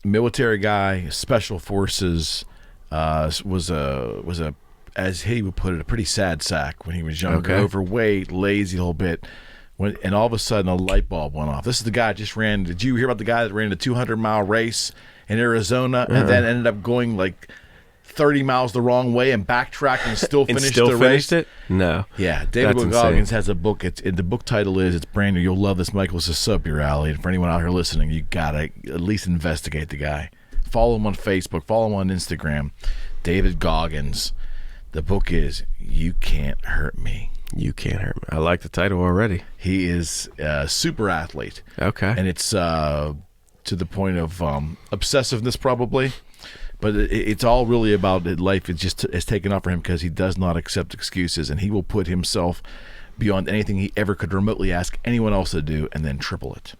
military guy, special forces. Was a as he would put it, a pretty sad sack when he was younger. Okay. Overweight, lazy a little bit. And all of a sudden, a light bulb went off. This is the guy that just ran. Did you hear about the guy that ran a 200-mile race in Arizona and then ended up going like 30 miles the wrong way and backtracked and still finished the race? It? No. Yeah, David Goggins has a book. The book title is, it's brand new. You'll love this, Michael. It's just up your alley. And for anyone out here listening, you got to at least investigate the guy. Follow him on Facebook. Follow him on Instagram. David Goggins. The book is You Can't Hurt Me. You Can't Hurt Me. I like the title already. He is a super athlete. Okay. And it's to the point of obsessiveness probably. But it's all really about life. It's taken off for him because he does not accept excuses, and he will put himself beyond anything he ever could remotely ask anyone else to do, and then triple it.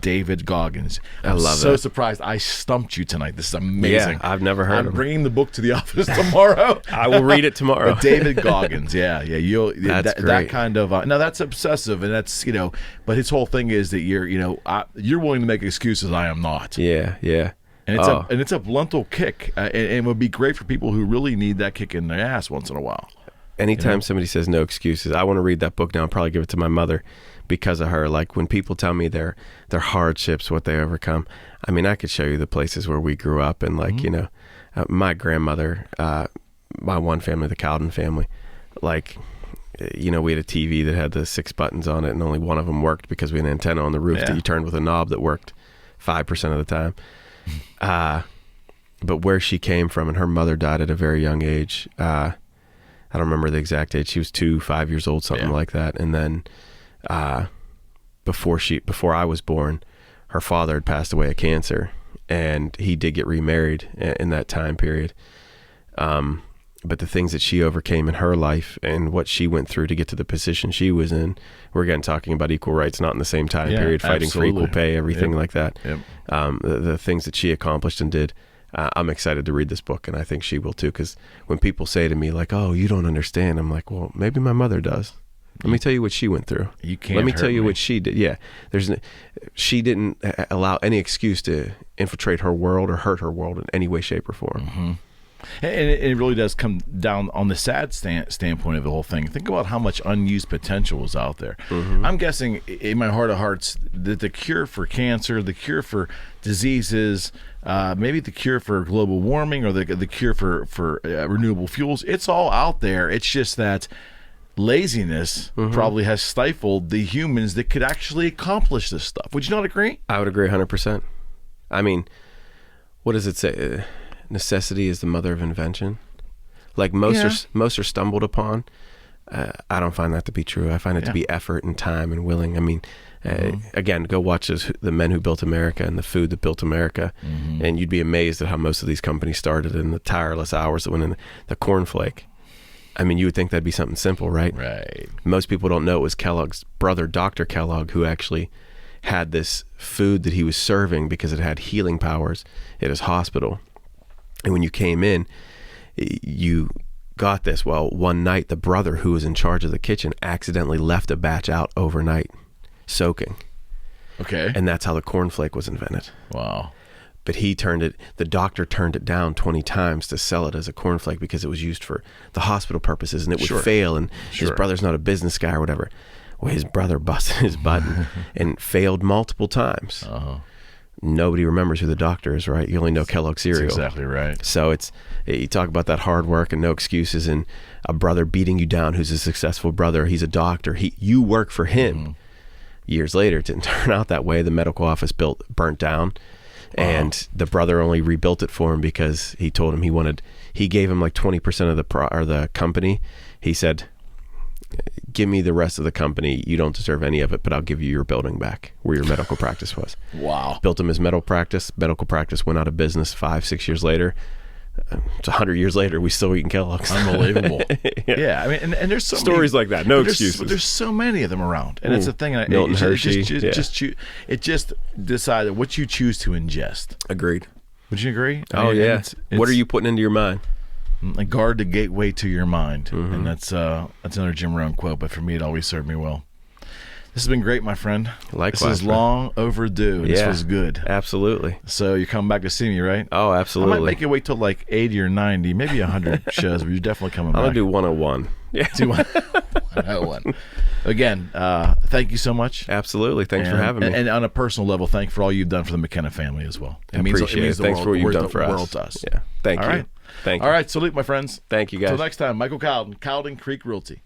David Goggins. I love so that. surprised I stumped you tonight. This is amazing. Yeah, I've never heard of I'm him. bringing the book to the office tomorrow. I will read it tomorrow. But David Goggins, yeah. That's that great. kind of now that's obsessive, and that's but his whole thing is that you're willing to make excuses. I am not. Yeah. And it's a bluntal kick, and it would be great for people who really need that kick in their ass once in a while. Anytime somebody says no excuses, I want to read that book now and probably give it to my mother because of her. Like when people tell me their hardships, what they overcome, I mean, I could show you the places where we grew up and my grandmother, my one family, the Cowden family, we had a TV that had the 6 buttons on it and only one of them worked because we had an antenna on the roof that you turned with a knob that worked 5% of the time. But where she came from, and her mother died at a very young age. I don't remember the exact age. She was 5 years old, something like that. And then before I was born, her father had passed away of cancer, and he did get remarried in that time period. But the things that she overcame in her life and what she went through to get to the position she was in, we're again talking about equal rights, not in the same time period, fighting for equal pay, everything like that. Yep. The things that she accomplished and did, I'm excited to read this book, and I think she will too, because when people say to me like, oh, you don't understand, I'm like, well, maybe my mother does. Let me tell you what she went through. You can't Let me hurt tell you me. what she did. Yeah, she didn't allow any excuse to infiltrate her world or hurt her world in any way, shape, or form. Mm-hmm. And it really does come down on the sad standpoint of the whole thing. Think about how much unused potential is out there. Mm-hmm. I'm guessing in my heart of hearts that the cure for cancer, the cure for diseases, maybe the cure for global warming or the cure for renewable fuels, it's all out there. It's just that laziness probably has stifled the humans that could actually accomplish this stuff. Would you not agree? I would agree 100%. I mean, what does it say? Necessity is the mother of invention. Like most are stumbled upon. I don't find that to be true. I find it to be effort and time and willing. I mean, again, go watch The Men Who Built America and The Food That Built America, and you'd be amazed at how most of these companies started in the tireless hours that went in the cornflake. I mean, you would think that'd be something simple, right? Right. Most people don't know it was Kellogg's brother, Dr. Kellogg, who actually had this food that he was serving because it had healing powers at his hospital. And when you came in, you got this. Well, one night, the brother who was in charge of the kitchen accidentally left a batch out overnight, soaking. Okay. And that's how the cornflake was invented. Wow. But the doctor turned it down 20 times to sell it as a cornflake because it was used for the hospital purposes and it would fail. And his brother's not a business guy or whatever. Well, his brother busted his butt and failed multiple times. Uh-huh. Nobody remembers who the doctor is, right? You only know Kellogg's cereal. That's exactly right. So you talk about that hard work and no excuses, and a brother beating you down who's a successful brother. He's a doctor. You work for him. Years later, it didn't turn out that way. The medical office burnt down, and the brother only rebuilt it for him because he told him he gave him like 20% of the company. He said, give me the rest of the company. You don't deserve any of it, but I'll give you your building back where your medical practice was. Wow. Built him his medical practice. Medical practice went out of business 5-6 years later. It's 100 years later, we still eating Kellogg's. Unbelievable. Yeah. I mean, and there's so stories many, like that. No excuses. There's so many of them around, and it's the thing. Milton Hershey. It just decided what you choose to ingest. Agreed. Would you agree? What are you putting into your mind? Guard the gateway to your mind, and that's another Jim Rohn quote. But for me, it always served me well. This has been great, my friend. Likewise. This is long overdue. This was good. Absolutely. So you're coming back to see me, right? Oh, absolutely. I might make you wait till like 80 or 90, maybe 100 shows, but you're definitely coming back. I'm going to do 101. Yeah. 101. Again, thank you so much. Absolutely. Thanks for having me. And on a personal level, thank you for all you've done for the McKenna family as well. It means the Thanks world, for what you've done for us. World to us. Yeah. Thank you. All right. Thank you. All right. Salute, my friends. Thank you, guys. Until next time, Michael Cowden, Cowden Creek Realty.